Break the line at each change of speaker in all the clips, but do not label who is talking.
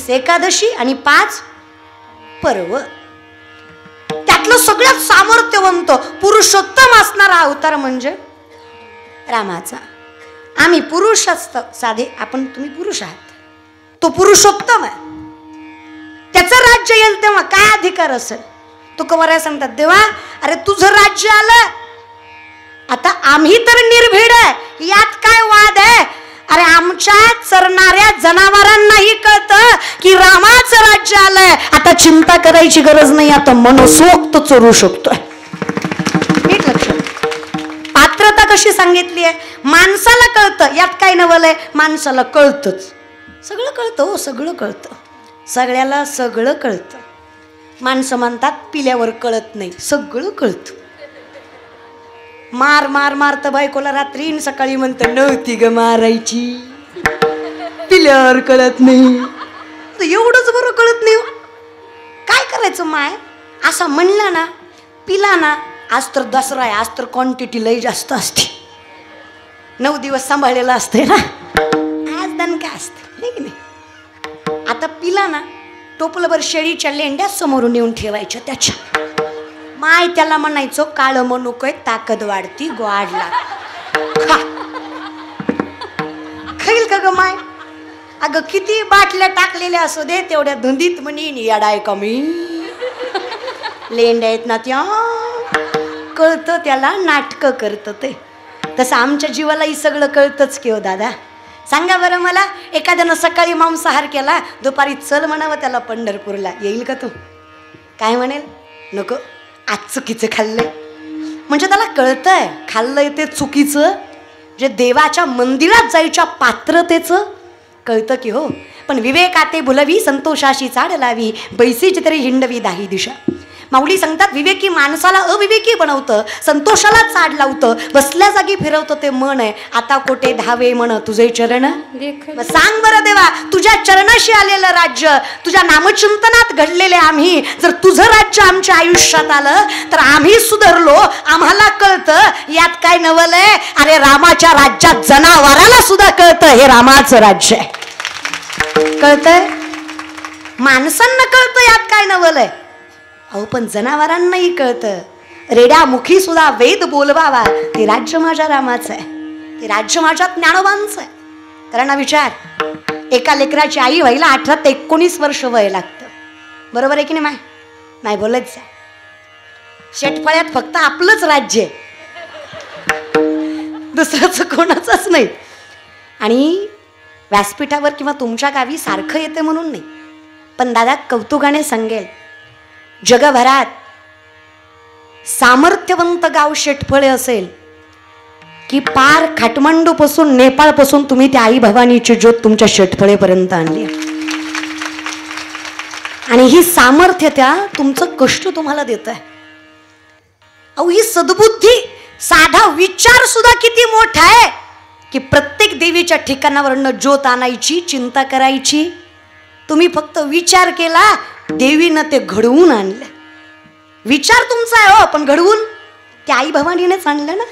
30 एकादशी आणि 5 पर्व. त्यातलं सगळ्यात सामर्थ्यवंत पुरुषोत्तम असणारा अवतार म्हणजे रामाचा. आम्ही पुरुष असतो साधे, तुम्ही पुरुष आहात, तो पुरुषोत्तम आहे. त्याचं राज्य येईल तेव्हा काय अधिकार असेल? तो कवऱ्या सांगतात, देवा अरे तुझं राज्य आलं, आता आम्ही तर निर्भीड आहे, यात काय वाद आहे? अरे आमच्या चरणाऱ्या जनावरांनाही कळतं की रामाचं राज्य आलंय, आता चिंता करायची गरज नाही, आता मनसोक्त चोरू शकतोय. नीट लक्ष. पात्रता कशी सांगितली आहे? माणसाला कळतं, यात काय नवलंय, माणसाला कळतंच, सगळं कळतं हो, सगळं कळतं, सगळ्याला सगळं कळतं. माणसं म्हणतात पिल्यावर कळत नाही, सगळं कळतं. मार मार मारतं बायकोला रात्री, सकाळी म्हणतं नव्हती ग मारायची, पिल्यावर कळत नाही. तर एवढंच बरं कळत नाही. काय करायचं माय? असा म्हणला ना, पिला ना, आज तर दसरा आहे, आज तर क्वांटिटी लई जास्त असते, 9 दिवस सांभाळलेलं असते ना, आज दणका असते नाही की नाही. आता पिला ना, टोपलभर शेळीच्या लेंड्या समोरून येऊन ठेवायच्या त्याच्या. माय त्याला म्हणायचो काळ मनुकय ताकद वाढती गोडला खा. खाईल का ग माय? अगं किती बाटल्या टाकलेल्या असू दे, तेवढ्या धुंदीत म्हणीन याडाय कमी, लेंड्या आहेत ना त्या, कळतं त्याला, नाटकं करतं ते. तसं आमच्या जीवालाही सगळं कळतंच की हो दादा. सांगा बरं मला, एखाद्यानं सकाळी मांसाहार केला, दुपारी चल म्हणावं त्याला पंढरपूरला, येईल का तू? काय म्हणेल? नको, आज चुकीचं खाल्लंय. म्हणजे त्याला कळतंय खाल्लंय ते चुकीचं, जे देवाच्या मंदिरात जायच्या पात्रतेचं कळतं की हो. पण विवेकाते भुलवी संतोषाशी चाड लावी, बैसीची तरी हिंडवी दाही दिशा. माऊली सांगतात, विवेकी माणसाला अविवेकी बनवतं, संतोषाला चाड लावतं, बसल्या जागी फिरवतं ते मन आहे. आता कोठे धावे म्हण तुझे चरण. सांग बरं देवा, तुझ्या चरणाशी आलेलं राज्य, तुझ्या नामचिंतनात घडलेले आम्ही, जर तुझं राज्य आमच्या आयुष्यात आलं तर आम्ही सुधारलो, आम्हाला कळतं यात काय नवलंय. अरे रामाच्या राज्यात जनावराला सुद्धा कळतं हे रामाचं राज्य आहे. कळतंय? माणसांना कळतं यात काय नवलंय. अहो पण जनावरांनाही कळतं. रेड्यामुखी सुद्धा वेद बोलवावा, ते राज्य माझ्या रामाचं आहे, ते राज्य माझ्या ज्ञानोबांचं आहे. कारण विचार, एका लेकराची आई व्हायला 18 ते 19 वर्ष वय लागतं, बरोबर आहे की नाही? नाही बोलायचं. शेटफळ्यात फक्त आपलंच राज्य आहे, दुसरंच कोणाचंच नाही. आणि व्यासपीठावर किंवा तुमच्या गावी सारखं येते म्हणून नाही, पण दादा कौतुकाने सांगेल, जगभरात सामर्थ्यवंत गाव शेटफळे असेल की पार काठमांडू पासून नेपाळ पासून तुम्ही त्या आई भवानीची ज्योत तुमच्या शेटफळेपर्यंत आणली. आणि ही सामर्थ्य त्या तुमचं कष्ट तुम्हाला देत आहे. अहो ही सद्बुद्धी, साधा विचार सुद्धा किती मोठा आहे की प्रत्येक देवीच्या ठिकाणावरनं ज्योत आणायची, चिंता करायची. तुम्ही फक्त विचार केला, देवीनं ते घडवून आणलं. विचार तुमचा आहे हो, पण घडवून त्या आई भवानीनेच आणलं ना,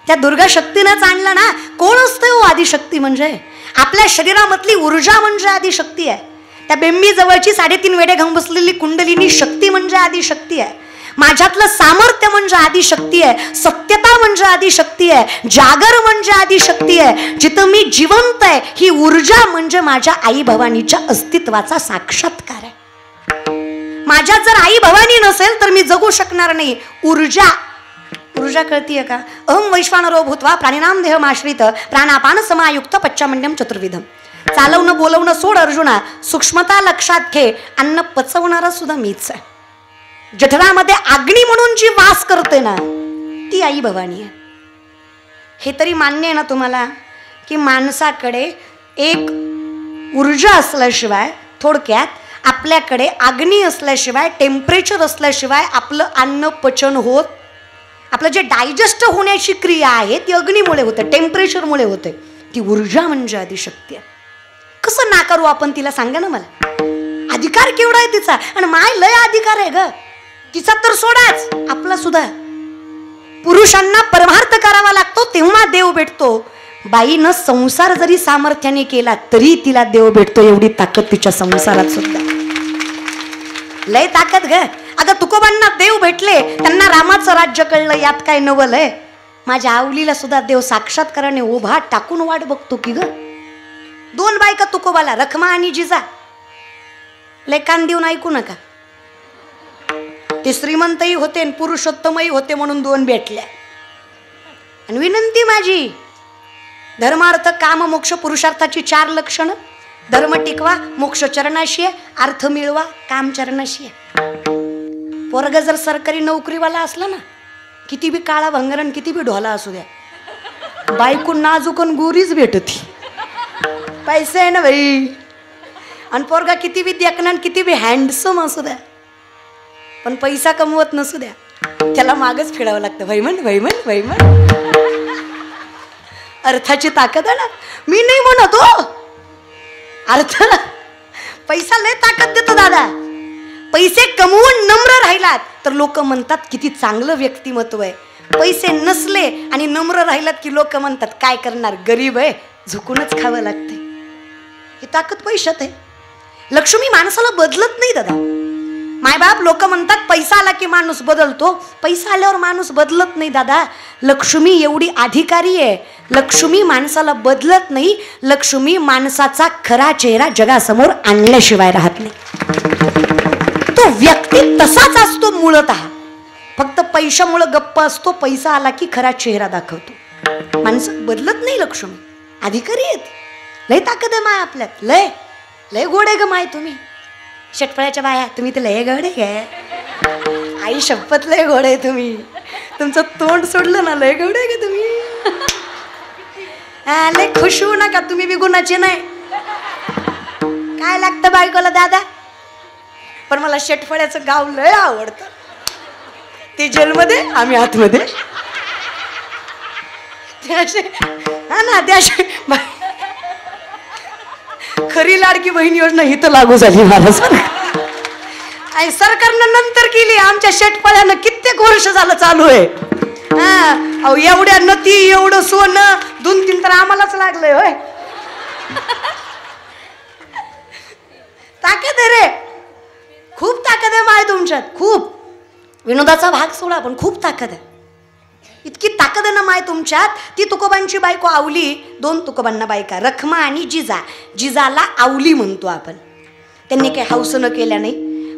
त्या दुर्गा शक्तीनेच आणलं ना. कोण असतं हो आदिशक्ती? म्हणजे आपल्या शरीरामधली ऊर्जा म्हणजे आदिशक्ती आहे. त्या बेंबी जवळची 3.5 वेडे घेऊन बसलेली कुंडलिनी शक्ती म्हणजे आदिशक्ती आहे. माझ्यातलं सामर्थ्य म्हणजे आदिशक्ती आहे, सत्यता म्हणजे आदिशक्ती आहे, जागर म्हणजे आदिशक्ती आहे. जिथं मी जिवंत आहे ही ऊर्जा म्हणजे माझ्या आई भवानीच्या अस्तित्वाचा साक्षात्कार आहे. माझ्यात जर आई भवानी नसेल तर मी जगू शकणार नाही. ऊर्जा कळतीये का? अहम वैश्वानरो भूत्वा प्राणिनाम देहमाश्रित प्राणापान समायुक्त पच्चामंड्यम चतुर्विधम. चालवणं बोलवणं सोड अर्जुना, सूक्ष्मता लक्षात घे, अन्न पचवणारा सुद्धा मीच आहे. जठरामध्ये अग्नी म्हणून जी वास करते ना ती आई भवानी आहे. हे तरी मान्य आहे ना तुम्हाला की माणसाकडे एक ऊर्जा असल्याशिवाय, थोडक्यात आपल्याकडे अग्नी असल्याशिवाय, टेम्परेचर असल्याशिवाय आपलं अन्न पचन होत. आपलं जे डायजेस्ट होण्याची क्रिया आहे ती अग्नीमुळे होते, टेम्परेचरमुळे होते. ती ऊर्जा म्हणजे आदिशक्ती आहे. कसं नाकारू आपण तिला? सांगा ना मला. अधिकार केवढा आहे तिचा? आणि माय लय अधिकार आहे ग तिचा, तर सोडाच, आपला सुद्धा. पुरुषांना परमार्थ करावा लागतो तेव्हा देव भेटतो. बाईनं संसार जरी सामर्थ्याने केला तरी तिला देव भेटतो, एवढी ताकद तिच्या संसारात सुद्धा. लय ताकद ग. अगं तुकोबांना देव भेटले, त्यांना रामाचं राज्य कळलं, यात काय नवल आहे. माझ्या आवलीला सुद्धा देव साक्षात्काराने उभा टाकून वाट बघतो की ग. 2 बायका तुकोबाला, रखमा आणि जिजा. लय कान देऊन ऐकू नका. ते श्रीमंतही होते आणि पुरुषोत्तमही होते म्हणून 2 भेटल्या. आणि विनंती माझी, धर्मार्थ काम मोक्ष पुरुषार्थाची 4 लक्षणं. धर्म टिकवा, मोक्ष चरणाशी आहे, अर्थ मिळवा, काम चरणाशी आहे. पोरग जर सरकारी नोकरीवाला असला ना, किती बी काळा भंगरण किती बी ढोला असू द्या, बायकून नाजूकन गोरीच भेटती. पैसे आहे ना भाई. आणि पोरगा किती बी देखणं किती बी हँडसम असू द्या, पण पैसा कमवत नसू द्या, त्याला मागच फिरावं लागतं. भैमन भैमन भैमन. अर्थाची ताकद आहे ना. मी नाही म्हणतो अर्थ, पैसा लय ताकद देतो दादा. पैसे कमवून नम्र राहिलात तर लोक म्हणतात किती चांगलं व्यक्तिमत्व आहे. पैसे नसले आणि नम्र राहिलात की लोक म्हणतात काय करणार, गरीब आहे, झुकूनच खावं लागते. ही ताकद पैशात आहे. लक्ष्मी माणसाला बदलत नाही दादा. मायबाप लोक म्हणतात पैसा आला की माणूस बदलतो, पैसा आल्यावर माणूस बदलत नाही दादा. लक्ष्मी एवढी अधिकारी आहे, लक्ष्मी माणसाला बदलत नाही. लक्ष्मी माणसाचा खरा चेहरा जगासमोर आणल्याशिवाय राहत नाही. तो व्यक्ती तसाच असतो मूळतः, फक्त पैशामुळे गप्प असतो. पैसा आला की खरा चेहरा दाखवतो. माणसं बदलत नाही. लक्ष्मी अधिकारी आहेत. लय ताकद आहे माय आपल्यात. लय लय गोड आहे ग माय. तुम्ही षटफळ्याच्या बाया, तुम्ही तर लय गोड आहे काय. आई शपथ लय गोड आहे तुम्ही. तुमचं तोंड सोडलं ना लय गोड आहे का तुम्ही. लय खुश होऊ नका, तुम्ही बी गुणाचे नाही. काय लागतं बायकोला दादा. पण मला षटफळ्याचं गाव लय आवडतं. ते जेलमध्ये, आम्ही आतमध्ये. हा ना, त्याशी खरी लाडकी बहीण योजना ही तर लागू झाली महाराज. आणि सरकारनं नंतर केली. आमच्या षटफळ्यानं कित्येक वर्ष झालं चालू आहे. हा, एवढ्या नती, एवढं सोनं, 2-3 तर आम्हालाच लागलंय. होय, ताकद आहे रे, खूप ताकद आहे माय तुमच्यात. खूप. विनोदाचा भाग सोडा, पण खूप ताकद आहे. इतकी ताकद आहे ना माय तुमच्यात. ती तुकोबांची बायको आवली. 2 तुकोबांना बायका, रखमा आणि जिजा. जिजाला आवली म्हणतो आपण. त्यांनी काही हौसनं केल्या नाही.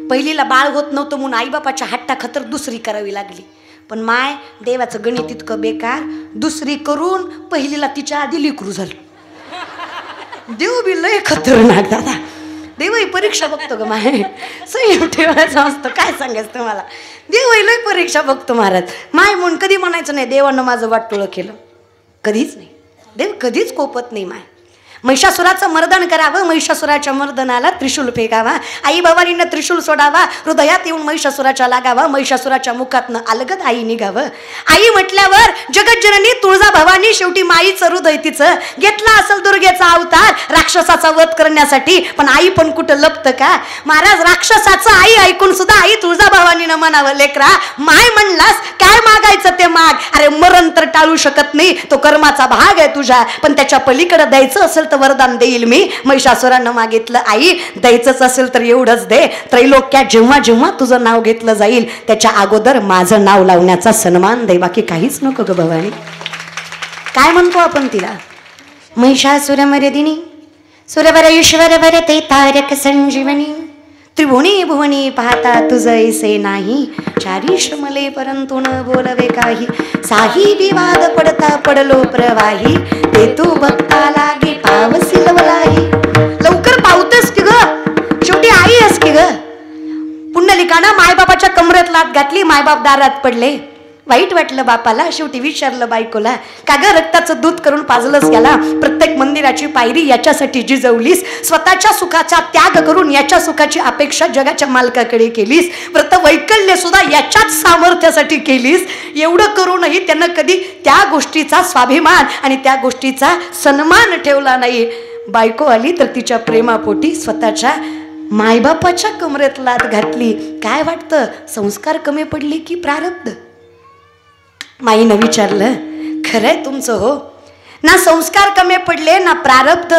पहिलीला बाळ होत नव्हतं म्हणून आईबापाच्या हट्टाखातर दुसरी करावी लागली. पण माय देवाचं गणित इतकं बेकार, दुसरी करून पहिलीला तिच्या आधी लेकरू झालं. देव बी लय खतरनाक दादा. देवही परीक्षा बघतो ग माय. संयम ठेवायचं असतं. काय सांगायचं तुम्हाला. देवही लय परीक्षा बघतो महाराज. माय म्हणून कधी म्हणायचं नाही देवानं माझं वाटोळं केलं. कधीच नाही. देव कधीच कोपत नाही माय. महिषासुराचं मर्दन करावं, महिषासुराच्या मर्दनाला त्रिशूल फेकावा, आई भवानीनं त्रिशूल सोडावा, हृदयात येऊन महिषासुराच्या लागावा, महिषासुराच्या मुखातनं अलगद आई निघावं. आई म्हटल्यावर जगज्जननी तुळजा भवानी, शेवटी माईचं हृदय तिचं. घेतला असेल दुर्गेचा अवतार राक्षसाचा वध करण्यासाठी, पण आई पण कुठं लपतं का महाराज. राक्षसाचं आई ऐकून सुद्धा आई तुळजा भवानीनं म्हणावं लेकरा माय म्हणलास काय मागायचं ते माग. अरे मरण तर टाळू शकत नाही, तो कर्माचा भाग आहे तुझ्या, पण त्याच्या पलीकडे द्यायचं असेल तर वरदान देईल मी. महिषासुरानं मागितलं आई द्यायचंच असेल तर एवढंच दे. त्रैलोक्यात जेव्हा जेव्हा तुझं नाव घेतलं जाईल त्याच्या अगोदर माझं नाव लावण्याचा सन्मान दे, बाकी काहीच नको ग भवानी. काय म्हणतो आपण तिला. महिषासुर मर्दिनी सुरवर ईश्वर भरते तारक संजीवनी, त्रिभुवनी भुवनी पाहता तुझं ऐसे नाही, चारीश मले परंतु न बोलवे काही, साही विवाद पडता पडलो प्रवाही, ते तू भक्ता लागे पावसी लवलाही. लवकर पावतेस की ग, शेवटी आई आहेस की ग. पुंडलिकानं मायबापाच्या कमरेत लात घातली. मायबाप दारात पडले. वाईट वाटलं बापाला. शेवटी विचारलं बायकोला का ग रक्ताचं दूध करून पाजलंस याला. प्रत्येक मंदिराची पायरी याच्यासाठी जिजवलीस. स्वतःच्या सुखाचा त्याग करून याच्या सुखाची अपेक्षा जगाच्या मालकाकडे केलीस. व्रत वैकल्य सुद्धा याच्याच सामर्थ्यासाठी केलीस. एवढं करूनही त्यानं कधी त्या गोष्टीचा स्वाभिमान आणि त्या गोष्टीचा सन्मान ठेवला नाही. बायको आली तर तिच्या प्रेमापोटी स्वतःच्या मायबापाच्या कमरेत लात घातली. काय वाटतं संस्कार कमी पडले की प्रारब्ध. माईनं विचारलं खरंय तुमचं हो. ना संस्कार कमी पडले ना प्रारब्ध,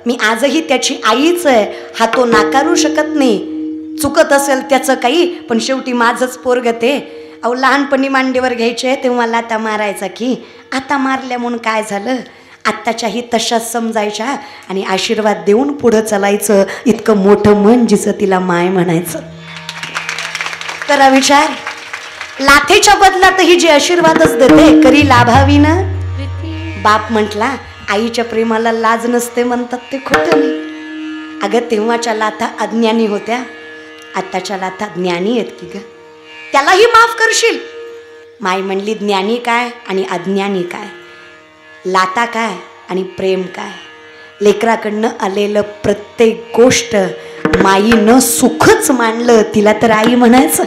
मी आजही त्याची आईच आहे, हा तो नाकारू शकत नाही. चुकत असेल त्याचं काही, पण शेवटी माझंच पोरग ते. अहो लहानपणी मांडीवर घ्यायचे तेव्हा लाता मारायचा की, आता मारल्या म्हणून काय झालं, आत्ताच्याही तशाच समजायच्या आणि आशीर्वाद देऊन पुढं चालायचं. इतकं मोठं मन जिचं तिला माय म्हणायचं. करा विचार, लाथेच्या बदलातही जे आशीर्वादच देते, करी लाभावी ना. बाप म्हटला आईच्या प्रेमाला लाज नसते म्हणतात ते खोटं नाही. अगं तेव्हाच्या लाथा अज्ञानी होत्या, आत्ताच्या लाथा ज्ञानी आहेत की ग, त्यालाही माफ करशील. माय म्हणली ज्ञानी काय आणि अज्ञानी काय, लाता काय आणि प्रेम काय. लेकराकडनं आलेलं प्रत्येक गोष्ट माईनं सुखच मानलं, तिला तर आई म्हणायचं.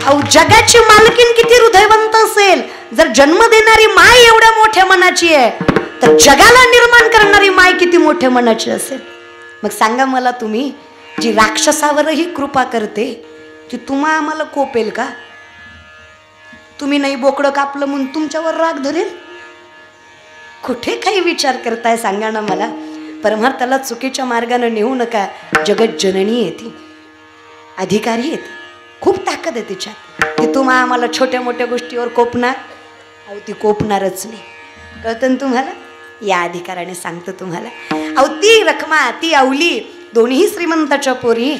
अहो जगाची मालकीन किती हृदयवंत असेल, जर जन्म देणारी माय एवढ्या मोठ्या मनाची आहे, तर जगाला निर्माण करणारी माय किती मोठ्या मनाची असेल. मग सांगा मला तुम्ही, जी राक्षसावरही कृपा करते, ती तुम्हा आम्हाला कोपेल का? तुम्ही नाही बोकडं कापलं म्हणून तुमच्यावर राग धरेल? कुठे काही विचार करताय सांगा ना मला. परमार्थाला चुकीच्या मार्गाने नेऊ नका. जगत जननी येते, अधिकारी येते, खूप ताकद आहे तिच्यात. ती तुम्हा आम्हाला छोट्या मोठ्या गोष्टीवर कोपणार? अहो ती कोपणारच नाही. कळतं ना तुम्हाला? या अधिकाराने सांगतो तुम्हाला. अहो ती रखमा, ती अवली दोन्ही श्रीमंताच्या पोरी,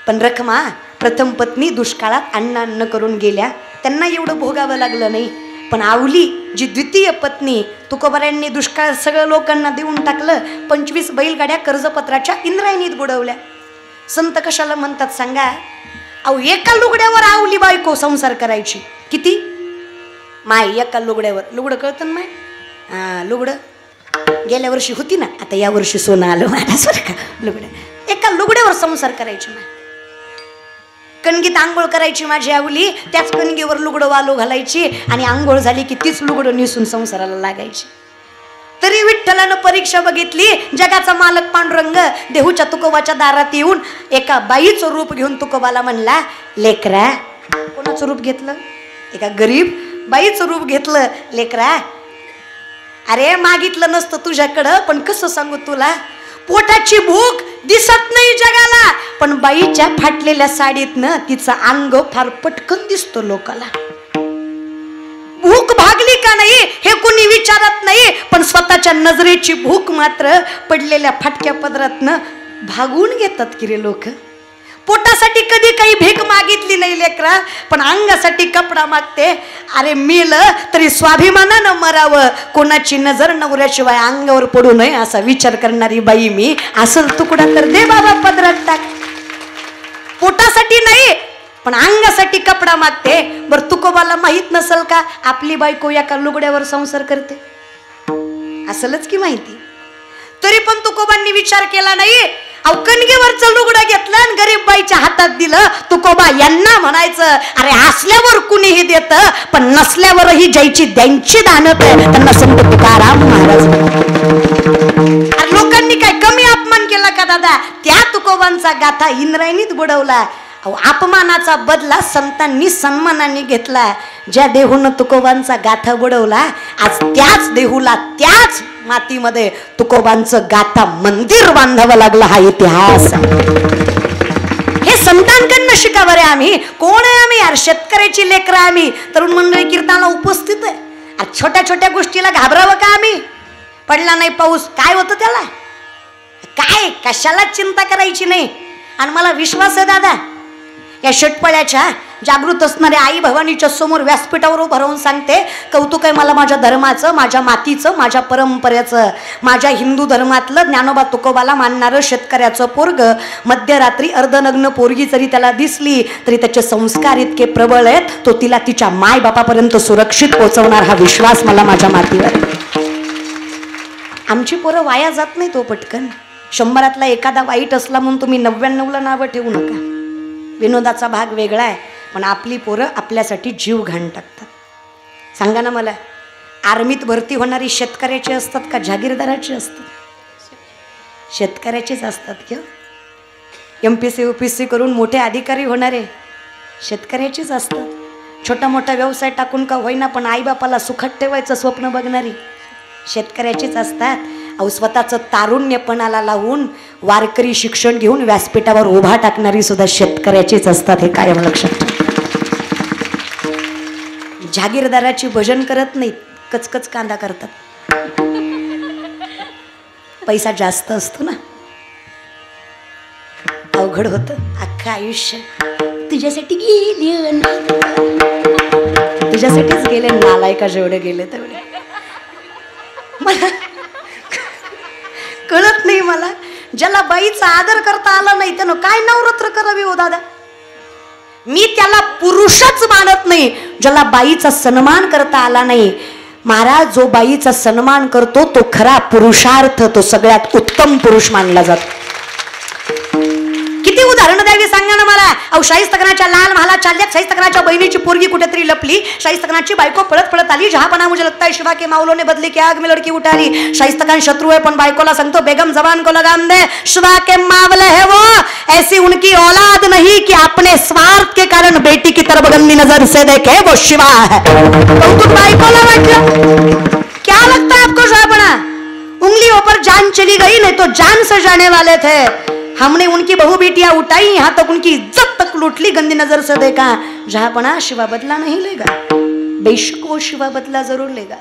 पण रखमा प्रथम पत्नी दुष्काळात अन्न करून गेल्या, त्यांना एवढं भोगावं लागलं नाही. पण आवली जी द्वितीय पत्नी, तुकोबारायांनी दुष्काळ सगळं लोकांना देऊन टाकलं, 25 बैलगाड्या कर्जपत्राच्या इंद्रायणीत बुडवल्या. संत कशाला म्हणतात सांगा? अहो एका लुगड्यावर आवली बायको संसार करायची. किती माय एका लुगड्यावर. लुगडं कळतं ना माय? हां लुगडं गेल्या वर्षी होती ना, आता या वर्षी सोनं आलं माझ्या का. लुगड्या एका लुगड्यावर संसार करायची माय. कणगीत आंघोळ करायची माझी आवली, त्याच कणगीवर लुगडं वालू घालायची आणि आंघोळ झाली की तीच लुगडं निसून संसाराला लागायची. तरी विठ्ठलानं परीक्षा बघितली. जगाचा मालक पांडुरंग देहूच्या तुकोबाच्या दारात येऊन एका बाईचं रूप घेऊन तुकोबाला म्हणला, लेकरा. कोणाचं रूप घेतलं? एका गरीब बाईचं रूप घेतलं. लेकरा अरे मागितलं नसतं तुझ्याकडं, पण कसं सांगू तुला, पोटाची भूक दिसत नाही जगाला, पण बाईच्या फाटलेल्या साडीतनं तिचं अंग फार पटकन दिसतो लोकाला. भूक भागली का नाही हे कोणी विचारत नाही, पण स्वतःच्या नजरेची भूक मात्र पडलेल्या फाटक्या पदरातनं भागून घेतात की रे लोक. पोटासाठी कधी काही भीक मागितली नाही लेकरा, पण अंगासाठी कपडा मागते. अरे मेलं तरी स्वाभिमानानं मरावं, कोणाची नजर नवऱ्याशिवाय अंगावर पडू नये असा विचार करणारी बाई मी. असं तुकडा तर दे बाबा पदरात टाक. पोटासाठी नाही पण अंगासाठी कपडा मागते. बरं तुकोबाला माहित नसल का आपली बायको एका लुगड्यावर संसार करते? असलच की माहिती. तरी पण तुकोबांनी विचार केला नाही. अवकणगीवरचं लुगडं घेतलं आणि गरीब बाईच्या हातात दिलं. तुकोबा यांना म्हणायचं, अरे हसल्यावर कुणीही देत, पण नसल्यावरही ज्याची द्यांची दानत आहे त्यांना संत तुकाराम महाराज. लोकांनी काय कमी अपमान केला का दादा? त्या तुकोबांचा गाथा इंद्रायणीत बुडवला. अपमानाचा बदला संतांनी सन्मानाने घेतला. ज्या देहूनं तुकोबांचा गाथा बुडवला, आज त्याच देहूला त्याच मातीमध्ये तुकोबांचं गाथा मंदिर बांधावं लागलं. हा इतिहास हे संतांकडनं शिकावं रे. आम्ही कोण आहे? आम्ही यार शेतकऱ्याची लेकरं. आम्ही तरुण मंडळी कीर्तनाला उपस्थित आहे. छोट्या छोट्या गोष्टीला घाबरावं का आम्ही? पडला नाही पाऊस काय होतं त्याला? काय कशाला चिंता करायची नाही. आणि मला विश्वास आहे दादा, या षटपळ्याच्या जागृत असणाऱ्या आई भवानीच्या समोर व्यासपीठावर उभं राहून सांगते, कौतुक आहे मला माझ्या धर्माचं, माझ्या मातीचं, माझ्या परंपरेचं. माझ्या हिंदू धर्मातलं ज्ञानोबा तुकोबाला मानणारं शेतकऱ्याचं पोरग मध्यरात्री अर्धनग्न पोरगी जरी त्याला दिसली तरी त्याचे संस्कार इतके प्रबळ आहेत, तो तिला तिच्या माय बापापर्यंत सुरक्षित पोहोचवणार हा विश्वास मला माझ्या मातीवर. आमची पोरं वाया जात नाही तो पटकन. 100 एखादा वाईट असला म्हणून तुम्ही 99ला नावं ठेवू नका. विनोदाचा भाग वेगळा आहे, पण आपली पोरं आपल्यासाठी जीव घाण टाकतात. सांगा ना मला, आर्मीत भरती होणारी शेतकऱ्याची असतात का जागीरदाराची असतात? शेतकऱ्याचेच असतात किंवा MPC UPSC करून मोठे अधिकारी होणारे शेतकऱ्याचीच असतात. छोटा मोठा व्यवसाय टाकून का होईना पण आईबापाला सुखात ठेवायचं स्वप्न बघणारी शेतकऱ्याचीच असतात. अहो स्वतःचं तारुण्यपणाला लावून वारकरी शिक्षण घेऊन व्यासपीठावर उभा टाकणारी सुद्धा शेतकऱ्याचीच असतात, हे कायम लक्षात. जागीरदाराची भजन करत नाहीत, कचकच कांदा करतात. पैसा जास्त असतो ना, अवघड होतं. अख्खं आयुष्य तुझ्यासाठी गेले, तुझ्यासाठीच गेले, नालायका जेवढे गेले तेवढे. मला कळत नाही, मला ज्याला बाईचा आदर करता आला नाही त्यानं काय नवरात्र करावी हो दादा. मी त्याला पुरुषच मानत नाही ज्याला बाईचा सन्मान करता आला नाही. महाराज, जो बाईचा सन्मान करतो तो खरा पुरुषार्थ, तो सगळ्यात उत्तम पुरुष मानला जातो. किती उदाहरण द्यावी सांगा ना मला. अहो शाहिस्तखानाच्या लाल महालात चालल्यात, शाहिस्तखानाच्या बहिणीची पोरगी कुठेतरी लपली, शाहिस्तखानाची बायको पळत पळत आली, जहापना मुझे लगता है शिवा के माउलों ने बदली की आग में लड़की उठाली. शाहिस्तखान शत्रु है पण बायकोला सांगतो, बेगम जबान को लगाम दे, शिवा के मावले है वो, ऐसी उनकी औलाद नहीं कि अपने स्वार्थ के कारण बेटी की तरफ गंदी नजर से देखे, वो शिवा है. कौतुक बायकोला वाटलं. क्या लगता है आपको जहापना? उंगलियों पर जान चली गई, नहीं तो जान से जाने वाले थे. हमने उनकी बहु बेटियां उठाई, यहाँ तक उनकी इज्जत तक लूट ली, गंदी नजर से देखा. जहापना शिवा बदला नहीं लेगा, बेशक वो शिवा बदला जरूर लेगा.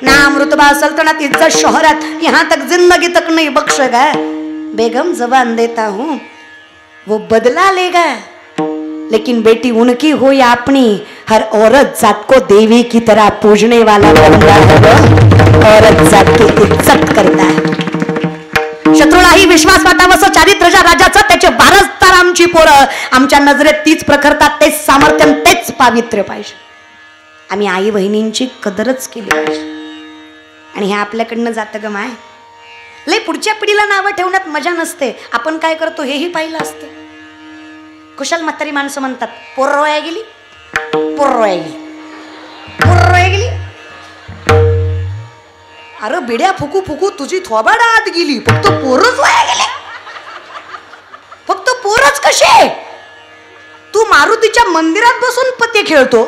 नाम रुतबा सल्तनत इज्जत शोहरत यहाँ तक जिंदगी तक नहीं बख्शेगा. बेगम जबान देता हूँ वो बदला लेगा, लेकिन बेटी उनकी हो या अपनी, हर औरत जात को देवी की तरह पूजने वाला बंदा है, औरत जात की इज्जत करता है. शत्रूलाही विश्वास वाटावं चारित्र्याच्या राजाचं, त्याचे वारसदार आमची पोरं. आमच्या नजरेत तीच प्रखरता, तेच सामर्थ्य, तेच पावित्र्य पाहिजे. आम्ही आई बहिणींची कदरच केली पाहिजे. आणि हे आपल्याकडनं जातं ग माय. लय पुढच्या पिढीला नावं ठेवण्यात मजा नसते. आपण काय करतो हेही पाहिलं असतं. कुशल म्हातारी माणसं म्हणतात, पोररोया गेली, पोररोया गेली, पोररोया गेली. अरे बिड्या फुकू फुकू तुझी थोबाड आत गेली, फक्त पोरच वाया गेले. फक्त पोरच कसे? तू मारुतीच्या मंदिरात बसून पत्ते खेळतो,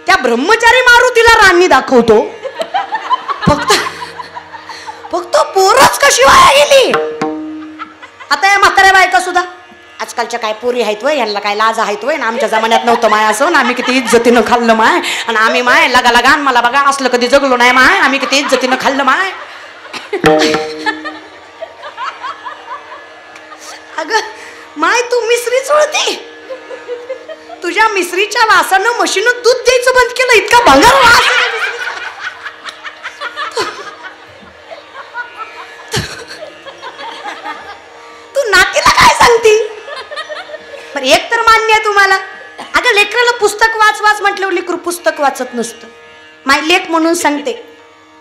त्या ब्रह्मचारी मारुतीला राणी दाखवतो, फक्त फक्त पोरच कशी वाया गेली. आता या म्हाताऱ्या बायका सुद्धा, आजकालच्या काय पोरी आहेत वय, यांना काय लाज आहेत वय, ना आमच्या जमान्यात नव्हतं माय असं, ना आम्ही किती इज्जतीनं खाल्लं माय, आणि आम्ही माय लगा लगान मला बघा असलं कधी जगलो नाही माय, आम्ही किती इज्जतीनं खाल्लं माय. अगं माय, तू मिसरी चोळती, तुझ्या मिसरीच्या वासानं म्हशीनं दूध द्यायचं बंद केलं, इतका भंगार वास. तू नातीला काय सांगती? एक तर मान्य आहे तुम्हाला, अगं लेकराला पुस्तक वाच वाच म्हटल्यावर लेकरू पुस्तक वाचत नसतं. माय लेक म्हणून सांगते,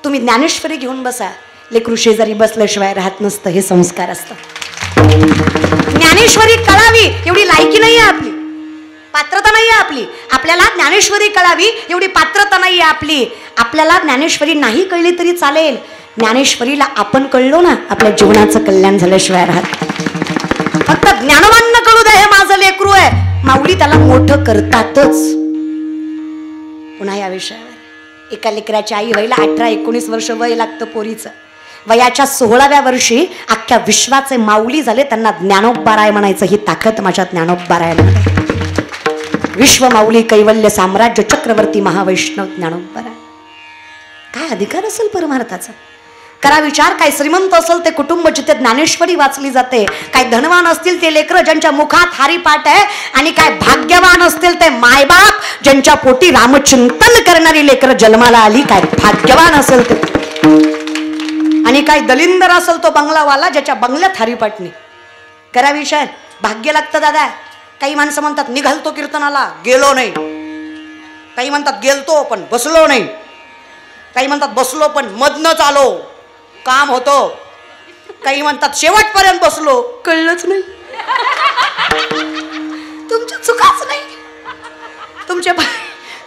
तुम्ही ज्ञानेश्वरी घेऊन बसा, लेकरू शेजारी बसल्याशिवाय राहत नसतं. हे संस्कार असतात. ज्ञानेश्वरी कळावी एवढी लायकी नाही आहे आपली, पात्रता नाही आहे आपली. आपल्याला ज्ञानेश्वरी कळावी एवढी पात्रता नाही आहे आपली. आपल्याला ज्ञानेश्वरी नाही कळली तरी चालेल, ज्ञानेश्वरीला आपण कळलो ना, आपल्या जीवनाचं कल्याण झाल्याशिवाय राहत. फक्त ज्ञानवान न कळू दे, हे माझं लेकरू आहे, माऊली त्याला मोठं करतातच. पुन्हा या विषयावर, एका लेकराची आई व्हायला 18-19 वर्ष वय लागतं पोरीचं. वयाच्या 16व्या वर्षी अख्ख्या विश्वाचे माऊली झाले, त्यांना ज्ञानोबराय म्हणायचं. ही ताकद माझ्या ज्ञानोबराय म्हणते. विश्व माऊली कैवल्य साम्राज्य चक्रवर्ती महावैष्णव ज्ञानोबराय. काय अधिकार असेल परमार्थाचा? करा विचार. काय श्रीमंत असेल ते कुटुंब जिथे ज्ञानेश्वरी वाचली जाते, काय धनवान असतील ते लेकरं ज्यांच्या मुखात हरिपाठ आहे, आणि काय भाग्यवान असतील ते मायबाप ज्यांच्या पोटी रामचिंतन करणारी लेकरं जन्माला आली. काय भाग्यवान असेल ते. आणि काय दलिंदर असेल तो बंगलावाला ज्याच्या बंगल्यात हरिपाठ नाही. करा विचार. भाग्य लागतं दादा. काही माणसं म्हणतात निघालतो कीर्तनाला, गेलो नाही. काही म्हणतात गेलतो पण बसलो नाही. काही म्हणतात बसलो पण मधनच आलो, काम होतो. काही म्हणतात शेवटपर्यंत बसलो, कळलंच नाही. तुमची चुकाच नाही.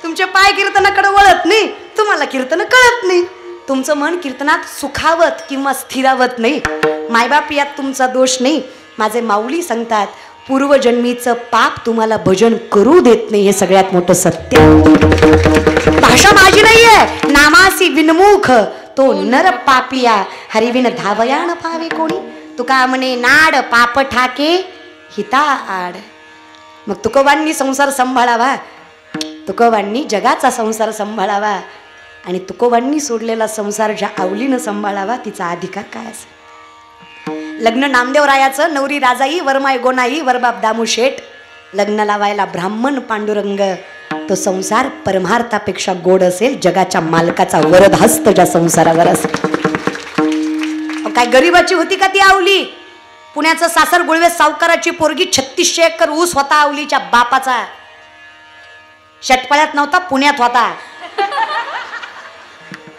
तुमचे पाय कीर्तनाकडे वळत नाही, तुम्हाला कीर्तन कळत नाही. तुमचं मन कीर्तनात सुखावत किंवा स्थिरावत नाही. मायबाप यात तुमचा दोष नाही. माझे माऊली सांगतात, पूर्वजन्मीचं पाप तुम्हाला भजन करू देत नाही. हे सगळ्यात मोठं सत्य. भाषा माझी नाहीये. नामासी विनमुख तो नर पापिया हरिविन धावयान पावे कोणी. तुका म्हणे नाड पाप ठाके हिता आड. मग तुकोबांनी संसार सांभाळावा, तुकोबांनी जगाचा संसार सांभाळावा आणि तुकोबांनी सोडलेला संसार ज्या आवलीनं सांभाळावा तिचा अधिकार काय असेल. लग्न नामदेवरायाचं, नवरी राजाई, वरमाय गोनाई, वरबाप दामू शेठ. लग्न लावायला ब्राह्मण पांडुरंग. तो संसार परमार्थापेक्षा गोड असेल जगाच्या मालकाचा वरद हस्त ज्या संसारावर असेल. काय गरीबाची होती का ती आवली. पुण्याचं सासर गुळवे सावकाराची पोरगी 3600 एकर ऊस होता आवलीच्या बापाचा. षटपाळ्यात नव्हता, पुण्यात होता.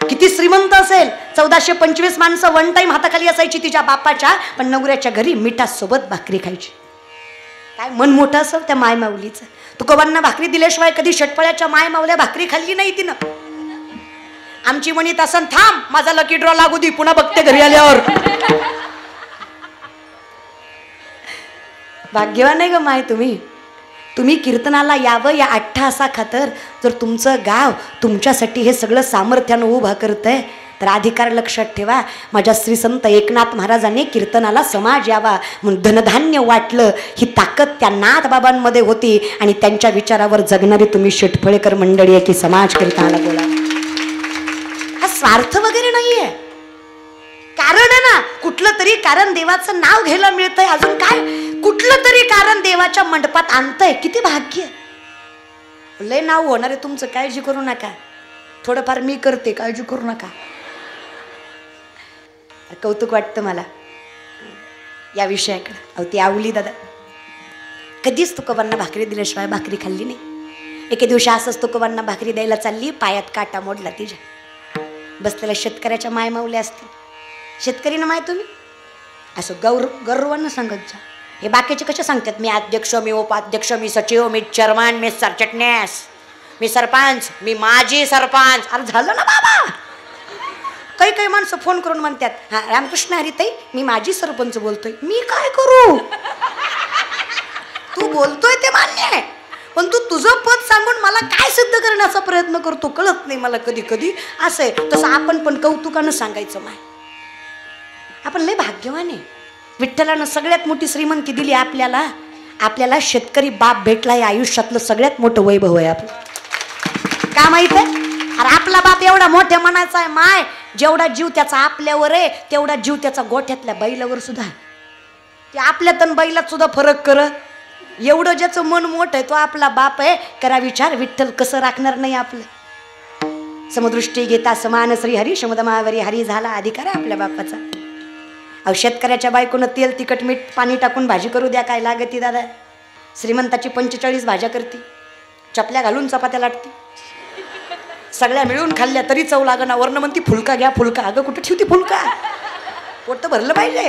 किती श्रीमंत असेल. 1425 माणसं वन टाइम हाताखाली असायची तिच्या बापाच्या. पण नवऱ्याच्या घरी मिठासोबत भाकरी खायची. काय मन मोठं असं त्या माय माऊलीचं. तुकोबांना भाकरी दिल्याशिवाय कधी षटपाळ्याच्या माय माऊल्या भाकरी खाल्ली नाही तिनं. आमची म्हणीत असं थांब माझा लकी ड्रॉ लागू दे, पुन्हा बघते घरी आल्यावर. भाग्यवान आहे ग माय तुम्ही. तुम्ही कीर्तनाला यावं या अट्टहासा खातर जर तुमचं गाव तुमच्यासाठी हे सगळं सामर्थ्यानं उभा करतंय तर अधिकार लक्षात ठेवा. माझ्या श्री संत एकनाथ महाराजांनी कीर्तनाला समाज यावा म्हणून धनधान्य वाटलं. ही ताकद त्या नाथ बाबांमध्ये होती आणि त्यांच्या विचारावर जगणारी तुम्ही शेटफळेकर मंडळी आहे की समाज कीर्तनाला बोला. हा स्वार्थ वगैरे नाहीये, कारण आहे ना कुठलं तरी कारण देवाचं नाव घ्यायला मिळतंय. अजून काय कुठलं तरी कारण देवाच्या मंडपात आणतंय. किती भाग्य. लय नाव होणार आहे तुमचं, काळजी करू नका. थोडंफार मी करते, काळजी करू नका. कौतुक वाटतं मला या विषयाकडे. अहो ती आवली दादा कधीच तुकोबांना भाकरी दिल्याशिवाय भाकरी खाल्ली नाही. एके दिवशी असंच तुकोबांना भाकरी द्यायला चालली, पायात काटा मोडला तिच्या. बसलेल्या शेतकऱ्याच्या माय माऊल्या असतील. शेतकरी ना माय तुम्ही असं गर्वानं सांगत जा. हे बाकीचे कसे सांगतात मी अध्यक्ष, मी उपाध्यक्ष, मी सचिव, मी चेअरमॅन, मी सरचिटणीस, मी सरपंच, मी माजी सरपंच. अरे झालं ना बाबा. काही काही माणसं फोन करून म्हणतात हा रामकृष्ण हरिताई मी माजी सरपंच बोलतोय. मी काय करू. तू बोलतोय ते मान्य आहे, पण तू तुझं पद सांगून मला काय सिद्ध करण्याचा प्रयत्न करतो कळत नाही मला कधी कधी. असं आहे तसं आपण पण कौतुकानं सांगायचं माय. आपण लय भाग्यवान आहे. विठ्ठलानं सगळ्यात मोठी श्रीमंती दिली आपल्याला. आपल्याला शेतकरी बाप भेटला हे आयुष्यातलं सगळ्यात मोठं वैभव आहे आपलं. का माहित आहे. अरे आपला बाप एवढा मोठ्या मनाचा आहे माय. जेवढा जीव त्याचा आपल्यावर आहे तेवढा जीव त्याचा गोठ्यातल्या बैलावर सुद्धा. ते आपल्यात आणि बैलात सुद्धा फरक करत. एवढं ज्याचं मन मोठं आहे तो आपला बाप आहे. करा विचार विठ्ठल कसं राखणार नाही आपलं. समदृष्टी घेता समान श्री हरी शमदमावरी हरी झाला अधिकार आहे आपल्या बापाचा. अहो शेतकऱ्याच्या बायकोनं तेल तिखट मीठ पाणी टाकून भाजी करू द्या काय लागती दादा. श्रीमंताची 45 भाज्या करते, चपल्या घालून चपात्या लाटते. सगळ्या मिळून खाल्ल्या तरी चव लागना. वर्ण म्हणती फुलका घ्या फुलका. अगं कुठं ठेवती फुलका. पोट तर भरलं पाहिजे.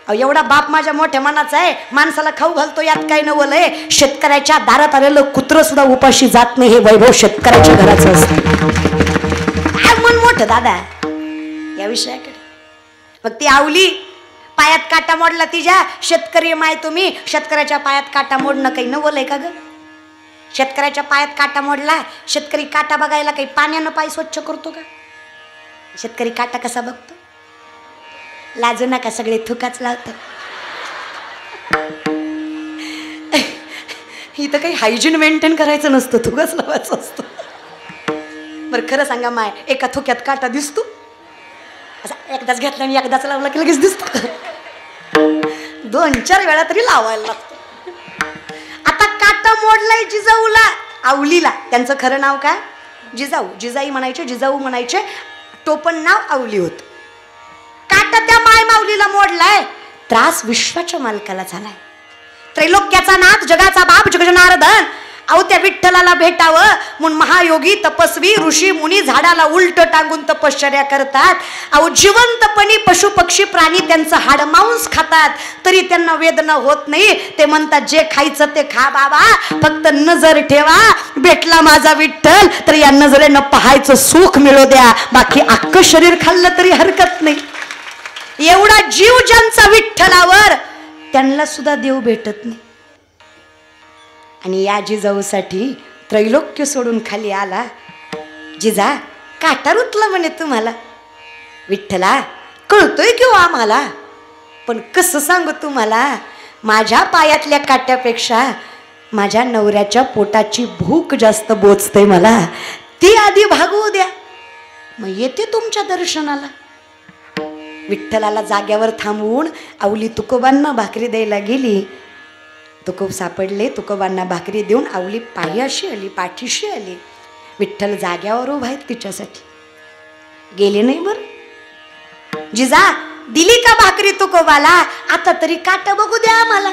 अहो एवढा बाप माझ्या मोठ्या मनाचा आहे. माणसाला खाऊ घालतो यात काय नवलंय. शेतकऱ्याच्या दारात आलेलं कुत्र सुद्धा उपाशी जात नाही. हे वैभव शेतकऱ्याच्या घराचं असतं. काय मन मोठं दादा या विषयाकडे. मग ती आवली पायात काटा मोडला तिच्या. शेतकरी माय तुम्ही. शेतकऱ्याच्या पायात काटा मोडणं काही नवल आहे का ग. शेतकऱ्याच्या पायात काटा मोडला. शेतकरी काटा बघायला काही पाण्यानं पाय स्वच्छ करतो का. शेतकरी काटा कसा बघतो. लाजू नका सगळे थुकाच लावतात. इथं काही हायजीन मेंटेन करायचं नसतं, थुकाच लावायचं असतं. बरं खरं सांगा माय एका थुक्यात काटा दिसतो. असा एकदाच घेतला आणि एकदाच लावला की लगेच दिसतो. 2-4 वेळा तरी लावायला लागतो. आता काटा मोडलाय जिजाऊला आवलीला. त्यांचं खरं नाव काय जिजाऊ. जिजाई म्हणायचे, जिजाऊ म्हणायचे. टोपण नाव आवली होत. काटा त्या माय माऊलीला मोडलाय. त्रास विश्वाच्या मालकाला झालाय. त्रैलोक्याचा नाथ जगाचा बाप जगजनार्दन. अहो त्या विठ्ठलाला भेटावं म्हणून महायोगी तपस्वी ऋषी मुनी झाडाला उलट टांगून तपश्चर्या करतात. अहो जिवंतपणी पशु पक्षी प्राणी त्यांचं हाड मांस खातात तरी त्यांना वेदना होत नाही. ते म्हणतात जे खायचं ते खा बाबा, फक्त नजर ठेवा. भेटला माझा विठ्ठल तर या नजरेनं पाहायचं सुख मिळू द्या. बाकी अख्खं शरीर खाल्लं तरी हरकत नाही. एवढा जीव ज्यांचा विठ्ठलावर त्यांना सुद्धा देव भेटत नाही. आणि या जिजाऊसाठी त्रैलोक्य सोडून खाली आला. जिजा काटा रुतला म्हणे तुम्हाला. विठ्ठला कळतोय की हो आम्हाला, पण कसं सांगू तुम्हाला, माझ्या पायातल्या काट्यापेक्षा माझ्या नवऱ्याच्या पोटाची भूक जास्त बोचते मला, ती आधी भागवू द्या, मग येते तुमच्या दर्शनाला. विठ्ठलाला जाग्यावर थांबवून आवली तुकोबांना भाकरी द्यायला गेली. तुकोब सापडले, तुकोबांना भाकरी देऊन आवली पायाशी आली, पाठीशी आली. विठ्ठल जाग्यावर उभा आहेत तिच्यासाठी. गेले नाही बर. जिजा दिली का भाकरी तुकोबाला, आता तरी काट बघू द्या आम्हाला.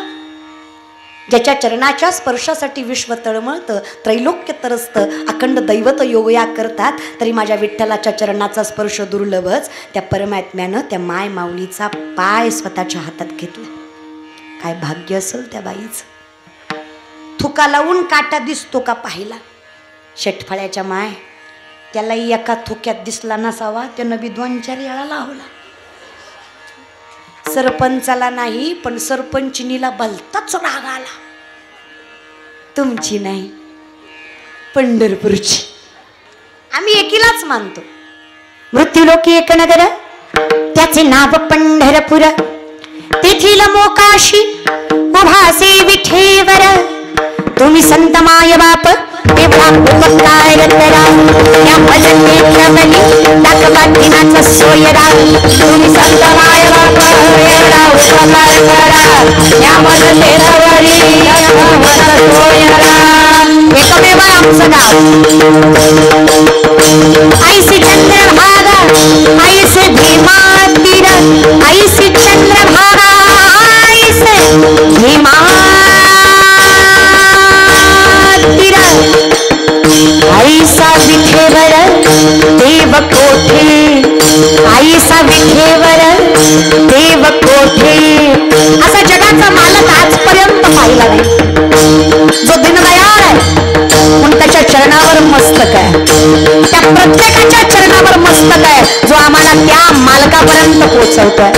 ज्याच्या चरणाच्या स्पर्शासाठी विश्व तळमळतं, त्रैलोक्य तरसतं, अखंड दैवत योग या करतात, तरी माझ्या विठ्ठलाच्या चरणाचा स्पर्श दुर्लभच. त्या परमात्म्यानं त्या माय माऊलीचा पाय स्वतःच्या हातात घेतला. काय भाग्य असेल त्या बाईचं. थुका लावून काटा दिसतो का पाहिला. शेटफळ्याच्या माय, त्याला एका थुक्यात दिसला नसावा, त्यानं बी 2-4 वेळा लावला. सरपंचाला नाही, पण सरपंचिनीला भलताच राग आला. तुमची नाही, पंढरपूरची. आम्ही एकीलाच मानतो. मृत्यूलोकी एक नगर, त्याचे नाव पंढरपूर. तेथील मोकाशी उभासे विठेवर. तुम्ही संत माय बाप तेव्हा उपकार करा. त्या भजनेच्या बली दाखवातीनाचा सोयरा. तुम्ही संत माय बाप एवढा उपकार करा. त्या भजनेवरी दाखवाचा सोयरा. एकमेव आमचं गाव. ऐसी चंद्रभागा, ऐसे भीमा तीर. ऐसी चंद्रभागा, ऐसे भीमा ऐसा विठेवर देव कोठे. ऐसा विठेवर देव कोठे. असा जगाचा मालक आजपर्यंत पाहिला नाही. जो दीनदयाळ आहे, पण त्याच्या चरणावर मस्तक आहे. त्या प्रत्येकाच्या चरणावर मस्तक आहे, जो आम्हाला त्या मालकापर्यंत पोहोचवतोय.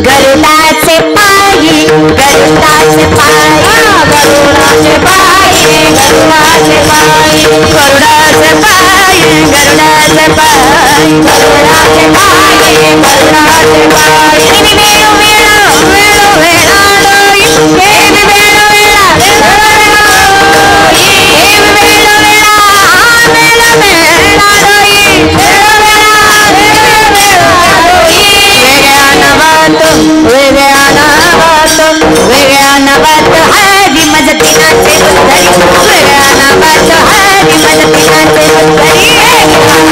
गरुडाचे पायी, गरुडाचे पायी, गरुडाचे पायी, गरुडाचे पायी, गरुडाचे पायी, गरुडाचे पायी, गरुडाचे पायी, गरुडाचे पायी. वेळो वेळा, वेळो वेळा लोई, वेळो वेळा, वेळो वेळा लोई, वेळो वेळा, वेळो वेळा लोई, वेळो वेळा, वेळो वेळा लोई. वेगळ्या नवात, वेगळ्या नवात, वेगळ्या नवात हरी मज दिनाचे उद्धरी. वेगळ्या नवात हरी मज दिनाचे उद्धरी. वेगळ्या नवात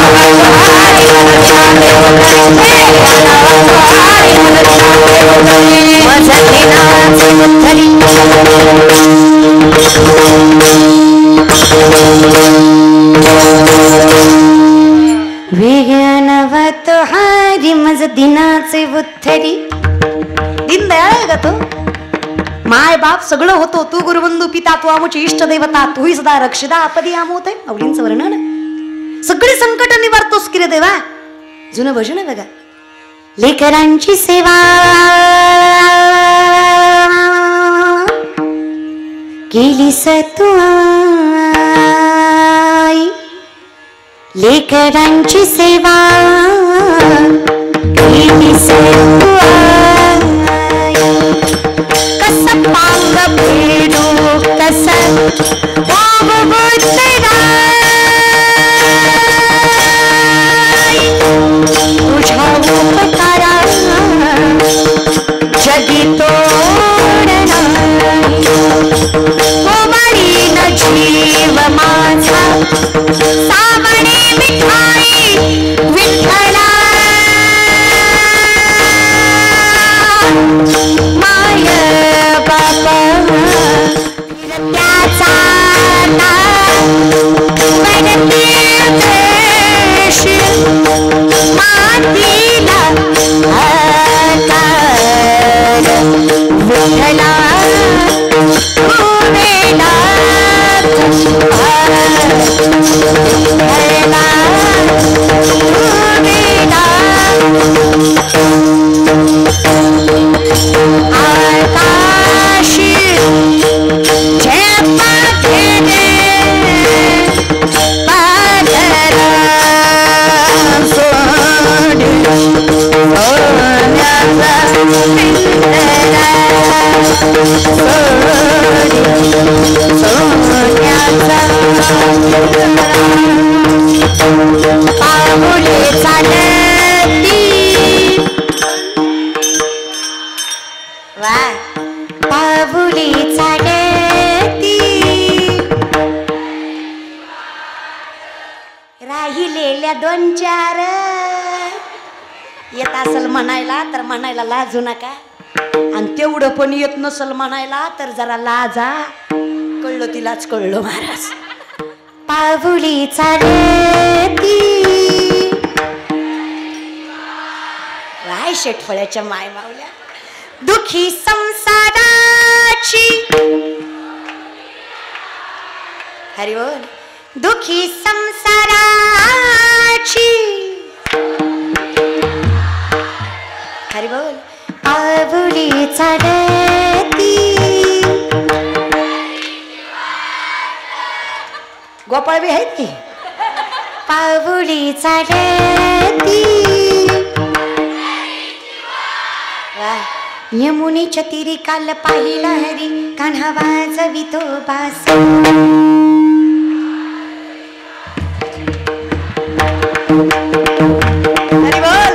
हरी मज दिनाचे उद्धरी. वेगळ्या नवात हरी मज दिनाचे उद्धरी. मज दिनाचे उद्धरी. वेगळ्या नवात हरी मज दिनाचे उद्धरी. दीनदयाळ आहे का तो. माय बाप सगळं होतो, तू गुरुबंधू पिता, तू आमची इष्ट देवता, तूही सदा रक्षिता आपदी आमोत आहे. माऊलींचं वर्णन. सगळी संकट निवारतोस की रे देवा. जुनं भजन आहे बघा. लेकरांची सेवा केलीस तू आई. लेकरांची सेवा केलीस तू आई. कस पांग फेडू, कस तुझ्या उपकारा जगी तोडना. कोमळीन जीव माझा सावणे मिठाई विठ्ठला. माय बाप त्याचा सोन्याचा पाऊले चालती वा पाऊले चालती राहिलेल्या दोन चार येत असेल म्हणायला तर म्हणायला लाजू नका आणि तेवढं पण येत नसल म्हणायला तर जरा लाजा कळलं तिलाच कळलं महाराज पाऊली चालती राय शेटफळ्याच्या माय मावल्या दुखी संसाराची हरी बोल दुखी संसाराची हरी बोल पाऊली चालती गोपाळ बी आहेत की पाऊली चालती यमुनेच्या तीरी काल पाहिला हरी कान्हा वाजवितो बास हरी बोल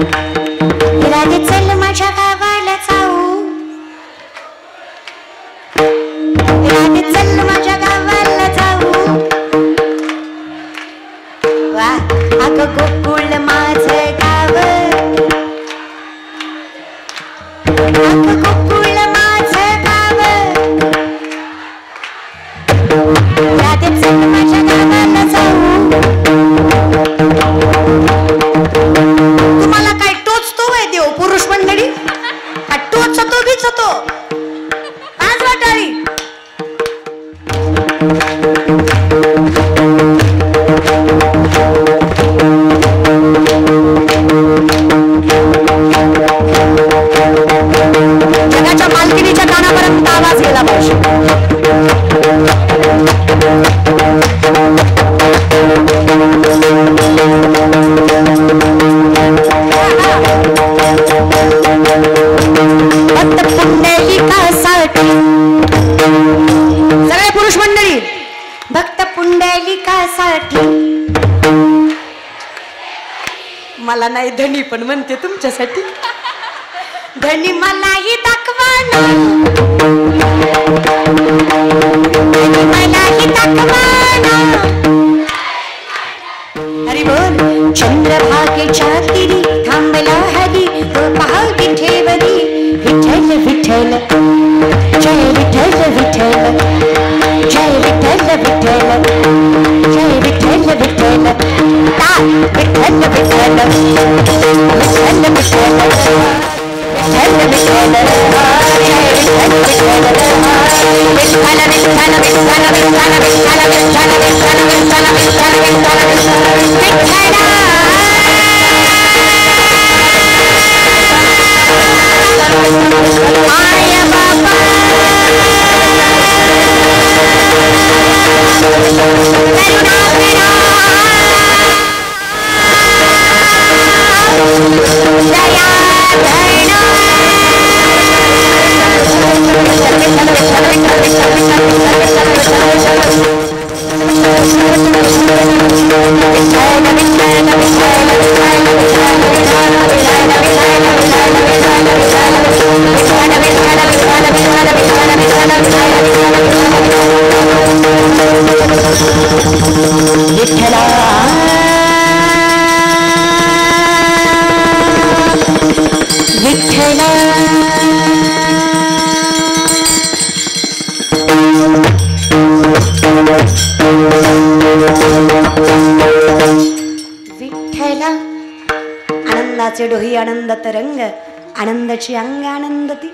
राधे चल माझ्या गावाला जाऊ राधे चल माझ्या गावाला जाऊ वा अगं गोकुळ माझं गाव अगं गोकुळ माझं गाव राधे चल माझ्या गावाला जाऊ तुम्हाला काय टोचतो वय देव पुरुष मंडळी का टोचतो बिचतो आज वाटारी जगाच्या मालकिनीच्या कानापर्यंत आवाज गेला पाहिजे भक्त पुंडलिकासाठी सगळे पुरुष मंडळी भक्त पुंडलिकासाठी मला नाही धनी पण म्हणते तुमच्यासाठी धनी मलाही दाखवाना मलाही दाखवाना हरी बोल चंद्रभागेच्या तीरी थांबला हरी तो पहा विठेवरी विठ्ठल विठ्ठल जय विठ्ठल विठ्ठल जय विठ्ठल विठ्ठल जय विठ्ठल विठ्ठल ता विठ्ठल विठ्ठल विठ्ठल विठ्ठल आनंदाचे डोही आनंद तरंग आनंदाची अंग आनंदती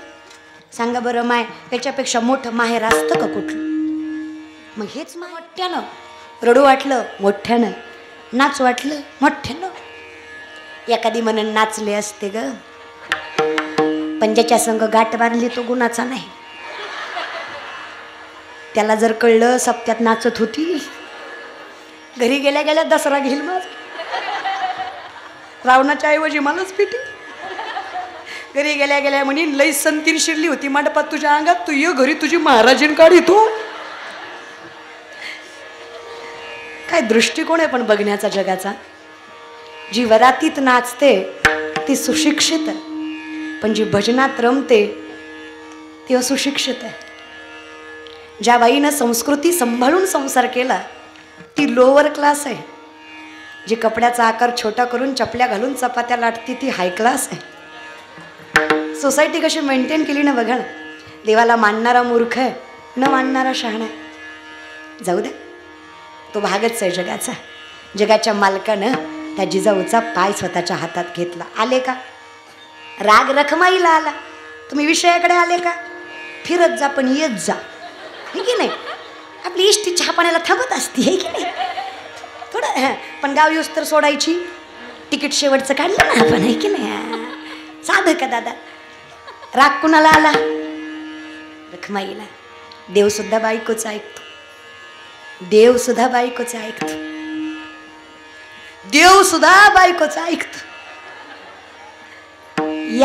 सांगा बरं माय याच्यापेक्षा मोठं माहेर असतं का कुठलं मग हेच मोठ्यानं रडू वाटलं मोठ्यानं नाच वाटलं मोठ्यानं एखादी म्हणून नाचले असते ग पण ज्याच्या संग गाठ बांधली तो गुणाचा नाही त्याला जर कळलं सप्त्यात नाचत होती घरी गेल्या गेल्या दसरा घेईल माझ रावणाच्या ऐवजी मलाच पिटी घरी गेल्या गेल्या म्हणे लई संतीन शिरली होती मंडपात तुझ्या अंगात, तू ये घरी तुझी महाराजीन काढी तू. काय दृष्टिकोन आहे पण बघण्याचा जगाचा. जी वरातीत नाचते ती सुशिक्षित आहे, पण जी भजनात रमते ती असुशिक्षित आहे. ज्या बाईनं संस्कृती सांभाळून संसार केला ती लोअर क्लास आहे. जी कपड्याचा आकार छोटा करून चपल्या घालून चपात्या लाटती ती हाय क्लास आहे. सोसायटी कशी मेंटेन केली ना बघा ना. देवाला मानणारा मूर्ख आहे, न मानणारा शहाणा आहे. जाऊ दे, तो भागच आहे जगाचा. जगाच्या मालकानं त्या जिजाऊचा पाय स्वतःच्या हातात घेतला. आले का राग रखमाईला आला, तुम्ही विषयाकडे आले का? फिरत जा पण येत जा, हे की नाही. आपली इष्टी चहा पाण्याला थांबत असती, हे की नाही. थोडं पण गाव येऊस तर सोडायची. तिकीट शेवटचं काढलं ना आपण, हे की नाही. साधं का दादा. राग कुणाला आला? रखमाईला. देव सुद्धा बायकोचं ऐकतो, देव सुद्धा बायकोचं ऐकतो, देव सुद्धा बायकोचं ऐकतो.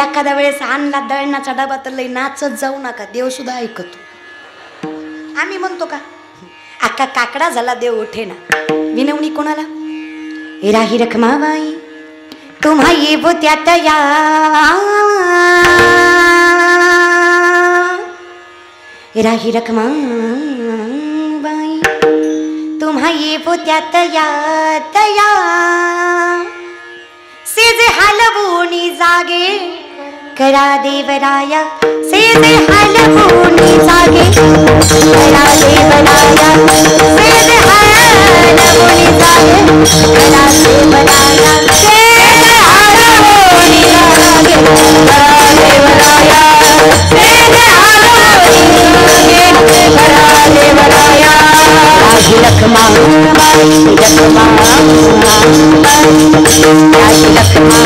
एखाद्या वेळेस आणला दळणाचा डबा तर लई नाचत जाऊ नका, देव सुद्धा ऐकतो. आम्ही म्हणतो का अक्का काकडा झाला देव उठे ना. विनवणी कोणाला? राही रखमाबाई तुम्हा ये वो त्यात या, राही रखमाबाई तुम्हा ये वो त्यात या तया, सेजे हलवूनी जागे करा देवराया, सेजे हलवूनी जागे करा देवराया, सेजे हलवूनी जागे करा देवराया, सेजे हलवूनी जागे करा देवराया, सेजे हलवूनी जागे करा देवराया. राही रखमाबाई राही रखमाबाई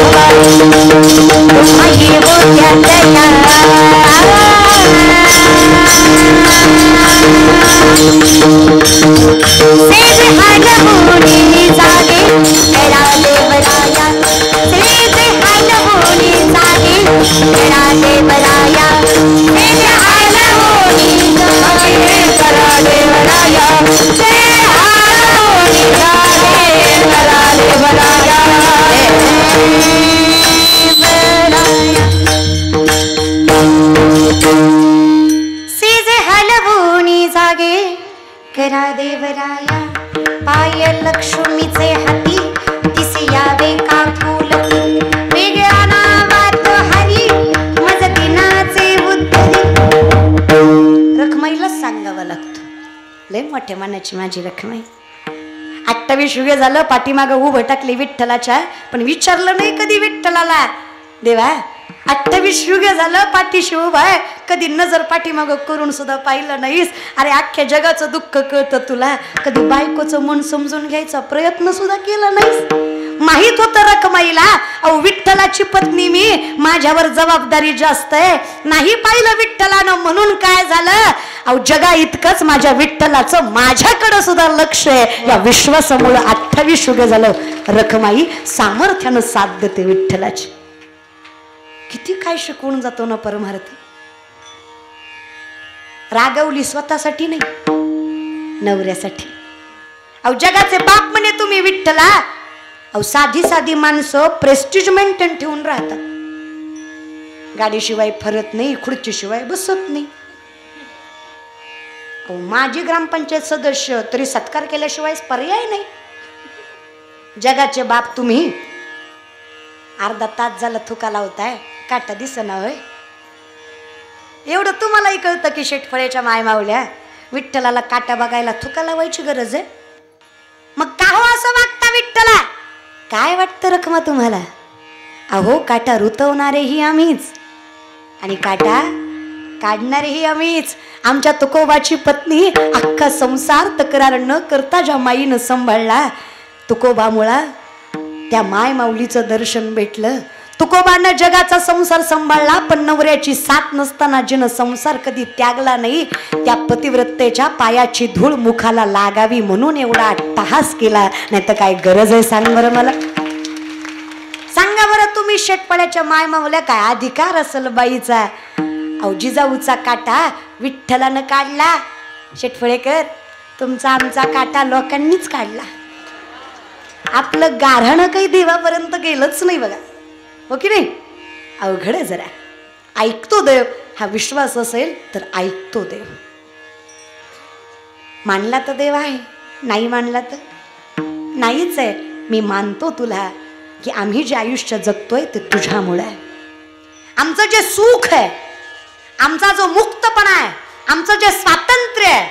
तुम्हा ये वो त्यात या, सेजे हलवूनी जागे करा देवराया, सेजे हलवूनी जागे करा देवराया, सेजे हलवूनी जागे करा देवराया, सेजे हलवूनी जागे करा देवराया. सेजे हलवूनी जागे करा देवराया, पाय लक्ष्मीचे हाती तिसे यावे का फुलकी, वेगळ्या नावात हरी मज दिनाचे उत्तरी. रखमाईलाच सांगावं लागतं, लय मोठ्या मनाची माझी रखमाई. 28 युगे झालं पाठीमागं उभं टाकले विठ्ठलाच्या, पण विचारलं नाही कधी विठ्ठलाला, देवा 28 युगे झालं पाठीशी उभा आहे, कधी नजर पाठीमागं करून सुद्धा पाहिलं नाहीस. अरे अख्ख्या जगाचं दुःख कळतं तुला, कधी बायकोचं मन समजून घ्यायचा प्रयत्न सुद्धा केला नाहीस. माहित होतं रखमाईला, अहो विठ्ठलाची पत्नी मी, माझ्यावर जबाबदारी जास्त आहे. नाही पाहिलं विठ्ठलानं म्हणून काय झालं, अहो जगा इतकंच माझ्या विठ्ठलाचं माझ्याकडं सुद्धा लक्ष आहे. या विश्वासामुळे 28 युगे झालं रखमाई सामर्थ्यानं साथ देते विठ्ठलाची. किती काय शिकवून जातो ना परमार्थ. रागवली स्वतःसाठी नाही, नवऱ्यासाठी. अहो जगाचे बाप म्हणे तुम्ही विठ्ठला. अहो साधी साधी माणसं प्रेस्टिज मेंटेन ठेवून राहतात. गाडीशिवाय फरत नाही, खुर्चीशिवाय बसत नाही. अहो माझी ग्रामपंचायत सदस्य तरी सत्कार केल्याशिवाय पर्याय नाही. जगाचे बाप तुम्ही. अर्धा तास झाला थुका लावताय, काटा दिसना होय. एवढं तुम्हालाही कळतं की शेटफळेच्या माय मावल्या विठ्ठलाला काटा बघायला थुका लावायची गरज आहे. मग का हो असं वागता विठ्ठला? काय वाटतं रखमा तुम्हाला? अहो काटा रुतवणारेही आम्हीच आणि काटा काढणारेही आम्हीच. आमच्या तुकोबाची पत्नी अख्खा संसार तक्रार न करता ज्या माईनं सांभाळला, तुकोबामुळा त्या माय माऊलीचं दर्शन भेटलं. तुकोबानं जगाचा संसार सांभाळला, पण नवऱ्याची साथ नसताना जिनं संसार कधी त्यागला नाही, त्या पतिव्रतेच्या पायाची धूळ मुखाला लागावी म्हणून एवढा अट्टहास केला. नाही तर काय गरज आहे सांग बरं मला. सांगा बरं तुम्ही शेटपळ्याच्या माय मावल्या काय अधिकार असेल बाईचा. अहो जिजाऊचा काटा विठ्ठलानं काढला. शेटफळेकर तुमचा आमचा काटा लोकांनीच काढला. आपलं गाऱ्हाणं काही देवापर्यंत गेलंच नाही बघा, हो की नाही. अवघड आहे जरा. ऐकतो देव हा विश्वास असेल तर ऐकतो देव. मानला तर देव आहे, नाही मानला तर नाहीच आहे. मी मानतो तुला की आम्ही जे आयुष्य जगतोय ते तुझ्यामुळे आहे. आमचं जे सुख आहे, आमचा जो मुक्तपणा आहे, आमचं जे स्वातंत्र्य आहे,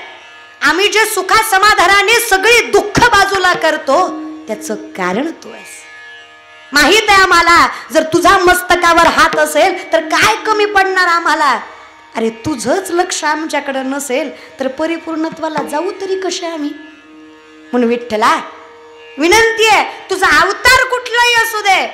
आम्ही जे सुखा समाधानाने सगळी दुःख बाजूला करतो त्याचं कारण तू आहेस. माहित आहे आम्हाला जर तुझा मस्तकावर हात असेल तर काय कमी पडणार आम्हाला. अरे तुझंच लक्ष आमच्याकडे नसेल तर परिपूर्णत्वाला जाऊ तरी कसे आम्ही. म्हणून विठ्ठला विनंती आहे, तुझा अवतार कुठलाही असू दे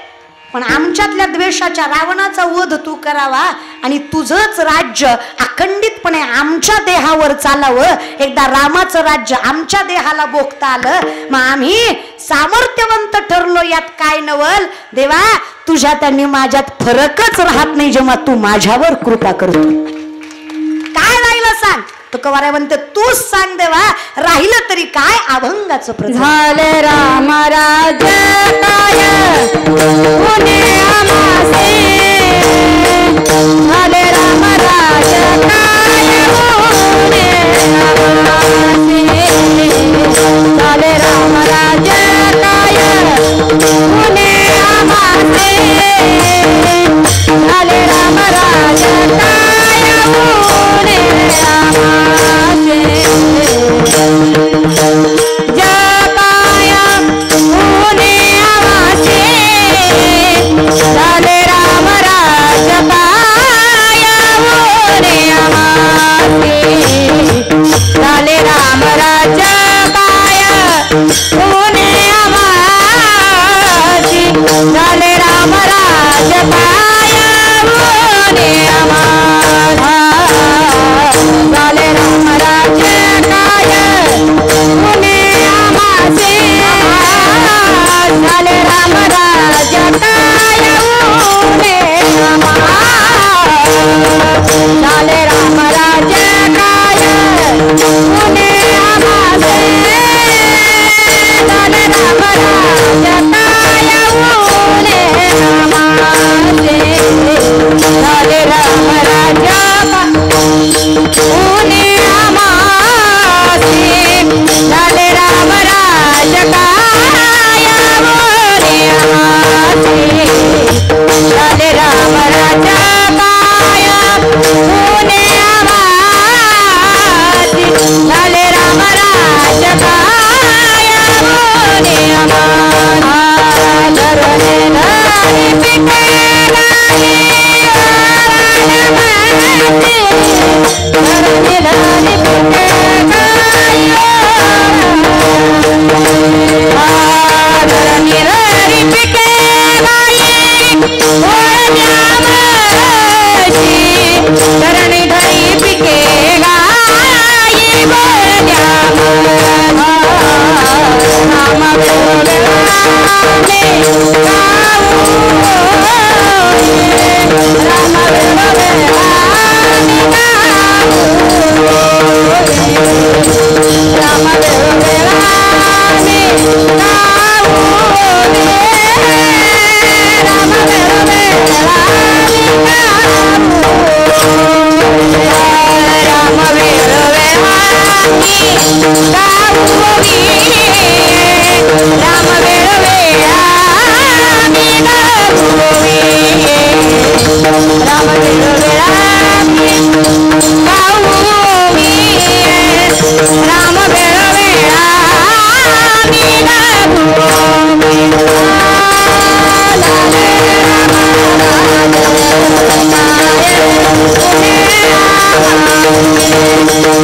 पण आमच्यातल्या द्वेषाच्या रावणाचा वध तू करावा आणि तुझंच राज्य अखंडितपणे आमच्या देहावर चालावं. एकदा रामाचं राज्य आमच्या देहाला बोखता आलं मग आम्ही सामर्थ्यवंत ठरलो. यात काय नवल देवा, तुझ्यात आणि माझ्यात फरकच राहत नाही जेव्हा तू माझ्यावर कृपा करतो. काय राहिलं सांग. तो कवाऱ्या म्हणते तूच सांग देवा, राहिलं तरी काय अभंगाचं प्रधान.
झाले राम राज्य काय पुणे आमासे, झाले राम राज्य काय पुणे आमासे, झाले राम राज्य काय पुणे आमासे, झाले राम राज्य काय पुणे आमासे. जगाया पुणे आमासे, झाले राम राज्य काय पुणे आमासे, झाले राम राज्य काय पुणे आमासे, झाले राम राज्य काय पुणे आमासे, झाले राम राज्य काय पुणे आमासे, झाले राम राज्य काय पुणे आमासे, झाले राम राज्य काय पुणे आमासे, झाले राम राज्य काय पुणे आमासे, झाले राम राज्य पुणे आमासे, झाले राम राज्य काय पुणे आमासे, झाले राम राज्य काय पुणे आमासे, झाले राम राज्य काय पुणे आमासे, धरणे धरी पिके गाई धरणे धरी पिके गाई, धरणे धरी पिके गाई बोलण्यामशी, धरणे धरी पिके गाई बोलण्यामशी, राम वेळोवेळाने गाऊ, राम वेळोवेळाने गाऊ, राम वेळोवेळाने गाऊ, राम वेळोवेळाने गाऊ, राम वेळोवेळाने गाऊ, राम वेळोवेळाने गाऊ, राम वेळोवेळाने गाऊ,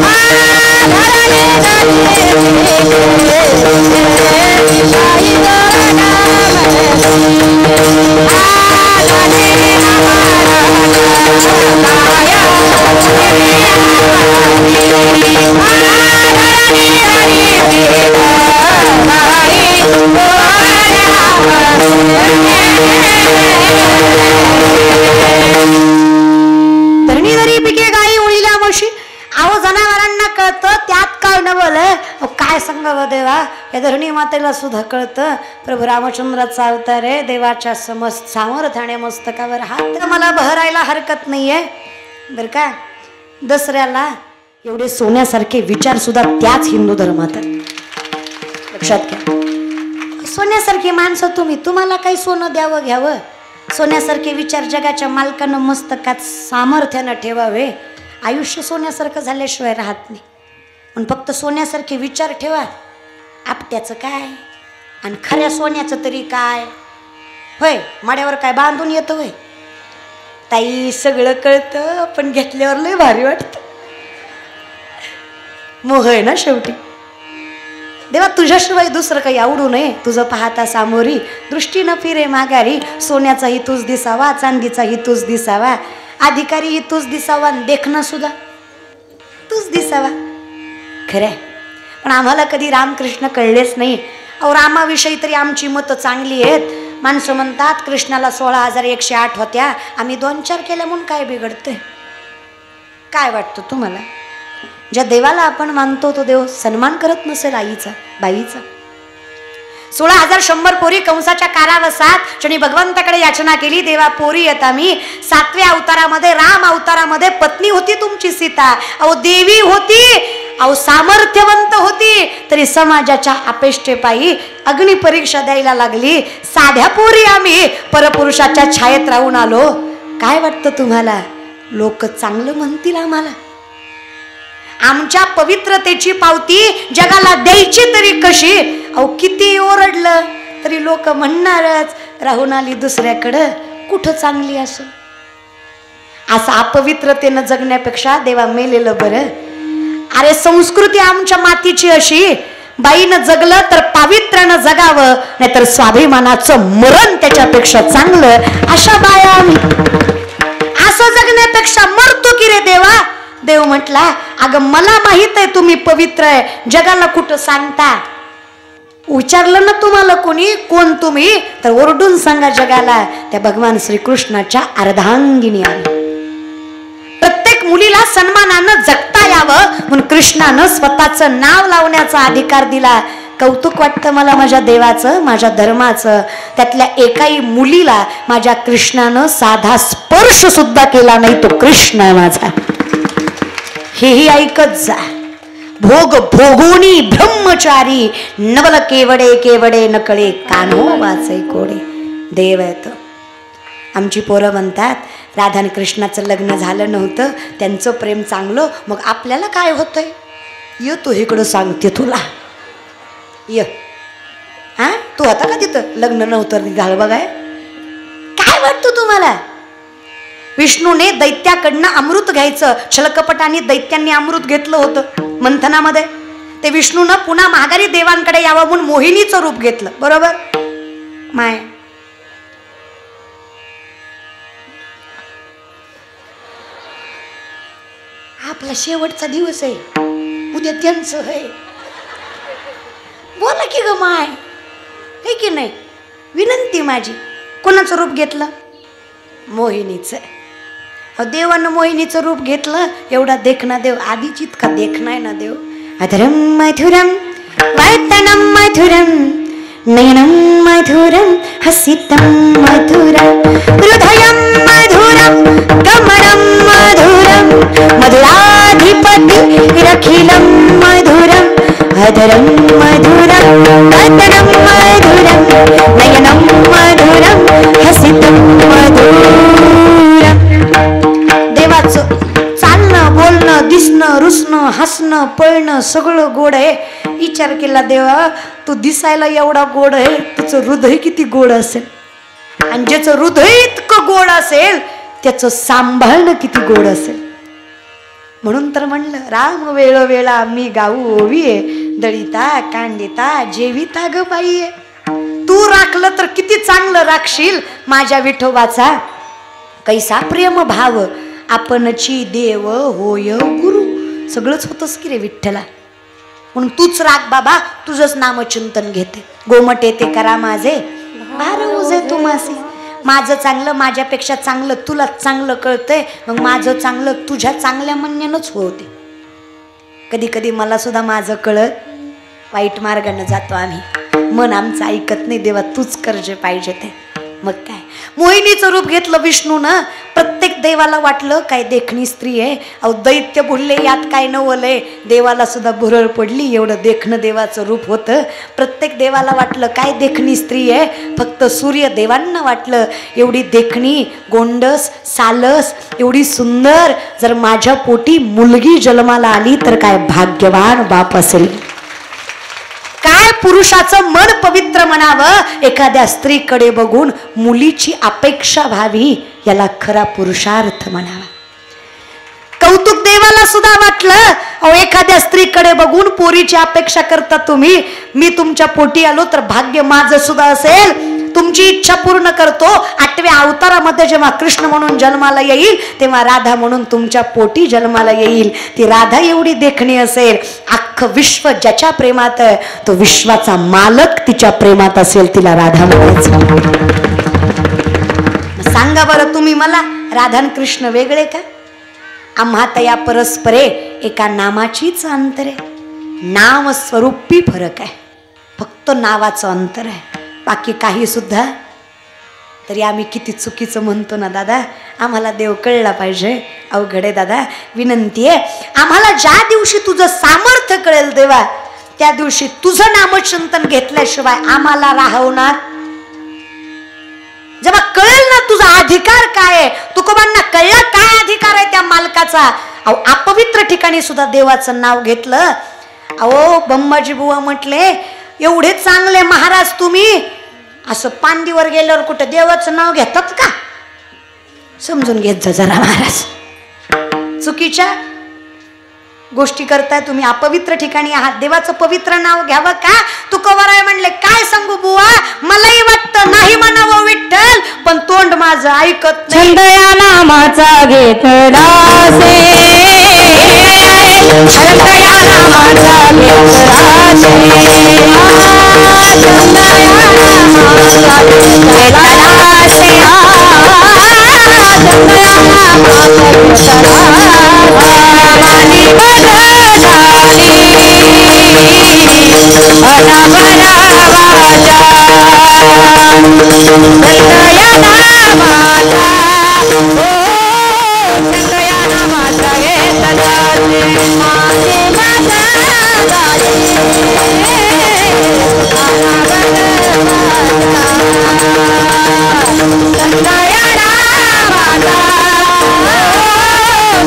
राम वेळोवेळाने गाऊ,
झालं. काय सांगावं देवा, या धरणी मातेला सुद्धा कळतं प्रभू रामचंद्राचा अवतार आहे, देवाच्या समस्त सामर्थ्याने मस्तकावर हात. मला बहरायला हरकत नाहीये बरं का. दसऱ्याला एवढे सोन्यासारखे विचार सुद्धा त्याच हिंदू धर्मात लक्षात घ्या. सोन्यासारखी माणसं तुम्ही, तुम्हाला काही सोनं द्यावं घ्यावं. सोन्यासारखे विचार जगाच्या मालकानं मस्तकात सामर्थ्यानं ठेवावे. आयुष्य सोन्यासारखं झाल्याशिवाय राहत नाही. पण फक्त सोन्यासारखे विचार ठेवा, आपट्याचं काय आणि खऱ्या सोन्याचं तरी काय. होय, माड्यावर काय बांधून येतं होय ताई, सगळं कळतं पण घेतल्यावर लय भारी वाटतं. मोह आहे ना शेवटी. देवा तुझ्याशिवाय दुसरं काही आवडू नये, तुझं पाहता सामोरी दृष्टीनं फिरे माघारी. सोन्याचाही तूच दिसावा, चांदीचाही तूच दिसावा, अधिकारीही तूच दिसावा, देखणं सुद्धा तूच दिसावा. खरंय, पण आम्हाला कधी रामकृष्ण कळलेच नाही. अहो रामाविषयी तरी आमची मतं चांगली आहेत. माणसं म्हणतात कृष्णाला 16,108 होत्या, आम्ही 2-4 केल्या म्हणून काय बिघडतंय. काय वाटतं तुम्हाला? ज्या देवाला आपण मानतो तो देव सन्मान करत नसेल आईचा बाईचा? 16,100 पोरी कंसाच्या कारावासात क्षणी भगवंताकडे याचना केली, देवा पोरी येता मी. 7व्या अवतारामध्ये राम अवतारामध्ये पत्नी होती तुमची सीता. अहो देवी होती, अहो सामर्थ्यवंत होती, तरी समाजाच्या अपेक्षेपायी अग्नी परीक्षा द्यायला लागली. साध्या पोरी आम्ही परपुरुषाच्या छायेत राहून आलो. काय वाटतं तुम्हाला? लोक चांगलं म्हणतील आम्हाला? आमच्या पवित्रतेची पावती जगाला द्यायची तरी कशी? अहो किती ओरडलं तरी लोक म्हणणारच, राहून आली दुसऱ्याकडं, कुठं चांगली असं. असं अपवित्रतेनं जगण्यापेक्षा देवा मेलेलं बरं. अरे संस्कृती आमच्या मातीची अशी, बाईनं जगलं तर पावित्र्यानं जगावं, नाहीतर स्वाभिमानाचं मरण त्याच्यापेक्षा चांगलं. अशा बाया आम्ही. असं जगण्यापेक्षा मरतो की रे देवा. देव म्हटला, अगं मला माहित आहे तुम्ही पवित्र आहे, जगाला कुठं सांगता. विचारलं ना तुम्हाला कोणी कोण तुम्ही, तर ओरडून सांगा जगाला, त्या भगवान श्रीकृष्णाच्या अर्धांगिनी आहे. प्रत्येक मुलीला सन्मानानं जगता यावं म्हणून कृष्णानं स्वतःचं नाव लावण्याचा अधिकार दिला. कौतुक वाटतं मला माझ्या देवाचं, माझ्या धर्माचं. त्यातल्या एकाही मुलीला माझ्या कृष्णानं साधा स्पर्श सुद्धा केला नाही. तो कृष्ण आहे माझा, हेही ऐकत जा. भोग भोगोनी ब्रह्मचारी, नवल केवडे केवडे नकळे, कानो वाचे कोडे. देव आहे तो. आमची पोरं म्हणतात राधा आणि कृष्णाचं लग्न झालं नव्हतं, त्यांचं प्रेम चांगलं, मग आपल्याला काय होतंय? ये तू इकडं सांगते तुला, ये. हा तू होता का तिथं? लग्न नव्हतं झालं बघाय. काय वाटतं तुम्हाला? विष्णूने दैत्याकडनं अमृत घ्यायचं, छलकपटाने दैत्यांनी अमृत घेतलं होतं मंथनामध्ये. ते विष्णूनं पुन्हा माघारी देवांकडे यावं म्हणून मोहिनीचं रूप घेतलं, बरोबर? माय आपला शेवटचा दिवस आहे, उद्या त्यांचं आहे. बोला की ग माय, हे की नाही? विनंती माझी. कोणाचं रूप घेतलं? मोहिनीचं. देवानं मोहिनीचं रूप घेतलं. एवढा देखना देव, आधीच इतका देखना आहे ना देव. अधरम मधुरम वैतनम मधुरम नयनम मधुरम हसितम मधुरम हृदयम मधुरम कमलम मधुरम मधुराधिपति रखिलम मधुरम अधरम मधुरम वैतनम मधुरम नयनम मधुरम हसितम मधुरम. देवाचं चालणं बोलणं दिसणं रुसणं हसणं पळणं सगळं गोड आहे. विचार केला देवा, तू दिसायला एवढा गोड आहे, तुझं हृदय किती गोड असेल. आणि ज्याचं हृदय इतकं गोड असेल त्याचं सांभाळणं किती गोड असेल. म्हणून तर म्हणलं राम वेळोवेळा मी गाऊ ओवीये, दळिता कांडिता जेविता ग बाई. तू राखलं तर किती चांगलं राखशील माझ्या विठोबाचा. कैसा प्रेम भाव आपणची देव होय गुरु. सगळंच होतंस की रे विठ्ठला. म्हणून तूच राख बाबा, तुझंच नामचिंतन घेते. गोमट येते करा माझे भार उजे तुमासी. माझं चांगलं माझ्यापेक्षा चांगलं तुला चांगलं कळतंय, मग माझं चांगलं तुझ्या चांगल्या म्हणण्यानंच होते. कधी कधी मला सुद्धा माझं कळत वाईट मार्गाने जातो आम्ही, मन आमचं ऐकत नाही. देवा तूच कर जे पाहिजे ते. मग काय मोहिनीचं रूप घेतलं विष्णूनं. प्रत्येक देवाला वाटलं काय देखणी स्त्री आहे. अहो दैत्य बोलले यात काय नवलंय. देवाला सुद्धा भुरळ पडली, एवढं देखणं देवाचं रूप होतं. प्रत्येक देवाला वाटलं काय देखणी स्त्री आहे. फक्त सूर्य देवांना वाटलं एवढी देखणी, गोंडस, सालस, एवढी सुंदर, जर माझ्या पोटी मुलगी जन्माला आली तर काय भाग्यवान बाप असेल. काय पुरुषाचं मन पवित्र म्हणावं, एखाद्या स्त्रीकडे बघून मुलीची अपेक्षा व्हावी, याला खरा पुरुषार्थ म्हणावा. कौतुक देवाला सुद्धा वाटलं. अहो एखाद्या स्त्रीकडे बघून पोरीची अपेक्षा करता तुम्ही, मी तुमच्या पोटी आलो तर भाग्य माझं सुद्धा असेल, तुमची इच्छा पूर्ण करतो. 8व्या अवतारामध्ये जेव्हा कृष्ण म्हणून जन्माला येईल तेव्हा राधा म्हणून तुमच्या पोटी जन्माला येईल. ती राधा एवढी देखणी असेल, अख्खं विश्व ज्याच्या प्रेमात आहे तो विश्वाचा मालक तिच्या प्रेमात असेल, तिला राधा म्हणायचं. सांगा बरं तुम्ही मला, राधा आणि कृष्ण वेगळे का? आम्हात या परस्परे एका नामाचीच अंतर आहे. नाम स्वरूपी फरक आहे, फक्त नावाचं अंतर आहे, बाकी काही सुद्धा. तरी आम्ही किती चुकीचं म्हणतो ना दादा. आम्हाला देव कळला पाहिजे. अवघड आहे दादा, विनंती आहे आम्हाला. ज्या दिवशी तुझं सामर्थ्य कळेल देवा, त्या दिवशी तुझं नामचिंतन घेतल्याशिवाय आम्हाला राहवणार. जेव्हा कळेल ना तुझा अधिकार काय आहे, तुकोबांना कळला काय अधिकार आहे त्या मालकाचा. अहो अपवित्र ठिकाणी सुद्धा देवाचं नाव घेतलं. अहो बंबाजी बुवा म्हटले एवढे चांगले महाराज तुम्ही, असं पांदीवर गेल्यावर कुठं देवाचं नाव घेतात का? समजून घेत जा जरा महाराज. चुकीच्या गोष्टी करताय तुम्ही, अपवित्र ठिकाणी आहात. देवाचं पवित्र नाव घ्यावं का? तुकोबाराय म्हणले काय सांगू बुवा, मलाही वाटतं नाही म्हणावं विठ्ठल, पण तोंड माझं ऐकत नाही.
छंद या नामाचा घेतला से, छंद या नामाचा घेतला से, छंद या नामाचा घेतला से,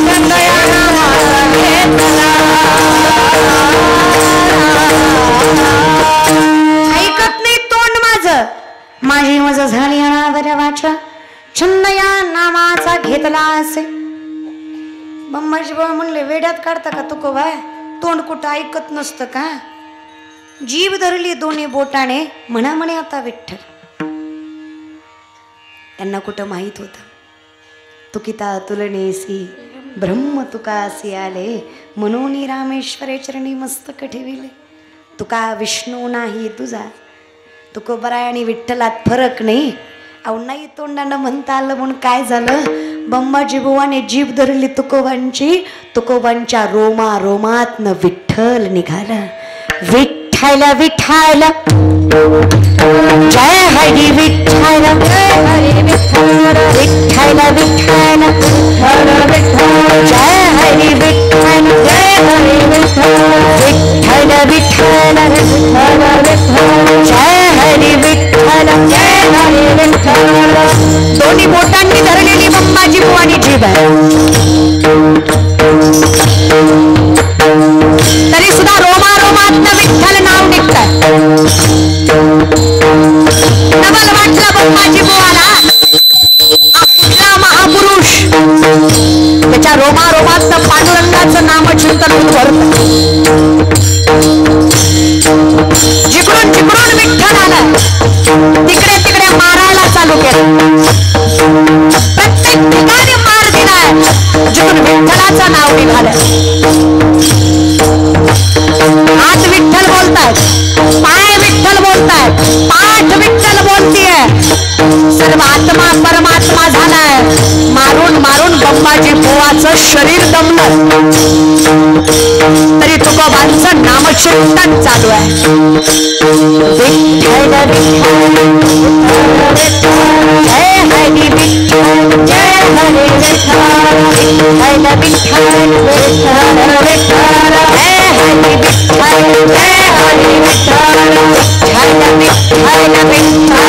छंद या नामाचा घेतला से,
माझी मजा झाली अनादर वाचा, छंद या नामाचा घेतला असे. बंबाजी बाबा म्हणले वेड्यात काढता का तुकोबा, तोंड कुठं ऐकत नसतं का? जीभ धरली दोन्ही बोटाने, म्हणा म्हणे आता विठ्ठल. त्यांना कुठं माहित होत तुकिता तुलनेसी ब्रह्म तुकासी आले, मनोनी रामेश्वरे चरणी मस्तक ठेविले. तुका विष्णू नाही तुझा. तुकोबराय आणि विठ्ठलात फरक नाही. अहो नाही तोंडानं म्हणता आलं म्हणून काय झालं, बंबाजी बुवाने जीभ धरली तुकोबांची, तुकोबांच्या रोमा रोमातनं विठ्ठल निघाला. विठ्ठल विठ्ठल जय हरी विठ्ठल, विठ्ठल विठ्ठल जय हरी विठ्ठल, विठ्ठल विठ्ठल जय हरी विठ्ठल, दोन्ही बोटांनी धरलेली बंबाजी बुवानी जीभ आहे. तरी सुद्धा रोमा रोमातनं विठ्ठल नाव निघतंय. डबल वाटलं बंबाजी बुवाला, आपला महापुरुष त्याच्या रोमा रोमातनं पांडुरंगाचं नामचिंतन उद्भरत. जिकडून जिकडून विठ्ठल आला तिकडे तिकडे मारायला चालू केलं. प्रत्येक ठिकाणी मार दिलाय जिथून विठ्ठलाचं नाव निघालं. हात विठ्ठल बोलतायत, पाय विठ्ठल बोलतायत, पाठ विठ्ठल बोलतीये. सर्व आत्मा परमात्मा झालाय. मारून मारून माझी बुवाचं शरीर दमलं तरी तुकोबांचं नामचिंतन चालू आहे. विठ्ठल जय हरी विठ्ठल जय हरी विठ्ठल विठ्ठल विठ्ठल विठ्ठल विठ्ठल जय हरी विठ्ठल जय हरी विठ्ठल विठ्ठल विठ्ठल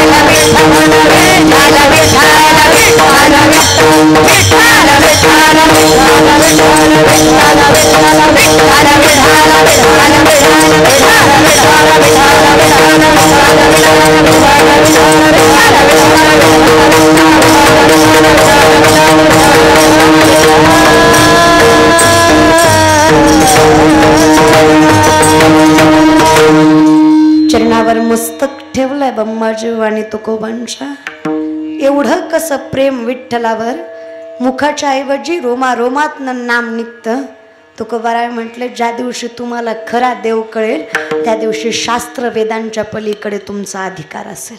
विठ्ठल विठ्ठल विठ्ठल चरणावर मस्तक ठेवलंय बम्माजीव आणि तुकोबांच्या. एवढं कसं प्रेम विठ्ठलावर, मुखाच्या ऐवजी रोमारोमातनं नाम निघतं. तुकोबाराय म्हटले, ज्या दिवशी तुम्हाला खरा देव कळेल त्या दिवशी शास्त्र वेदांच्या पलीकडे तुमचा अधिकार असेल.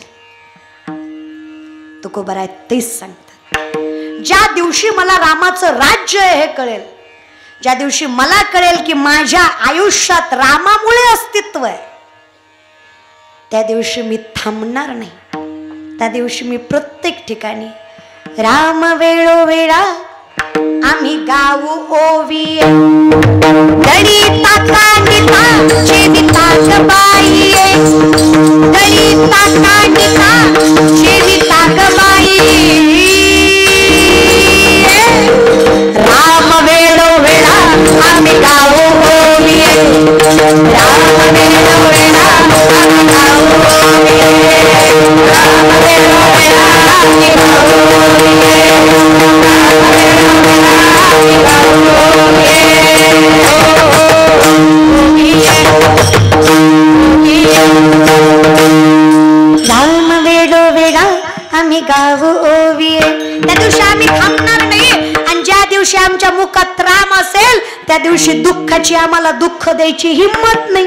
तुकोबाराय तेच सांगतात, ज्या दिवशी मला रामाचं राज्य आहे हे कळेल, ज्या दिवशी मला कळेल की माझ्या आयुष्यात रामामुळे अस्तित्व आहे, त्या दिवशी मी थांबणार नाही. त्या दिवशी मी प्रत्येक ठिकाणी राम वेळोवेळा आम्ही गाऊ ओवी गणिता कांडिता जेविता गबाई गणिता कांडिता जेविता गबाई राम वेळोवेळा आम्ही गाऊ ओवी राम वेळोवेळा आम्ही गाऊ ओवी राम वेळोवेळा आम्ही गाऊ राम वेळोवेळा आम्ही गाऊ ओवी. त्या दिवशी आम्ही थांबणार नाही आणि ज्या दिवशी आमच्या मुखात राम असेल त्या दिवशी दुःखाची आम्हाला दुःख द्यायची हिम्मत नाही.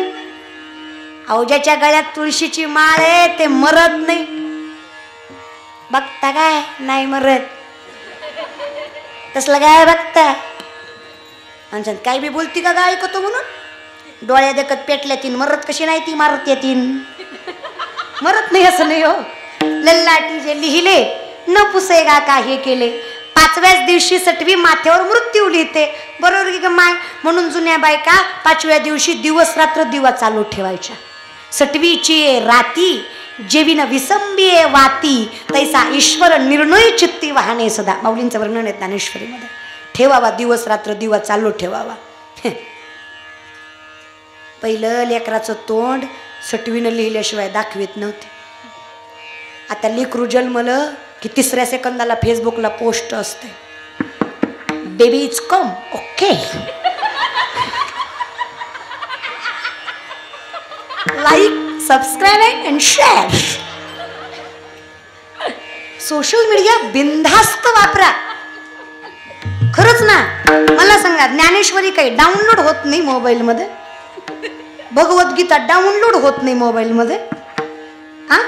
अहो ज्याच्या गळ्यात तुळशीची माळ आहे ते मरत नाही. बघता काय नाही मरत, तसलं काय बघता म्हणतात. काही बी बोलती का काय ऐकतो म्हणून, डोळ्या देखत पेटल्या तीन मरत कशी नाही ती मारत येतीन. मरत नाही असं नाही हो. लल्लाटी जे लिहिले न पुसेगा का हे केले. 5व्याच दिवशी सटवी माथ्यावर मृत्यू लिहिते, बरोबर की माय. म्हणून जुन्या बायका 5व्या दिवशी दिवस रात्र दिवा चालू ठेवायच्या. सटवीची राती जेविन विसंबी वाती तैसा ईश्वर निर्णय चित्ती वाहने सदा. माऊलींचं वर्णन आहे ज्ञानेश्वरीमध्ये. ठेवावा दिवस रात्र दिवा चालू ठेवावा. पहिलं लेकराचं तोंड सटवीनं लिहिल्याशिवाय दाखवित नव्हते. आता लेकरू जन्मलं की 3ऱ्या सेकंदाला फेसबुकला पोस्ट असते, baby is come okay. Like subscribe and share. Social media बिनधास्त वापरा. खरंच ना, मला सांगा ज्ञानेश्वरी काही डाउनलोड होत नाही मोबाईल मध्ये, भगवद्गीता डाउनलोड होत नाही मोबाईल मध्ये, हा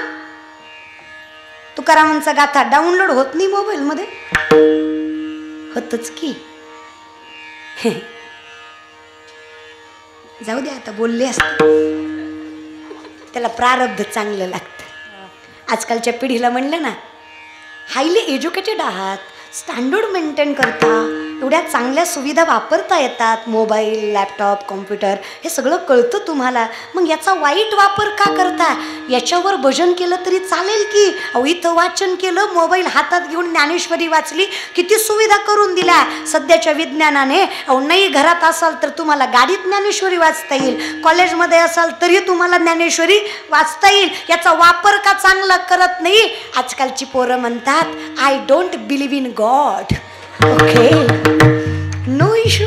तुकारामांचा गाथा डाउनलोड होत नाही मोबाईल मध्ये. होतच की. जाऊ दे आता, बोलले असते. त्याला प्रारब्ध चांगलं लागतं. आजकालच्या पिढीला म्हणलं ना, हायली एज्युकेटेड आहात, स्टँडर्ड मेंटेन करता, एवढ्या चांगल्या सुविधा वापरता येतात, मोबाईल लॅपटॉप कॉम्प्युटर हे सगळं कळतं तुम्हाला, मग याचा वाईट वापर का करता. याच्यावर भजन केलं तरी चालेल की. अहो इथं वाचन केलं, मोबाईल हातात घेऊन ज्ञानेश्वरी वाचली, किती सुविधा करून दिल्या सध्याच्या विज्ञानाने. अहो नाही घरात असाल तर तुम्हाला गाडीत ज्ञानेश्वरी वाचता येईल, कॉलेजमध्ये असाल तरी तुम्हाला ज्ञानेश्वरी वाचता येईल. याचा वापर का चांगला करत नाही. आजकालची पोरं म्हणतात I don't believe in God. Okay, no issue.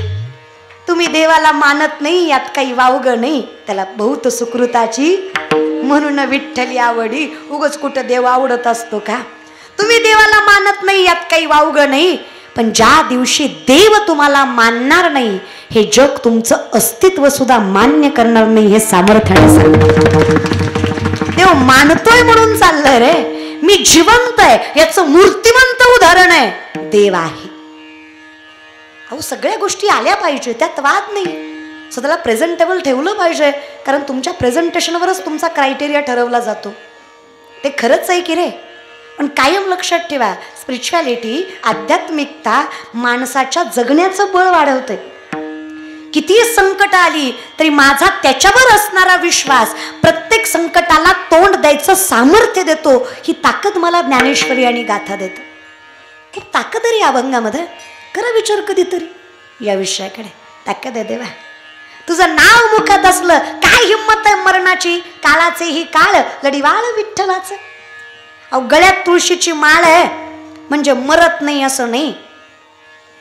तुम्ही देवाला मानत नाही यात काही वावगं नाही, त्याला बहुत सुकृताची म्हणून विठ्ठली आवडी. उगच कुठं देव आवडत असतो का. तुम्ही देवाला मानत नाही यात काही वावगं नाही, पण ज्या दिवशी देव तुम्हाला मानणार नाही हे जग तुमचं अस्तित्व सुद्धा मान्य करणार नाही. हे सामर्थ्याने सांगतो. देव मानतोय म्हणून चाललंय रे, मी जिवंत आहे याचं मूर्तिमंत उदाहरण आहे देव आहे. अहो सगळ्या गोष्टी आल्या पाहिजे, त्यात वाद नाही. स्वतःला प्रेझेंटेबल ठेवलं पाहिजे, कारण तुमच्या प्रेझेंटेशनवरच तुमचा क्रायटेरिया ठरवला जातो. ते खरंच आहे की रे. पण कायम लक्षात ठेवा, स्पिरिच्युअलिटी, आध्यात्मिकता माणसाच्या जगण्याचं बळ वाढवते. किती संकट आली तरी माझा त्याच्यावर असणारा विश्वास प्रत्येक संकटाला तोंड द्यायचं सामर्थ्य देतो. ही ताकद मला ज्ञानेश्वरी आणि गाथा देते. खूप ताकद आहे रे अभंगामध्ये. करा विचार कधीतरी या विषयाकडे. ताकद आहे देवा. तुझं नाव मुखात असलं, काय हिंमत आहे मरणाची, काळाचे ही काळ लढीवाळ विठ्ठलाचं. अहो गळ्यात तुळशीची माळ आहे म्हणजे मरत नाही असं नाही.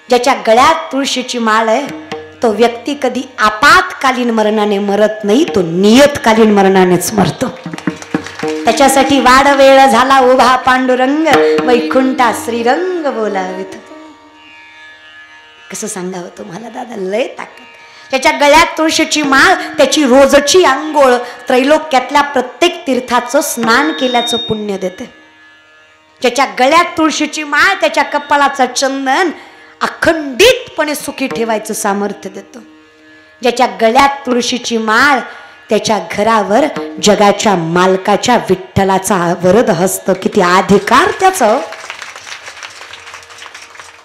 ज्याच्या गळ्यात तुळशीची माळ आहे तो व्यक्ती कधी आपातकालीन मरणाने मरत नाही, तो नियतकालीन मरणानेच मरतो. त्याच्यासाठी वाढ वेळ झाला उभा पांडुरंग, वैकुंठा श्रीरंग बोलावित. कसं सांगावं तुम्हाला दादा, लय ताकद. त्याच्या गळ्यात तुळशीची माळ, त्याची रोजची आंघोळ त्रैलोक्यातल्या प्रत्येक तीर्थाचं स्नान केल्याचं पुण्य देते. ज्याच्या गळ्यात तुळशीची माळ, त्याच्या कपाळाचा चंदन अखंडितपणे सुखी ठेवायचं सामर्थ्य देतो. ज्याच्या गळ्यात तुळशीची माळ, त्याच्या घरावर जगाच्या मालकाच्या विठ्ठलाचा वरद हस्त. किती अधिकार त्याचं.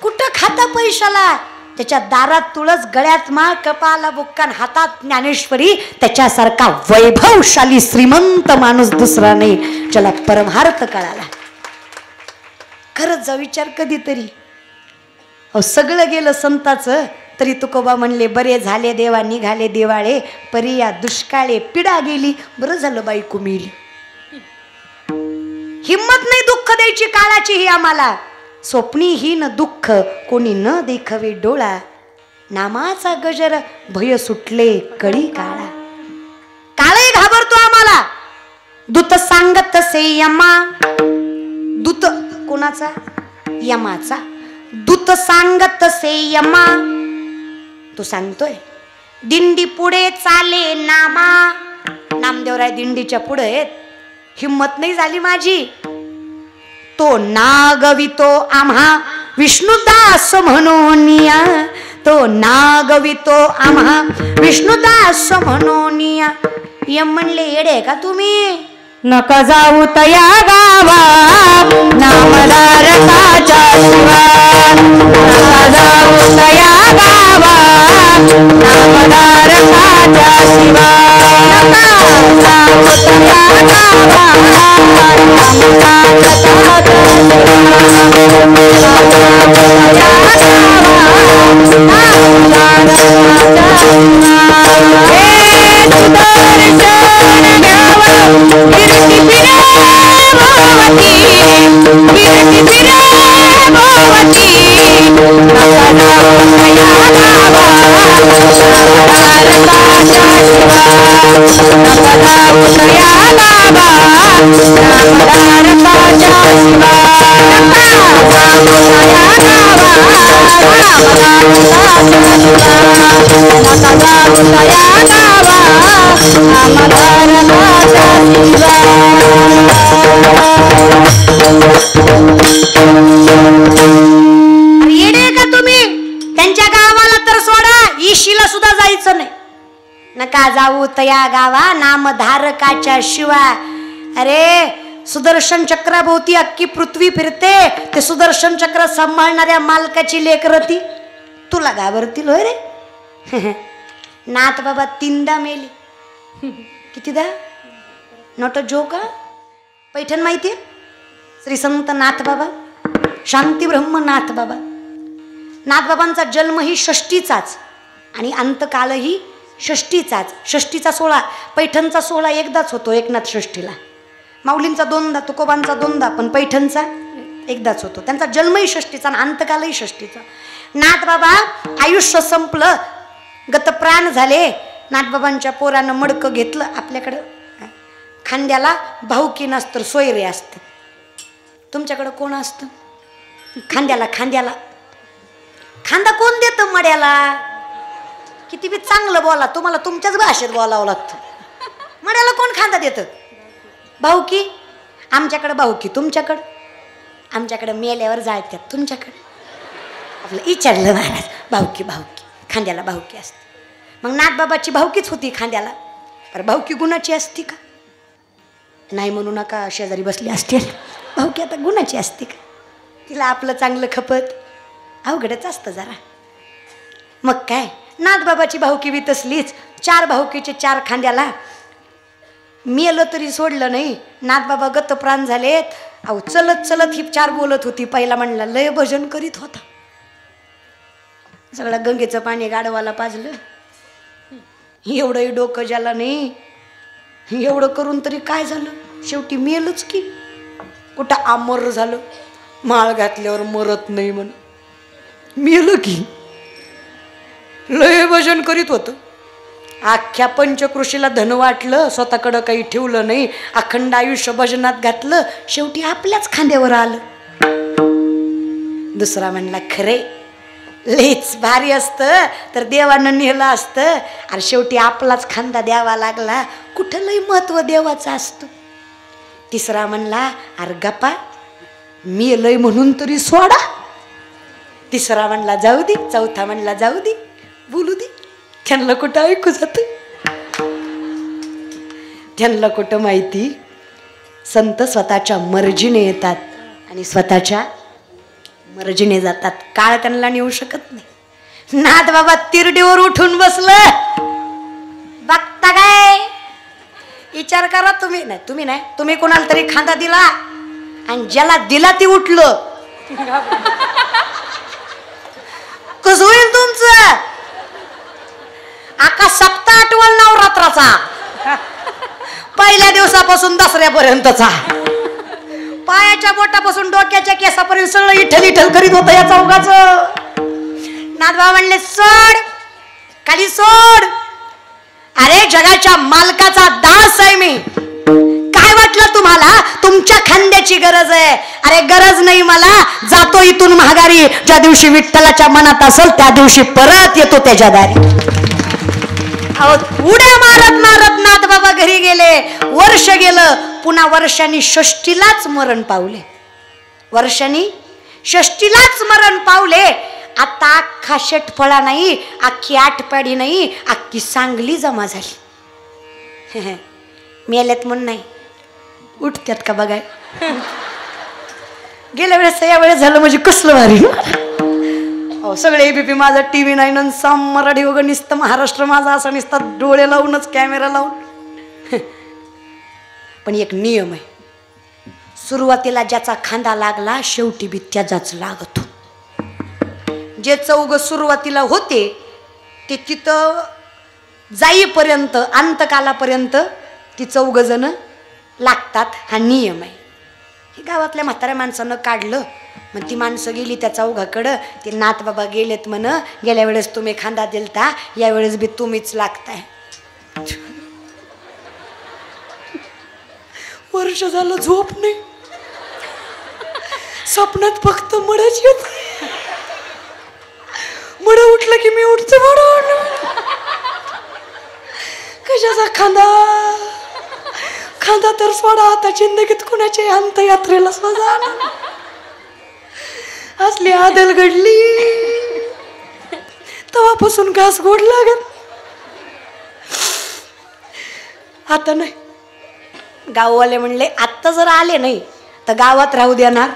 कुठं खाता पैशाला. त्याच्या दारात तुळस, गळ्यात माळ, कपाला बुक्कान, हातात ज्ञानेश्वरी. त्याच्यासारखा वैभवशाली श्रीमंत माणूस दुसरा नाही, ज्याला परमार्थ कळाला. खरंच जा विचार कधीतरी. अहो सगळं गेलं संताचं तरी तुकोबा म्हणले, बरे झाले देवा निघाले दिवाळे, परी या दुष्काळे पिढा गेली, बरं झालं बायको मिली. हिम्मत नाही दुःख द्यायची काळाची ही आम्हाला. स्वप्नी ही न दुःख कोणी न देखवे डोळा, नामाचा गजर भय सुटले कळी काळा. काळही घाबरतो आम्हाला. दूत सांगत से यमा. दूत कोणाचा? यमाचा. दूत सांगत से यमा. तो सांगतोय दिंडी पुढे चाले नामा. नामदेवराय दिंडीच्या पुढे आहेत. हिम्मत नाही झाली माझी. तो नागवितो आम्हा विष्णुदास म्हणूनिया. तो नागवितो आम्हा विष्णुदास म्हणूनिया. यम म्हणले, येडे का तुम्ही?
नका जाऊ तया गावा, नामधारकाच्या शिवा. नका जाऊ तया गावा, नामधारकाच्या शिवा. नका जाऊ तया गावा,
येडे का तुम्ही? त्यांच्या गावाला तर सोडा, ईशीला सुद्धा जायचं नाही. नका जाऊ तया गावा, नामधारकाच्या शिवा. अरे सुदर्शन चक्राभोवती अख्खी पृथ्वी फिरते. ते सुदर्शन चक्र सांभाळणाऱ्या मालकाची लेकरं ती तुला घाबरतील होय रे? नाथ बाबा 3दा मेली. कितीदा? Not a joke. पैठण माहितीये? श्री संत नाथ बाबा, शांती ब्रह्म नाथ बाबा. नाथबाबांचा जन्म ही षष्टीचाच आणि अंतकालही षष्टीचाच. षष्टीचा सोहळा, पैठणचा सोहळा एकदाच होतो एकनाथ षष्ठीला. माऊलींचा 2दा, तुकोबांचा 2दा, पण पैठणचा एकदाच होतो. त्यांचा जन्मही षष्टीचा आणि अंतकालही षष्टीचा. नाथबाबा आयुष्य संपलं, गतप्राण झाले. नाथबाबांच्या पोरानं मडकं घेतलं आपल्याकडं. खांद्याला भाऊकी नसतं, सोयरे असतं. तुमच्याकडं कोण असतं? खांद्याला. खांद्याला खांदा कोण देतं मड्याला? किती बी चांगलं बोला, तुम्हाला तुमच्याच भाषेत बोलावं लागतं. मड्याला कोण खांदा देतं? भाऊकी. आमच्याकडं भाऊकी तुमच्याकडं. आमच्याकडं मेल्यावर जाळत्यात, तुमच्याकडं आपलं विचारलं महाराज, भाऊकी भाऊकी, खांद्याला भाऊकी असते. मग नाथबाबाची भाऊकीच होती खांद्याला, पर भाऊकी गुणाची असती का? नाही म्हणू नका, शेजारी बसली असतील. भाऊकी आता गुणाची असते का? तिला आपलं चांगलं खपत अवघडच असतं जरा. मग काय नाथबाबाची भाऊकी बी तसलीच, 4 भाऊकीचे 4 खांद्याला. मेलं तरी सोडलं नाही. नाथबाबा गत प्राण झालेत. अहो चलत चलत ही 4 बोलत होती. पहिला म्हणला लय भजन करीत होता, सगळं गंगेचं पाणी गाडवाला पाजलं, एवढंही डोकं ज्याला नाही. एवढं करून तरी काय झालं, शेवटी मेलच की. कुठं आमर झालं, माळ घातल्यावर मरत नाही म्हण, मेलं की. लय भजन करीत होतं. अख्ख्या पंचकृषीला धन वाटलं, स्वतःकडं काही ठेवलं नाही, अखंड आयुष्य भजनात घातलं, शेवटी आपल्याच खांद्यावर आलं. दुसरा म्हणला खरे लईच भारी असतं तर देवानं नेलं असतं, आणि शेवटी आपलाच खांदा द्यावा लागला, कुठं लई महत्व देवाचं असतं. तिसरा म्हणला अरे गप्पा, मी लय म्हणून तरी सोडा. तिसरा म्हणला जाऊ दे. चौथा म्हणला जाऊ दे, बोलू दे. त्यांना कुठं ऐकू जात, त्यांना कुठं माहिती. संत स्वतःच्या मर्जीने येतात आणि स्वतःच्या मर्जीने जातात. काळ त्यांना नेऊ शकत नाही. नाथबाबा तिरडीवर उठून बसलं. बघता काय, विचार करा तुम्ही. नाही तुम्ही नाही, तुम्ही कोणाला तरी खांदा दिला आणि ज्याला दिला ती उठलं, कसं होईल तुमचं? आका सप्ताह आठवल नवरात्राचा, पहिल्या दिवसापासून दसऱ्यापर्यंतचा, पायाच्या बोटापासून डोक्याच्या केसापर्यंत सगळं इठल इठल करीत होतं या चौघाचं. नाथबाबा म्हणले सोड, खाली सोड. अरे जगाच्या मालकाचा दास आहे मी. काय वाटलं तुम्हाला तुमच्या खांद्याची गरज आहे? अरे गरज नाही मला, जातो इथून महागारी. ज्या दिवशी विठ्ठलाच्या मनात असेल त्या दिवशी परत येतो त्याच्या दारी. उड्या मारत मारत नाथबाबा घरी गेले. वर्ष गेलं, पुन्हा वर्षांनी षष्टीलाच मरण पावले. वर्षांनी षष्टीलाच मरण पावले. आता अख्खा शेटफळा नाही, अख्खी आटपाडी नाही, अख्खी सांगली जमा झाली. मेल्यात म्हणून नाही, उठत्यात का बघाय. गेल्या वेळेस या वेळेस झालं म्हणजे कसलं भारी. सगळे एबीपी माझा TV 9 आणि साम मराठी वगैरे नुसतं महाराष्ट्र माझा असं नुसतं डोळे लावूनच कॅमेरा लावून. पण एक नियम आहे, सुरुवातीला ज्याचा खांदा लागला शेवटी बी त्याचाच लागतो. जे चौघ सुरुवातीला होते ते तिथं जाईपर्यंत, अंतकालापर्यंत ती 4 जण लागतात. हा नियम आहे. हे गावातल्या म्हाताऱ्या माणसानं काढलं. मग ती माणसं गेली त्या चौघाकडं. ते नाथबाबा गेलेत म्हण, गेल्या वेळेस तुम्ही खांदा दिलता, यावेळेस बी तुम्हीच लागताय. वर्ष झालं झोप नाही, स्वप्नात फक्त मडच येत. मड उठलं की मी उठते. मड कशाचा खांदा, खांदा तर सोडा, आता जिंदगीत कुणाच्या अंतयात्रेला सोजा. असली आदल घडली तेव्हापासून घास गोड लागत. आता नाही. गाववाले म्हणले आत्ता जर आले नाही तर गावात राहू देणार.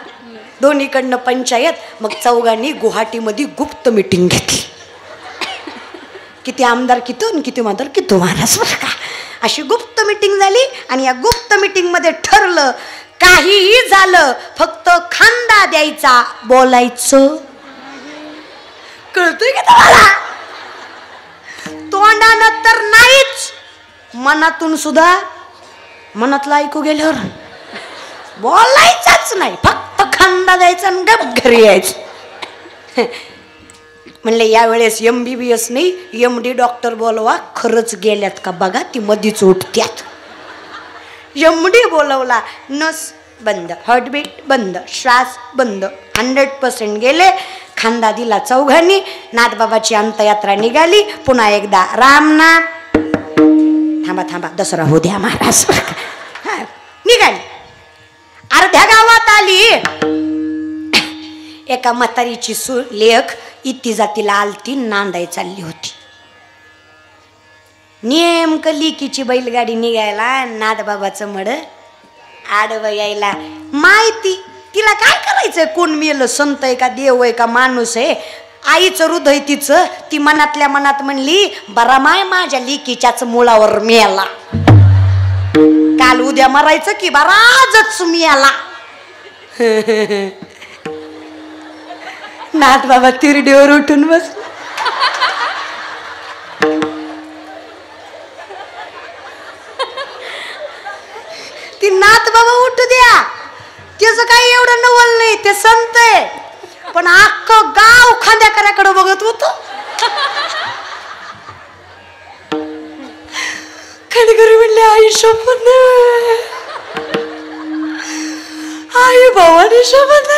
दोन्हीकडनं पंचायत. मग चौघांनी गुवाहाटीमध्ये गुप्त मीटिंग घेतली. किती आमदार किती, किती मादार किती महाराज बरं का. अशी गुप्त मीटिंग झाली आणि या गुप्त मीटिंग मध्ये ठरलं काहीही झालं फक्त खांदा द्यायचा, बोलायचं. कळतोय का तुम्हाला? तोंडानं तर नाहीच, मनातून सुद्धा. मनातलं ऐकू गेल्यावर बोलायचंच नाही, फक्त खांदा द्यायचा आणि गप घरी यायचं. म्हणले यावेळेस MBBS नाही MD डॉक्टर बोलवा. खरंच गेल्यात का बघा, ती मधीच उठत्यात. MD बोलवला. नस बंद, हार्टबीट बंद, श्वास बंद, 100% गेले. खांदा दिला चौघांनी. नाथबाबाची अंतयात्रा निघाली. पुन्हा एकदा रामनाम. थांबा थांबा, दसरा हो द्या महाराज. निघाली. अर्ध्या गावात आली. एका म्हातारीची लेख इति जातीला आलती, नांदाय चालली होती. नेमकं लिकीची बैलगाडी निघायला नाथबाबाचं मड आडवं यायला. माहिती तिला काय करायचंय, कोण मेलं, संत आहे का देव आहे का माणूस आहे. आईचं हृदय तिचं, ती मनातल्या मनात म्हणली बरा माय माझ्या लिकीच्याच मुळावर मेला, काल उद्या मरायचं की बराजच मेला. नाथ बाबा तिरडीवर उठून बस. ती नाथ बाबा उठू द्या, त्याचं काही एवढं नवल नाही, ते संत आहे. पण अख्खं गाव खांद्याकऱ्याकडे बघत होत. खांडेकरी म्हणले आई शपथ, आई भवानी शपथ.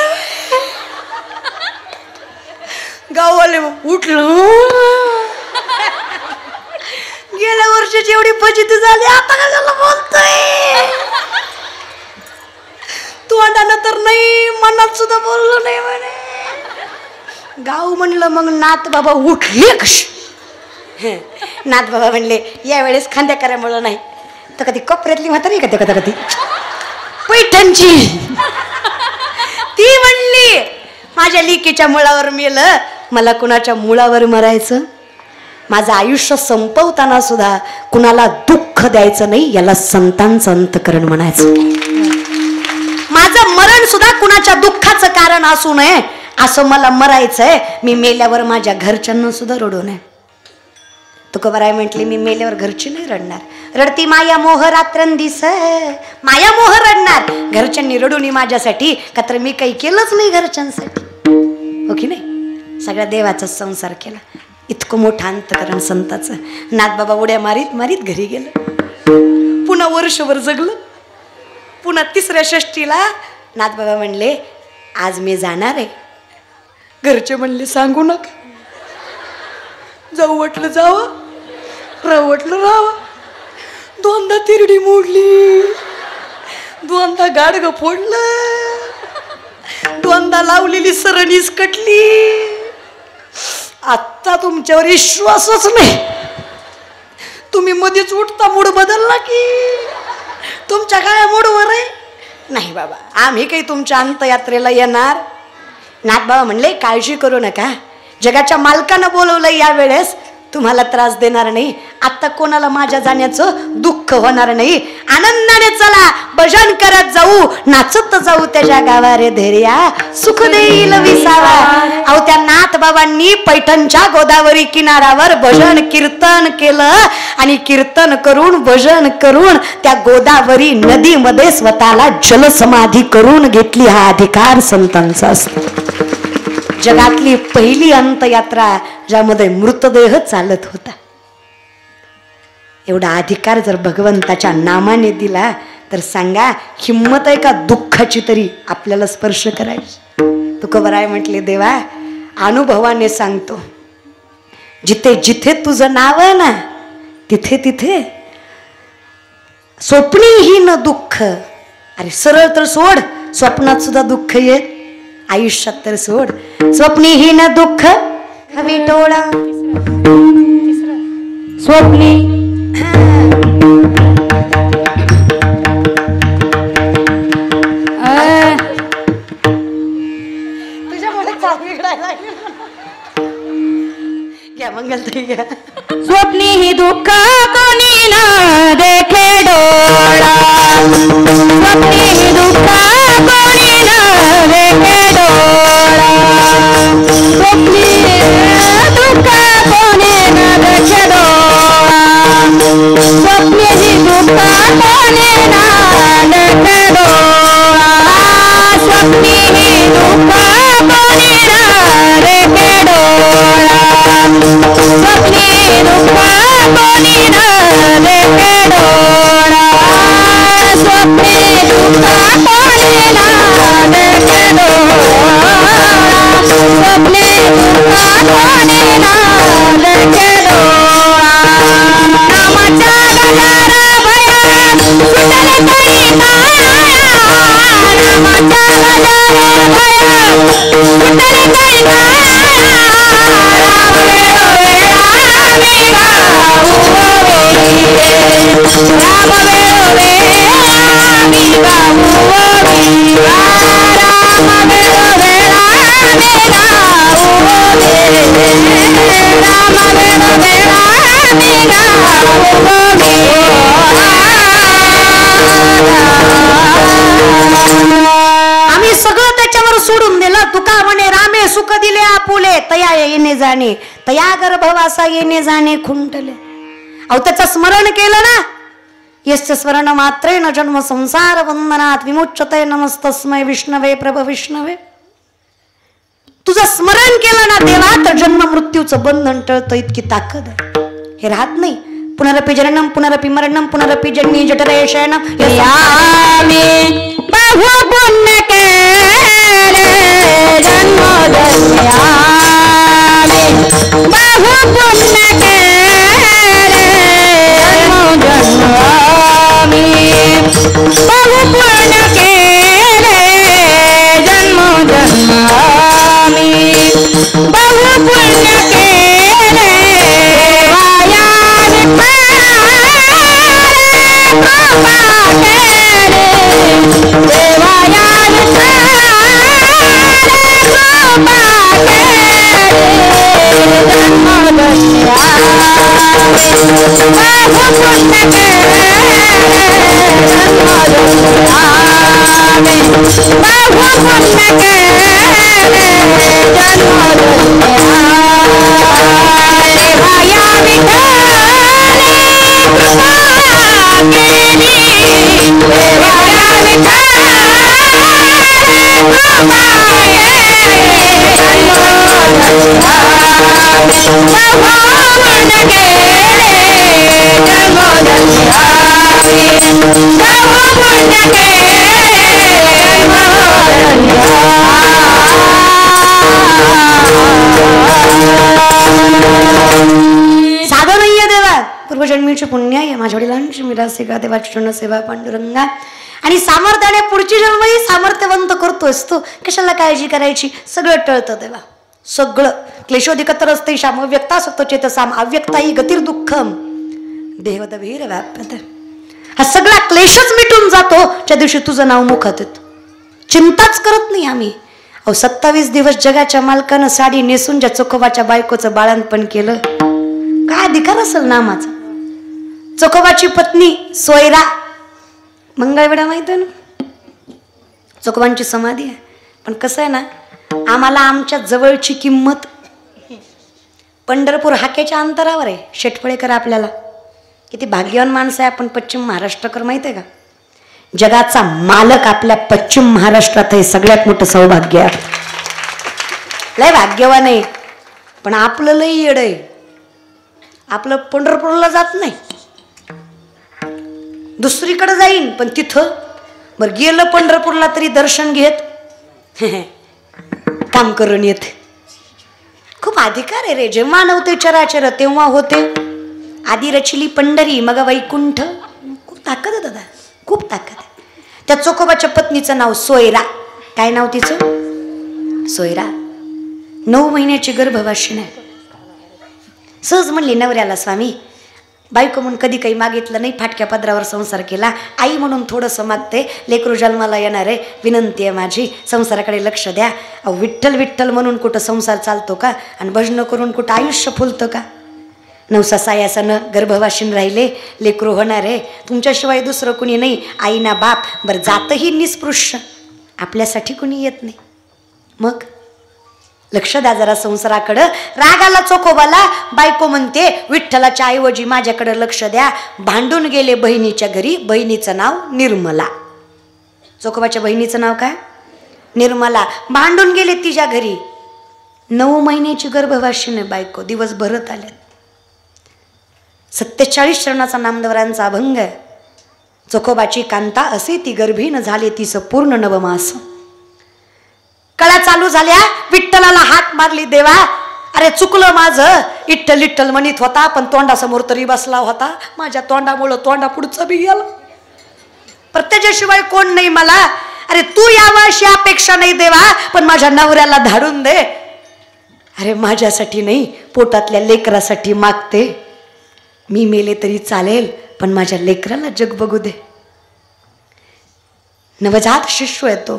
गाववाले उठलं. गेल्या वर्षाची एवढी फजिती झाली, आता कशाला बोलतोय. तोंडानं तर नाही, मनात सुद्धा बोललो नाही म्हणे. गाव म्हणलं मग नाथ बाबा उठले कशी. नाथ बाबा म्हणले यावेळेस खांद्याकऱ्यामुळं नाही तर कधी कोपऱ्यातली म्हातारी कधी कधी कधी पैठणची. ती म्हणली माझ्या लिकीच्या मुळावर मेलं, मला कुणाच्या मुळावर मरायचं. माझं आयुष्य संपवताना सुद्धा कुणाला दुःख द्यायचं नाही, याला संतांचं अंतकरण म्हणायचं. माझं मरण सुद्धा कुणाच्या दुःखाचं कारण असू नये, असं मला मरायचंय. मी मेल्यावर माझ्या घरच्यांना सुद्धा रडू नये. तुकोबाराय म्हटले मी मेल्यावर घरची नाही रडणार. रडती माया मोह रात्रंदिस, माया मोह रडणार. घरच्यांनी रडूनी माझ्यासाठी, का तर मी काही केलंच नाही घरच्यांसाठी, हो की नाही. सगळ्या देवाचा संसार केला. इतकं मोठं अंतकरण संताचं. नाथबाबा उड्या मारीत मारीत घरी गेलं. पुन्हा वर्षभर जगलं. पुन्हा तिसऱ्या षष्टीला नाथबाबा म्हणले आज मी जाणार आहे. घरचे म्हणले सांगू नका, जाऊ वाटलं जावं, राहू वाटलं राहावं. दोनदा तिरडी मोडली, दोनदा गाडगं फोडलं, दोनदा लावलेली सरणीच कटली. आत्ता तुमच्यावर विश्वासच नाही. तुम्ही मध्येच उठता, मूड बदलला की तुमच्या काय मूडवर आहे. नाही बाबा, आम्ही काही तुमच्या अंतयात्रेला येणार. नाथबाबा म्हणले काळजी करू नका, जगाच्या मालकानं बोलवलं यावेळेस, तुम्हाला त्रास देणार नाही. आता कोणाला माझ्या जाण्याचं दुःख होणार नाही. आनंदाने चला, भजन करत जाऊ, नाचत जाऊ त्याच्या गावा रे धैर्या, सुख देईल विसावा. अहो त्या नाथ बाबांनी पैठणच्या गोदावरी किनाऱ्यावर भजन कीर्तन केलं आणि कीर्तन करून भजन करून त्या गोदावरी नदीमध्ये स्वतःला जलसमाधी करून घेतली. हा अधिकार संतांचा असतो. जगातली पहिली अंतयात्रा ज्यामध्ये मृतदेह चालत होता. एवढा अधिकार जर भगवंताच्या नामाने दिला तर सांगा हिम्मत आहे का दुःखाची तरी आपल्याला स्पर्श करायची. तुकोबाराय म्हटले देवा अनुभवाने सांगतो, जिथे जिथे तुझं नाव आहे ना तिथे तिथे स्वप्नीहीन दुःख. अरे सरळ तर सोड, स्वप्नात सुद्धा दुःख येत, आयुष्यात तर सोड. स्वप्नीहीन दुःख विटोळा, स्वप्नी तुझ्यामुळे घ्या मंगलताई घ्या.
स्वप्नी ही दुःख कोणी न देखे डोळा, स्वप्नी ही दुःख कोणी न देखे डोळा, स्वप्नी दुःख कोणी न देखे डोळा, स्वप्नी ही दुःख कोणी न देखे डोळा, स्वप्नी ही दुःख कोणी न देखे डोळा, स्वप्नी दुःख कोणी न देखे डोळा, स्वप्नी दुःख कोणी न देखे डोळा, स्वप्नी दुःख कोणी न देखे डोळा. नामाच्या गजरा भया सुटले तरी माया,
आम्ही सगळं त्याच्यावर सोडून दिलं. तुका म्हणे रामे सुख दिले आपुले, तया येणे जाणे, तया गर्भवासा येणे जाणे खुंटले. अहो त्याचं स्मरण केलं ना, यस्य स्मरण मात्रेण जन्म संसार वंदनात विमुच्यते नमस्तस्मै विष्णवे प्रभ विष्णवे. तुझं स्मरण केलं ना देवा तर जन्म मृत्यूचं बंधन टळतं, इतकी ताकद आहे. हे राहत नाही. पुनरपि जननम पुनरपि मरणम पुनरपि जन्मी जठरे शयनम यामी
बहु पुण्य केले जन्म जन्यामी बहु पुण्य केले जन्म जन्यामी बहु पुण्य केले जन्म जन्यामी बहु पुण्य केले वाया
साधं नाहीये देवा, पूर्वजन्मीचे पुण्य आहे. माझ्या वडिलांची मिरासी का देवाची चरण सेवा पांडुरंगा. आणि सामर्थ्याने पुढची जन्मही सामर्थ्यवंत करतोस तू, कशाला काळजी करायची. सगळं टळतं देवा, सगळं. क्लेशोधिकतर असते श्याम अव्यक्ता सक्त चेतसाम अव्यक्ताही गतिर् दुःखम देवदवीर व्याप्यते. हा सगळा क्लेशच मिटून जातो ज्या दिवशी तुझं नाव मुखात येतं. चिंताच करत नाही आम्ही. अहो 27 दिवस जगाच्या मालकानं साडी नेसून ज्या चोखोबाच्या बायकोचं बाळंतपण केलं, काय अधिकार असेल नामाचा. चोखोबाची पत्नी सोयरा, मंगळवेढा माहित आहे ना, चोखोबांची समाधी आहे. पण कसं आहे ना, आम्हाला आमच्या जवळची किंमत पंढरपूर हाकेच्या अंतरावर आहे. शेटफळेकर आपल्याला किती भाग्यवान माणसं आहे आपण. पश्चिम महाराष्ट्रकर माहित आहे का, जगाचा मालक आपल्या पश्चिम महाराष्ट्रात हे सगळ्यात मोठं सौभाग्य आहे. लय भाग्यवान आहे. पण आपलं लय येड आहे. आपलं पंढरपूरला जात नाही, दुसरीकडे जाईन. पण तिथं बरं गेलं पंढरपूरला तरी दर्शन घेत काम करून येत. खूप अधिकार आहे रे. जेव्हा नव्हते चराचर तेव्हा होते. आधी रचिली पंढरी मग वैकुंठ. खूप ताकद आहे दादा, खूप ताकद आहे. त्या चोखोबाच्या पत्नीचं नाव सोयरा. काय नाव तिचं? सोयरा. 9 महिन्याची गर्भवाशी नाही. सहज म्हणली नवऱ्याला, स्वामी बायको म्हणून कधी काही मागितलं नाही, फाटक्या पदरावर संसार केला. आई म्हणून थोडंसं मागते, लेकरू जन्माला येणार आहे, विनंती आहे माझी संसाराकडे लक्ष द्या. अहो विठ्ठल विठ्ठल म्हणून कुठं संसार चालतो का? आणि भजनं करून कुठं आयुष्य फुलतं का? 9 सायासानं गर्भवाशीन राहिले, लेकरू होणार आहे, तुमच्याशिवाय दुसरं कुणी नाही, आई ना बाप. बरं जातही निस्पृश्य, आपल्यासाठी कुणी येत नाही. मग लक्ष द्या जरा संसाराकडं. रागाला चोखोबाला बायको म्हणते, विठ्ठलाच्या ऐवजी माझ्याकडे लक्ष द्या. भांडून गेले बहिणीच्या घरी. बहिणीचं नाव निर्मला. चोखोबाच्या बहिणीचं नाव काय? निर्मला. भांडून गेले तिच्या घरी. 9 महिन्याची गर्भवाशीने बायको. दिवस भरत आले. 47 चरणाचा नामदेवरांचा अभंग आहे. चोखोबाची कांता असे ती गर्भीन झाले तीस पूर्ण नवमास. कळा चालू झाल्या. विठ्ठलाला हाक मारली, देवा अरे चुकलं माझं. इठ्ठल विठ्ठल म्हणत होता पण तोंडासमोर तरी बसला होता. माझ्या तोंडामुळं तोंडा पुढचं बी गेलं. प्रत्येकाशिवाय कोण नाही मला. अरे तू यावं अशी अपेक्षा नाही देवा, पण माझ्या नवऱ्याला धाडून दे. अरे माझ्यासाठी नाही, पोटातल्या लेकरासाठी मागते. मी मेले तरी चालेल, पण माझ्या लेकराला जग बघू दे. नवजात शिशु आहे तो,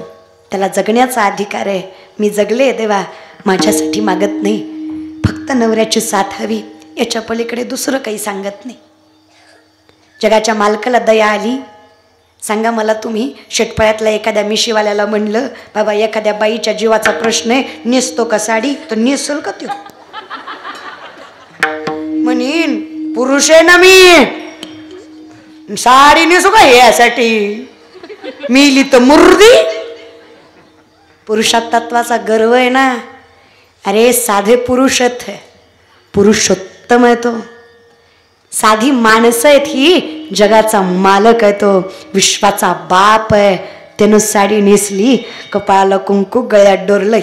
त्याला जगण्याचा अधिकार आहे. मी जगले देवा, माझ्यासाठी मागत नाही, फक्त नवऱ्याची साथ हवी, याच्या पलीकडे दुसरं काही सांगत नाही. जगाच्या मालकाला दया आली. सांगा मला तुम्ही, शेटपळ्यातल्या एखाद्या मिशीवाल्याला म्हणलं बाबा एखाद्या बाईच्या जीवाचा प्रश्न आहे, नेसतो का साडी, तर नेसल का त्यो? म्हणीन पुरुष आहे ना मी, साडी नेसू का यासाठी? मिली तर मुर्दी. पुरुषातत्वाचा गर्व आहे ना. अरे साधे पुरुष आहेत, पुरुषोत्तम आहे तो. साधी माणसं आहेत ही, जगाचा मालक आहे तो, विश्वाचा बाप आहे. त्यानं साडी नेसली, कपाळाला कुंकू, गळ्यात डोरलं,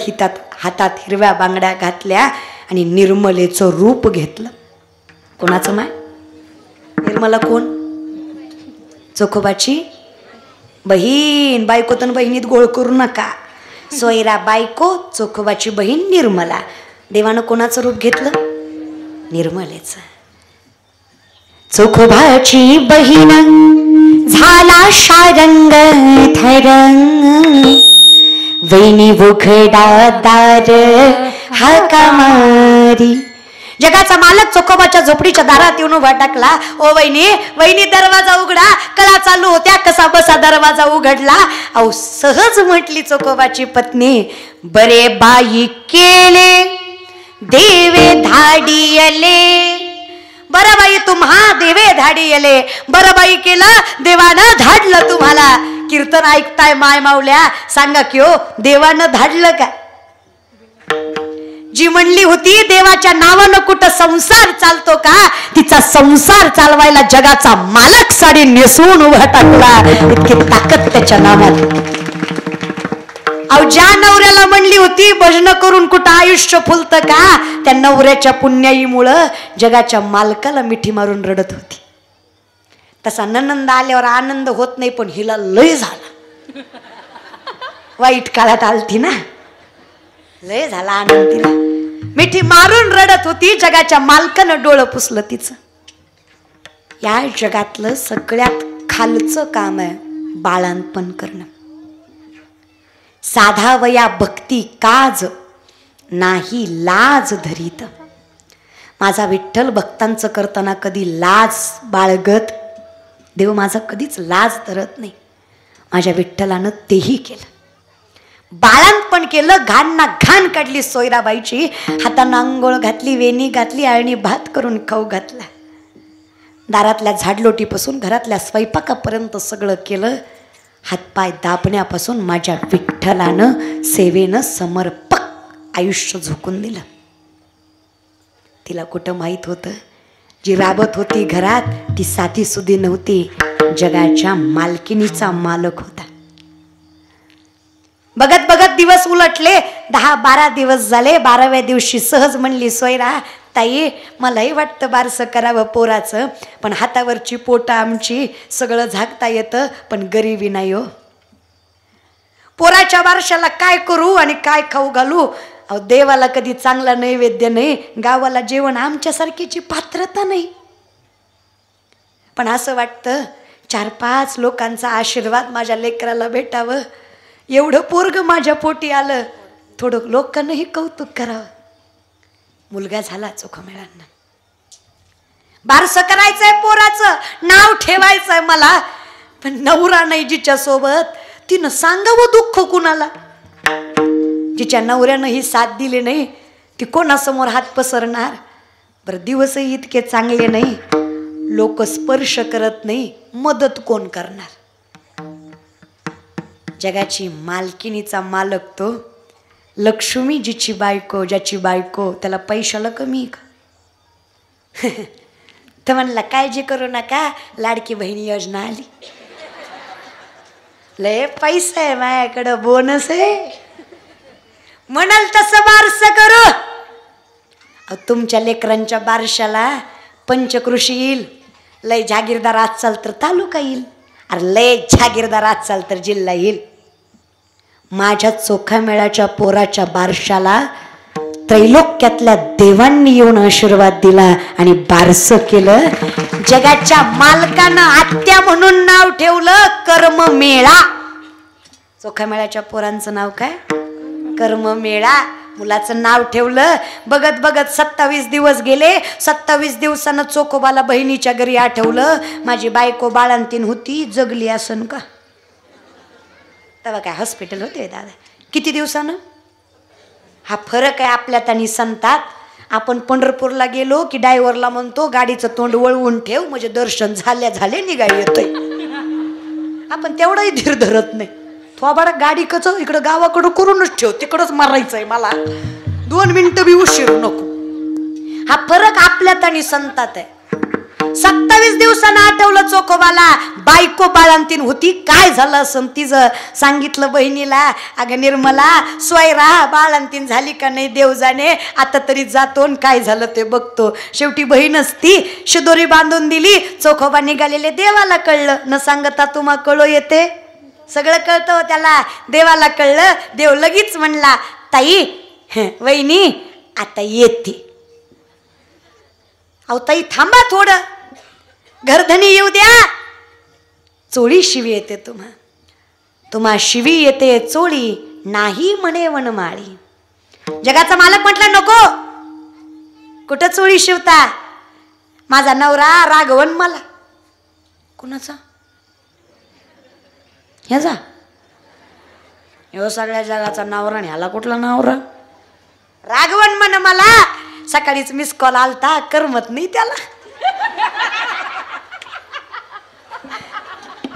हातात हिरव्या बांगड्या घातल्या आणि निर्मलेचं रूप घेतलं. कोणाचं माय? निर्मला कोण? चोखोबाची बहीण. बायको तन बहिणीत गोळ करू नका. सोयरा बायको, चोखोबाची बहीण निर्मला. देवानं कोणाचं रूप घेतलं? निर्मलेचं. चोखोबाची बहीण झाला शारंग थरंग, वैनी उघडा दार हाका मारी. जगाचा मालक चोखोबाच्या झोपडीच्या दारात येऊन उभा टाकला. ओ वहिनी, वहिनी दरवाजा उघडा. कळा चालू होत्या, कसा बसा दरवाजा उघडला. अहो सहज म्हटली चोखोबाची पत्नी, बरे बाई केले देवे धाडियले. बरं बाई तुम्हा देवे धाडियले. बरं बाई केलं, देवानं धाडलं तुम्हाला. कीर्तन ऐकताय माय मावल्या, सांगा की हो, देवानं धाडलं का? जी म्हणली होती देवाच्या नावानं कुठं संसार चालतो का, तिचा संसार चालवायला जगाचा मालक साडी नेसून उभा टाकला. इतकी ताकद त्याच्या नावात. अहो ज्या नवऱ्याला म्हणली होती भजन करून कुठं आयुष्य फुलतं का, त्या नवऱ्याच्या पुण्याईमुळं जगाच्या मालकाला मिठी मारून रडत होती. तसा ननंद आल्यावर आनंद होत नाही, पण हिला लय झाला. वाईट काळात आलती ना, लय झाला आनंद तिला. मिठी मारून रडत होती. जगाच्या मालकानं डोळं पुसलं तिचं. या जगातलं सगळ्यात खालचं काम आहे बाळांपण करणं. साधावया भक्ती काज नाही लाज धरीत. माझा विठ्ठल भक्तांचं करताना कधी लाज बाळगत, देव माझा कधीच लाज धरत नाही. माझ्या विठ्ठलानं तेही केलं. बाळांपण केलं. घाण ना घाण काढली सोयराबाईची. हातानं आंघोळ घातली, वेणी घातली, आळणी भात करून खाऊ घातला. दारातल्या झाडलोटीपासून घरातल्या स्वयंपाकापर्यंत सगळं केलं. हातपाय दाबण्यापासून माझ्या विठ्ठलानं सेवेनं समर्पक आयुष्य झोकून दिलं. तिला कुठं माहीत होतं, जी राबत होती घरात ती साधी सुधी नव्हती, जगाच्या मालकिनीचा मालक होता. बघत बघत दिवस उलटले. 10-12 दिवस झाले. 12व्या दिवशी सहज म्हणली सोयरा, ताई मलाही वाटतं बारसं करावं पोराचं, पण हातावरची पोटं आमची, सगळं झाकता येतं पण गरिबी नाही हो. पोराच्या बारशाला काय करू आणि काय खाऊ घालू? अहो देवाला कधी चांगला नैवेद्य नाही, गावाला जेवण आमच्यासारखीची पात्रता नाही. पण असं वाटतं 4-5 लोकांचा आशीर्वाद माझ्या लेकराला भेटावं. एवढं पोरग माझ्या पोटी आलं, थोडं लोकांनाही कौतुक करावं. मुलगा झाला चोखमेळांना. बारसं करायचंय पोराचं, नाव ठेवायचंय मला, पण नवरा नाही जिच्या सोबत, तिनं सांगावं दुःख कुणाला? जिच्या नवऱ्यानं ही साथ दिली नाही ती कोणासमोर हात पसरणार? बरं दिवसही इतके चांगले नाही, लोक स्पर्श करत नाही, मदत कोण करणार? जगाची मालकिनीचा मालक तो. लक्ष्मी जिची बायको, ज्याची बायको, त्याला पैशाला कमी का? तर म्हणला काळजी करू नका, लाडकी बहिणी योजना आली, लय पैसा आहे माझ्याकडं, बोनस आहे, म्हणाल तसं बारस करू. तुमच्या लेकरांच्या बारशाला पंचकृषी येईल, लय जागीरदार आज चाल तर तालुका येईल, अरे लय जागीरदार आज चाल तर जिल्हा येईल. माझ्या चोखामेळाच्या पोराच्या बारशाला त्रैलोक्यातल्या देवांनी येऊन आशीर्वाद दिला आणि बारसं केलं. जगाच्या मालकानं आत्या म्हणून नाव ठेवलं कर्ममेळा. चोखामेळाच्या पोरांचं नाव काय? कर्ममेळा. मुलाचं नाव ठेवलं. बघत बघत 27 दिवस गेले. 27 दिवसानं चोखोबाला बहिणीच्या घरी आठवलं, माझी बायको बाळंतीण होती, जगली असन का? तेव्हा काय हॉस्पिटल होते दादा? किती दिवसानं? हा फरक आहे आपल्यात आणि संतात. आपण पंढरपूरला गेलो की ड्रायव्हरला म्हणतो गाडीचं तोंड वळवून ठेव, म्हणजे दर्शन झाले निघाय येतंय. आपण तेवढाही धीर धरत नाही. थोबाडा गाडी कच इकडं गावाकडं करूनच ठेव, तिकडंच मारायचंय मला, 2 मिनिटं बी उशीर नको. हा फरक आपल्यात आणि संतात आहे. 27 दिवसानं आठवलं चोखोबाला, बायको बाळंतीण होती, काय झालं असं तिचं. सांगितलं बहिणीला, अगं निर्मला स्वयरा बाळंतीण झाली का नाही देव जाणे, आता तरी जातो काय झालं ते बघतो. शेवटी बहीणच ती शिदोरी बांधून दिली. चोखोबा निघालेले देवाला कळलं, न सांगता तुम्हा कळो येते, सगळं कळतं त्याला. देवाला कळलं. देव लगेच म्हणला, ताई वहिनी आता येते. अहो ताई थांबा थोडं, घरधनी येऊ द्या. चोळी शिवी येते तुम्हा शिवी येते चोळी, नाही म्हणे वनमाळी. जगाचा मालक म्हटला नको, कुठं चोळी शिवता? माझा नवरा रागवन मला. कुणाचा? ह्याचा? ह्यो सगळ्या जगाचा नवरा, ह्याला कुठला नवरा? रागवन म्हण मला. सकाळीच मिस कॉल आलता, करमत नाही त्याला.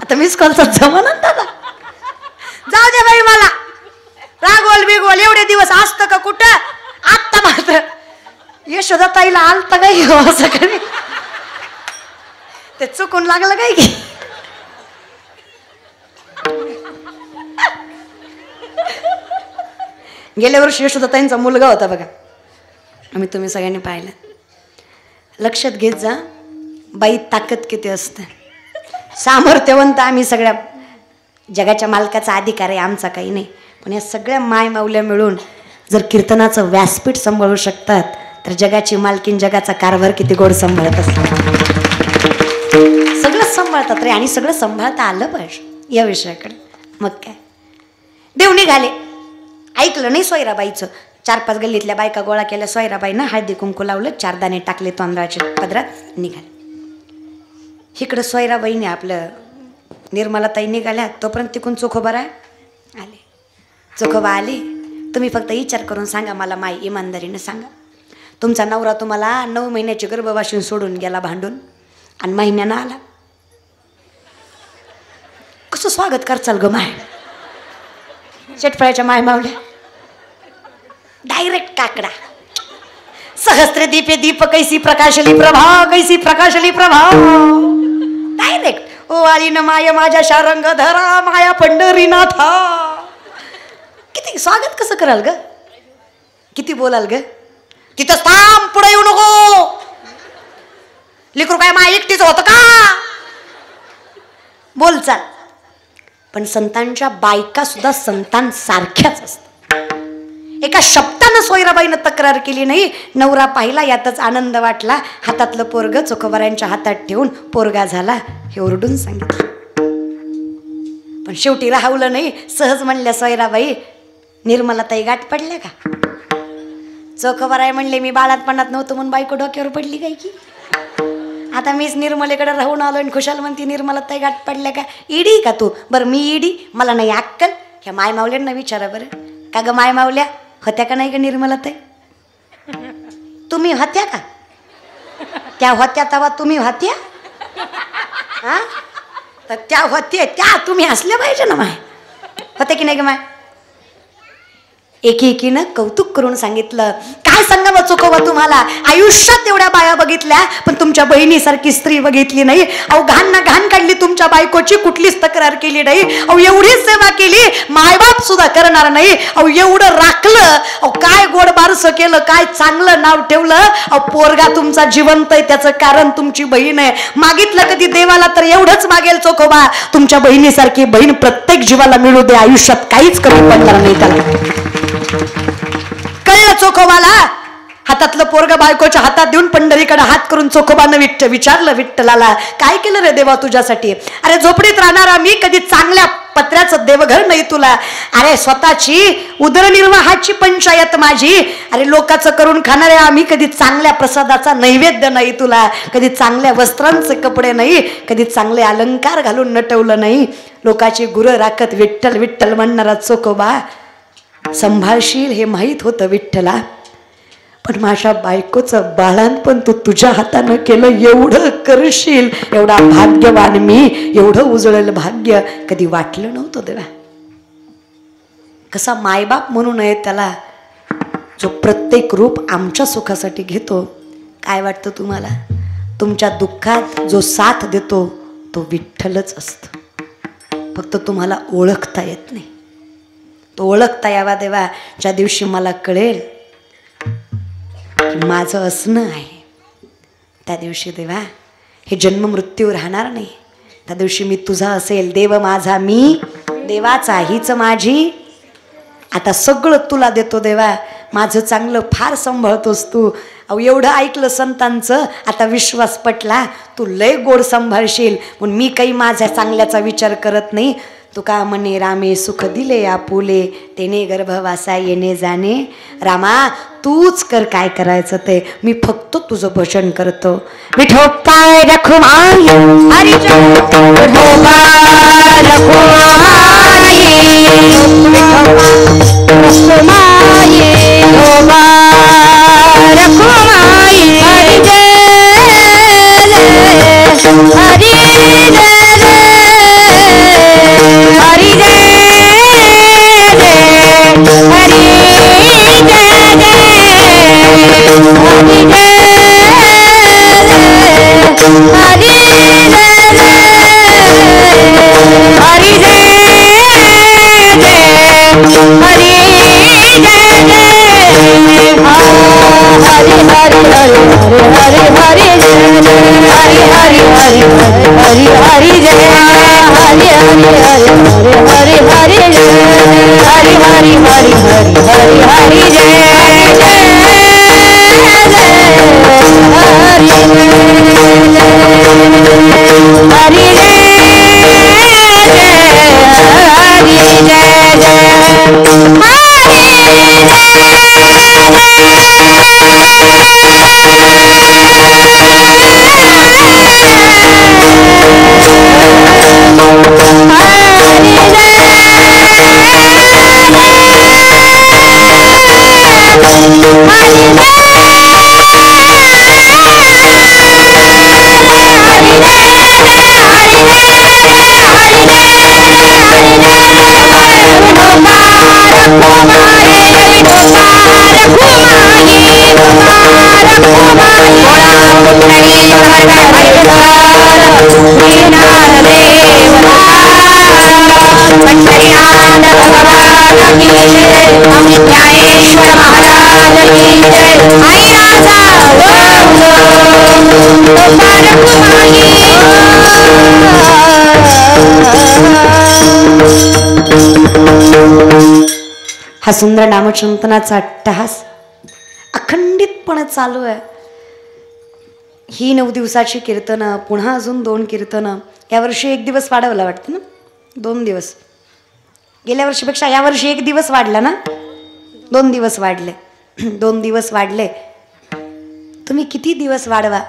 आता मिस कॉलचा जमाना दादा. जाऊ दे बाई, मला रागवल बिगवल एवढे दिवस असतं का कुठं? आत्ता मात्र यशोदा ताईला आलता काय हो सकाळी, ते चुकून लागलं काय की? गेल्या वर्षी यशोदा ताईंचा मुलगा होता बघा, आम्ही तुम्ही सगळ्यांनी पाहिलं. लक्षात घेत जा बाई, ताकद किती असते. सामर्थ्यवंत आम्ही सगळ्या, जगाच्या मालकाचा अधिकार आहे आमचा, काही नाही. पण या सगळ्या माय माऊल्या मिळून जर कीर्तनाचं व्यासपीठ सांभाळू शकतात, तर जगाची मालकीन जगाचा कारभार किती गोड सांभाळत असतात. सगळं सांभाळतात रे, आणि सगळं सांभाळता आलं पाहिजे या विषयाकडे. मग काय देव निघाले. ऐकलं नाही सोयराबाईचं. 4-5 गल्लीतल्या बायका गोळा केल्या. सोयराबाईनं हळदी कुंकू लावलं, 4 दाणे टाकले तांदळाच्या पदरात, निघाले. इकडं सोयराबाईने आपलं निर्मलाताई निघाल्या, तोपर्यंत तिकून चोखोबा आले. चोखोबा आले, तुम्ही फक्त विचार करून सांगा मला माई, इमानदारीने सांगा, तुमचा नवरा तुम्हाला 9 महिन्याची गर्भवाशीन सोडून गेला भांडून, आणि महिन्यानं आला, कसं स्वागत करचाल ग माय? शेटफळ्याच्या माय मावल्या डायरेक्ट काकडा. सहस्त्र दीपे दीप कैसी प्रकाशली प्रभा, कैसी प्रकाशली प्रभा, डायरेक्ट. ओ आळीन माय माझ्या शारंग धरा, माया पंढरीनाथा. किती स्वागत कसं कराल ग? किती बोलाल ग? तिथं थांब, पुढे येऊ नको. लेकरू काय माय एकटीच होतं का? बोल चाल. पण संतांच्या बायका सुद्धा संतांसारख्याच असतात. एका शब्दानं सोयराबाईनं तक्रार केली नाही. नवरा पाहिला, यातच आनंद वाटला. हातातलं पोरग चोखोबाऱ्यांच्या हातात ठेवून पोरगा झाला हे ओरडून सांगितलं. पण शेवटी राहवलं नाही. सहज म्हणल्या सोयराबाई, निर्मलाताई गाठ पडल्या का? चोखोबाराय म्हणले, मी बाळातपणात नव्हतं म्हणून बायको डोक्यावर पडली काय की? आता मीच निर्मलेकडे राहून आलो आणि खुशाल म्हणती निर्मलाताई गाठ पडल्या का? इडी का तू? बरं मी इडी, मला नाही अक्कल. ह्या माय मावल्यांना विचारा बरं, का ग माय मावल्या होत्या का नाही का निर्मलाताई? तुम्ही होत्या का? त्या होत्या तेव्हा तुम्ही होत्या? हा, तर त्या होत्या, त्या तुम्ही असल्या पाहिजे ना माय. होत्या की नाही ग माय? एकीनं कौतुक करून सांगितलं, का काय सांगावं चोखोबा तुम्हाला. आयुष्यात एवढ्या बाया बघितल्या पण तुमच्या बहिणीसारखी स्त्री बघितली नाही. अहो घाण ना घाण काढली तुमच्या बायकोची, कुठलीच तक्रार केली नाही. अहो एवढीच सेवा केली, मायबाप सुद्धा करणार नाही. अहो एवढं राखलं, अहो काय गोड बारसं केलं, काय चांगलं नाव ठेवलं. अहो पोरगा तुमचा जिवंत आहे त्याचं कारण तुमची बहीण आहे. मागितलं कधी देवाला तर एवढंच मागेल चोखोबा, तुमच्या बहिणीसारखी बहीण प्रत्येक जीवाला मिळू दे, आयुष्यात काहीच कमी पडणार नाही त्याला. कळलं चोखोबाला. हातातलं पोरग बायकोच्या हातात देऊन पंढरीकडे हात करून चोखोबानं विचारलं विठ्ठलाला, काय केलं रे देवा तुझ्यासाठी. अरे झोपडीत राहणारा मी, कधी चांगल्या पत्र्याचं देवघर नाही तुला. अरे स्वतःची उदरनिर्वाहाची पंचायत माझी. अरे लोकांचं करून खाणारे आम्ही, कधी चांगल्या प्रसादाचा नैवेद्य नाही तुला. कधी चांगल्या वस्त्रांचे कपडे नाही, कधी चांगले अलंकार घालून नटवलं नाही. लोकाची गुरं राखत विठ्ठल विठ्ठल म्हणणारा चोखोबा संभाळशील हे माहीत होतं विठ्ठला. पण माझ्या बायकोचं बाळांपण तू तुझ्या हातानं केलं, एवढं करशील, एवढा भाग्यवान मी, एवढं उजळलं भाग्य कधी वाटलं नव्हतं देवा. कसा मायबाप म्हणू नये त्याला, जो प्रत्येक रूप आमच्या सुखासाठी घेतो. काय वाटतं तुम्हाला. तुमच्या दुःखात जो साथ देतो तो विठ्ठलच असतो. फक्त तुम्हाला ओळखता येत नाही. तो ओळखता यावा देवा. ज्या दिवशी मला कळेल की माझं असणं आहे, त्या दिवशी देवा हे जन्म मृत्यू राहणार नाही. त्या दिवशी मी तुझा असेल. देव माझा मी, देवाचा हीच माझी. आता सगळं तुला देतो देवा. माझं चांगलं फार सांभाळतोस तू. अहो एवढं ऐकलं संतांचं, आता विश्वास पटला. तू लय गोड सांभाळशील. म्हणून मी काही माझ्या चांगल्याचा विचार करत नाही. तुका म्हणे रामे सुख दिले आपुले, तेने गर्भवासा येणे जाणे. रामा तूच कर काय करायचं ते, मी फक्त तुझं भजन करतो. विठोबाय रखुमाई हरी विठोबा रखुमाई, रखुमाई विठोबा रखुमाई. हरी जय हरी हरि जय हा सुंदर नामचिंतनाचा अट्टहास अखंडितपणे चालू आहे. ही 9 दिवसाची कीर्तनं, पुन्हा अजून 2 कीर्तनं. यावर्षी 1 दिवस वाढवला वाटतं ना, 2 दिवस. गेल्या वर्षीपेक्षा यावर्षी 1 दिवस वाढला ना, 2 दिवस वाढले. 2 दिवस वाढले. तुम्ही किती दिवस वाढवा,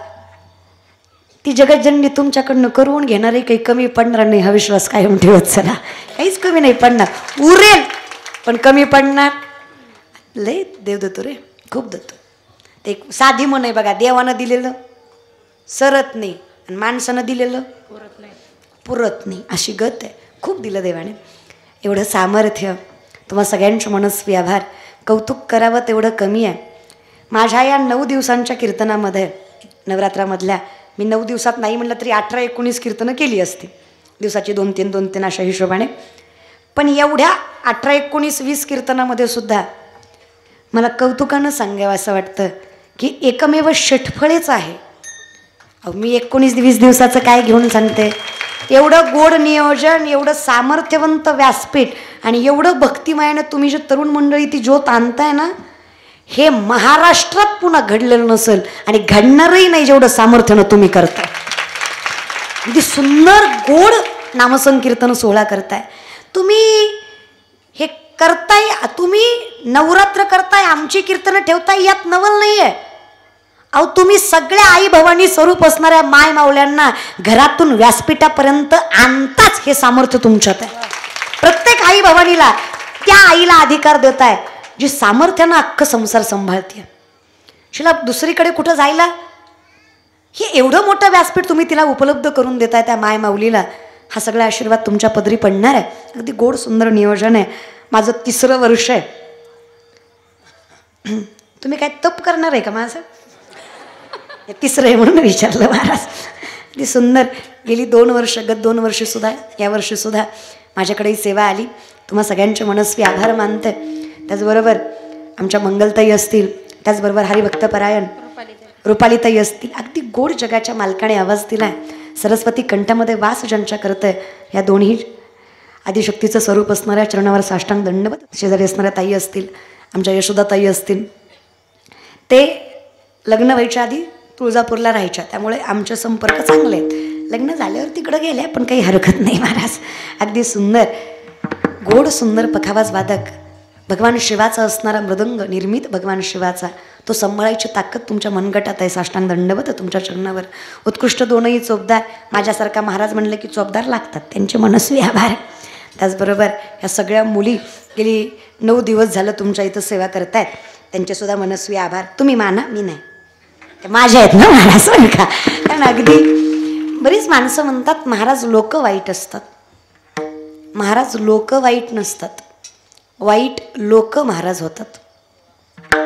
ती जगज्जननी तुमच्याकडनं करून घेणारे काही कमी पडणार नाही. हा विश्वास कायम ठेवत चला. काहीच कमी नाही पडणार, उरेल पण कमी पडणार. लय देव देतो रे, खूप देतो. ते एक साधी म्हण आहे बघा, देवानं दिलेलं सरत नाही आणि माणसानं दिलेलं पुरत नाही, अशी गत आहे. खूप दिलं देवाने. एवढं सामर्थ्य. तुम्हा सगळ्यांचं मनस्वी आभार. कौतुक करावं तेवढं कमी आहे. माझ्या या 9 दिवसांच्या कीर्तनामध्ये, नवरात्रामधल्या, मी 9 दिवसात नाही म्हटलं तरी 18-19 कीर्तनं केली असती, दिवसाची 2-3 2-3 अशा हिशोबाने. पण एवढ्या 18-19-20 कीर्तनामध्ये सुद्धा मला कौतुकानं सांगावं असं वाटतं की एकमेव षटफळेच आहे. मी 19-20 दिवसाचं काय घेऊन सांगते, एवढं गोड नियोजन, एवढं सामर्थ्यवंत व्यासपीठ आणि एवढं भक्तिमयानं तुम्ही जे तरुण मंडळी ती ज्योत आणताय ना, हे महाराष्ट्रात पुन्हा घडलेलं नसेल आणि घडणारही नाही जेवढं सामर्थ्यानं तुम्ही करताय. अगदी सुंदर गोड नामसंकीर्तन सोहळा करताय तुम्ही. हे करताय तुम्ही, नवरात्र करताय, आमची कीर्तनं ठेवताय, यात नवल नाही आहे. अहो तुम्ही सगळ्या आई भवानी स्वरूप असणाऱ्या माय माऊल्यांना घरातून व्यासपीठापर्यंत आणताच हे सामर्थ्य तुमच्यात आहे. प्रत्येक आई भवानीला त्या आईला अधिकार देताय जी सामर्थ्यानं अख्खं संसार सांभाळते. शिला दुसरीकडे कुठं जायला, हे एवढं मोठं व्यासपीठ तुम्ही तिला उपलब्ध करून देताय त्या माय माऊलीला. हा सगळा आशीर्वाद तुमच्या पदरी पडणार आहे. अगदी गोड सुंदर नियोजन आहे. माझं 3रं वर्ष आहे. तुम्ही काय तप करणार आहे का माझं? 3रं आहे म्हणून विचारलं महाराज. अगदी सुंदर. गेली 2 वर्ष, गत 2 वर्षसुद्धा, या वर्षीसुद्धा माझ्याकडेही सेवा आली. तुम्हा सगळ्यांचे मनस्वी आभार मानते. त्याचबरोबर आमच्या मंगलताई असतील, त्याचबरोबर हरिभक्तपरायण रुपालीताई असतील, अगदी गोड जगाच्या मालकाने आवाज दिला आहे. सरस्वती कंठामध्ये वास ज्यांच्या करते, या दोन्ही आदिशक्तीचं स्वरूप असणाऱ्या चरणावर साष्टांग दंडवत. शेजारी असणाऱ्या ताई असतील, आमच्या यशोदाताई असतील, ते लग्न व्हायच्या आधी तुळजापूरला राहायच्या, त्यामुळे आमचे संपर्क चांगले आहेत. लग्न झाल्यावर तिकडं गेले पण काही हरकत नाही महाराज. अगदी सुंदर गोड सुंदर पखावाज वादक, भगवान शिवाचा असणारा मृदंग, निर्मित भगवान शिवाचा, तो सांभाळायची ताकद तुमच्या मनगटात आहे. साष्टांग दंडवत तुमच्या चरणावर. उत्कृष्ट दोनही चोपदार. माझ्यासारखा महाराज म्हणले की चोपदार लागतात, त्यांचे मनस्वी आभार. त्याचबरोबर ह्या सगळ्या मुली गेली 9 दिवस झालं तुमच्या इथं सेवा करतायत, त्यांचेसुद्धा मनस्वी आभार. तुम्ही माना, मी नाही, ते माझ्या आहेत ना महाराज, का? कारण अगदी बरीच माणसं म्हणतात महाराज लोक वाईट असतात. महाराज लोक वाईट नसतात, वाईट लोक महाराज होतात.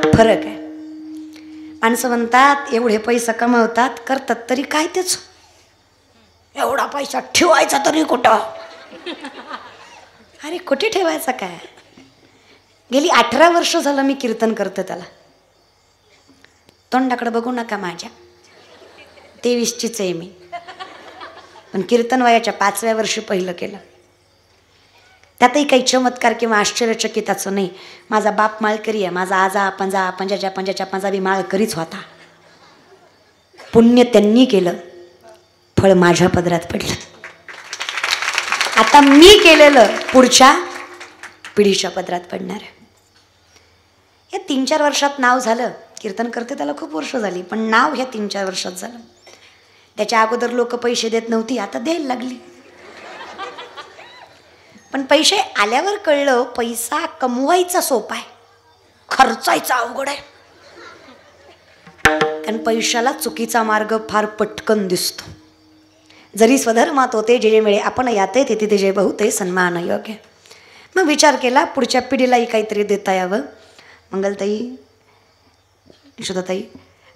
फरक आहे. माणसं म्हणतात एवढे पैसे कमवतात, करतात तरी काय तेच, एवढा पैसा ठेवायचा तरी कुठं? अरे कुठे ठेवायचा काय? गेली 18 वर्ष झालं मी कीर्तन करते. त्याला तोंडाकडे बघू नका माझ्या, 23चीच आहे मी. पण कीर्तन वयाच्या 5व्या वर्षी पहिलं केलं. त्यातही काही चमत्कार किंवा आश्चर्यचकिताचं नाही. माझा बाप माळकरी आहे, माझा आजा पंजाच्या पंजाबी माळकरीच होता. पुण्य त्यांनी केलं, फळ माझ्या पदरात पडलं. आता मी केलेलं पुढच्या पिढीच्या पदरात पडणार आहे. या 3-4 वर्षात नाव झालं. कीर्तन करते त्याला खूप वर्ष झाली, पण नाव ह्या 3-4 वर्षात झालं. त्याच्या अगोदर लोक पैसे देत नव्हती, आता द्यायला लागली. पण पैसे आल्यावर कळलं पैसा कमवायचा सोपा आहे, खर्चायचा अवघड आहे. कारण पैशाला चुकीचा मार्ग फार पटकन दिसतो. जरी स्वधर्मात होते जे जे मिळे आपण याते ते तिथे जे बहुते सन्मान योग्य. मग विचार केला पुढच्या पिढीलाही काहीतरी देता यावं. मंगलताई, यशोदाताई,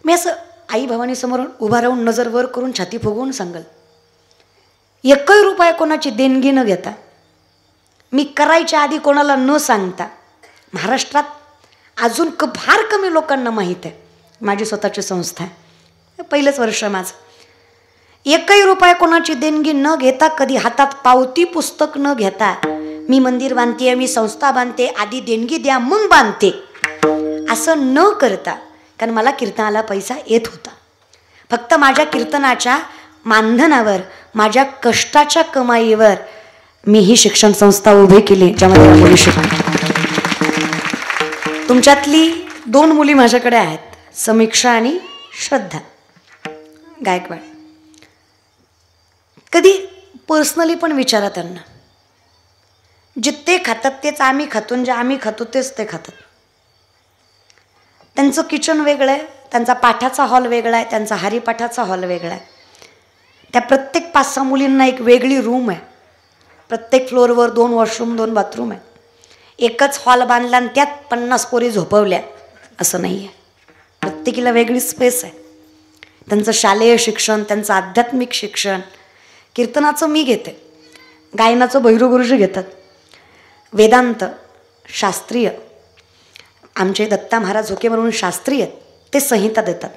मी असं आई भवानीसमोर उभा राहून नजर वर करून छाती फुगवून सांगल, 1 रुपया कोणाची देणगी न घेता, मी करायच्या आधी कोणाला न सांगता, महाराष्ट्रात अजून फार कमी लोकांना माहीत आहे माझी स्वतःची संस्था आहे. पहिलंच वर्ष माझं. 1 रुपया कोणाची देणगी न घेता, कधी हातात पावती पुस्तक न घेता मी मंदिर बांधते, मी संस्था बांधते, आधी देणगी द्या मग बांधते, असं न करता. कारण मला कीर्तनाला पैसा येत होता. फक्त माझ्या कीर्तनाच्या मानधनावर, माझ्या कष्टाच्या कमाईवर मी ही शिक्षण संस्था उभी केली, ज्यामध्ये मुली शिकतात. तुमच्यातली 2 मुली माझ्याकडे आहेत, समीक्षा आणि श्रद्धा गायकवाड. कधी पर्सनली पण विचारा त्यांना. जे ते खातात तेच आम्ही खातो, जे आम्ही खातो तेच ते खातात. त्यांचं किचन वेगळं आहे, त्यांचा पाठाचा हॉल वेगळा आहे, त्यांचा हरिपाठाचा हॉल वेगळा आहे. त्या प्रत्येक 5-6 मुलींना एक वेगळी रूम आहे. प्रत्येक फ्लोअरवर 2 वॉशरूम 2 बाथरूम आहे. एकच हॉल बांधला आणि त्यात 50 पोरी झोपवल्या असं नाही आहे. प्रत्येकीला वेगळी स्पेस आहे. त्यांचं शालेय शिक्षण, त्यांचं आध्यात्मिक शिक्षण. कीर्तनाचं मी घेते, गायनाचं भैरू गुरुजी घेतात, वेदांत शास्त्रीय आमचे दत्ता महाराज झोके म्हणून शास्त्रीय ते संहिता देतात,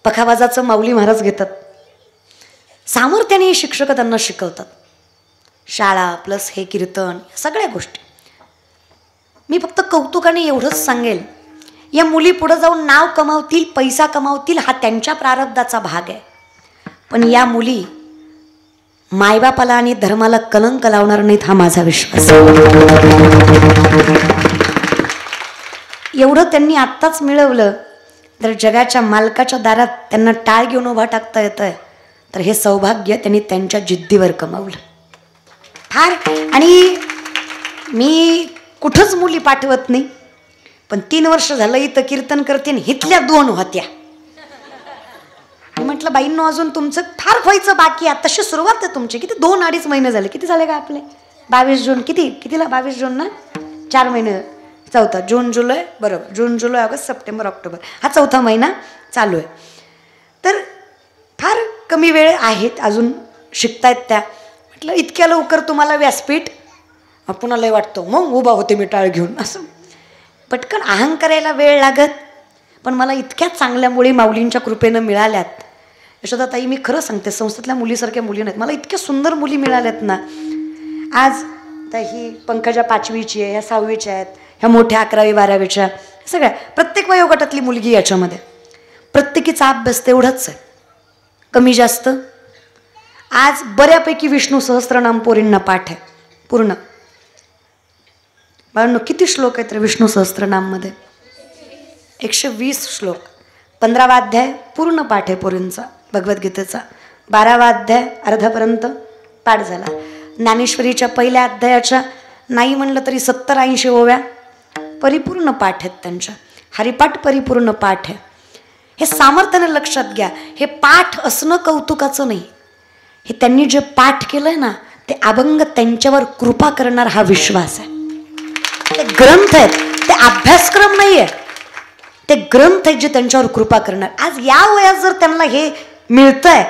पखावाजाचं माऊली महाराज घेतात. सामर्थ्याने शिक्षक त्यांना शिकवतात. शाळा प्लस हे कीर्तन सगळ्या गोष्टी. मी फक्त कौतुकाने एवढंच सांगेल, या मुली पुढे जाऊन नाव कमावतील, पैसा कमावतील, हा त्यांच्या प्रारब्धाचा भाग आहे. पण या मुली मायबापाला आणि धर्माला कलंक लावणार नाहीत, हा माझा विश्वास. एवढं त्यांनी आत्ताच मिळवलं, तर जगाच्या मालकाच्या दारात त्यांना टाळ घेऊन उभा टाकता येतंय, तर हे सौभाग्य त्यांनी त्यांच्या जिद्दीवर कमावलं फार. आणि मी कुठंच मुली पाठवत नाही, पण 3 वर्ष झालं इथं कीर्तन करते, हितल्या 2 होत्या. मी म्हटलं बाईंनो, अजून तुमचं फार व्हायचं बाकी आहे, तशी सुरुवात आहे तुमची. किती 2-2.5 महिने झाले, किती झाले का आपले? 22 जून, कितीला 22 जून ना, 4 महिने, चौथा जून जुलै, बरोबर, जून जुलै ऑगस्ट सप्टेंबर ऑक्टोबर, हा 4था महिना चालू आहे. तर फार कमी वेळ आहेत अजून, शिकतायत त्या. म्हटलं इतक्या लवकर तुम्हाला व्यासपीठ, पुन्हा लय वाटतं मग उभा होते मी टाळ घेऊन, असं पटकन अहंकारायला वेळ लागत. पण मला इतक्या चांगल्या मुली माऊलींच्या कृपेनं मिळाल्यात. यशोदाताई, मी खरं सांगते, संस्थेतल्या मुलीसारख्या मुली नाहीत, मला इतक्या सुंदर मुली मिळाल्यात ना. आज तर ही पंकजा 5वीची आहे, ह्या 6वीच्या आहेत, ह्या मोठ्या 11वी 12वीच्या, सगळ्या प्रत्येक वयोगटातली मुलगी याच्यामध्ये. प्रत्येकीचा अभ्यास तेवढाच आहे, कमी जास्त. आज बऱ्यापैकी विष्णू सहस्त्रनाम पोरींना पाठ आहे पूर्ण. बाळांनो, किती श्लोक आहेत रे विष्णू सहस्त्रनाममध्ये? 120 श्लोक. 15वा अध्याय पूर्ण पाठ आहे पोरींचा भगवद्गीतेचा. 12वा अध्याय अर्धापर्यंत पाठ झाला. ज्ञानेश्वरीच्या पहिल्या अध्यायाच्या नाही म्हणलं तरी 70-80 ओव्या परिपूर्ण पाठ आहेत त्यांच्या. हरिपाठ परिपूर्ण पाठ आहे. हे सामर्थ्याने लक्षात घ्या, हे पाठ असणं कौतुकाचं नाही, हे त्यांनी जे पाठ केलंय ना, ते अभंग त्यांच्यावर कृपा करणार हा विश्वास आहे. ते ग्रंथ आहेत, ते अभ्यासक्रम नाही आहे, ते ग्रंथ आहेत जे त्यांच्यावर कृपा करणार. आज या वयात जर त्यांना हे मिळतंय,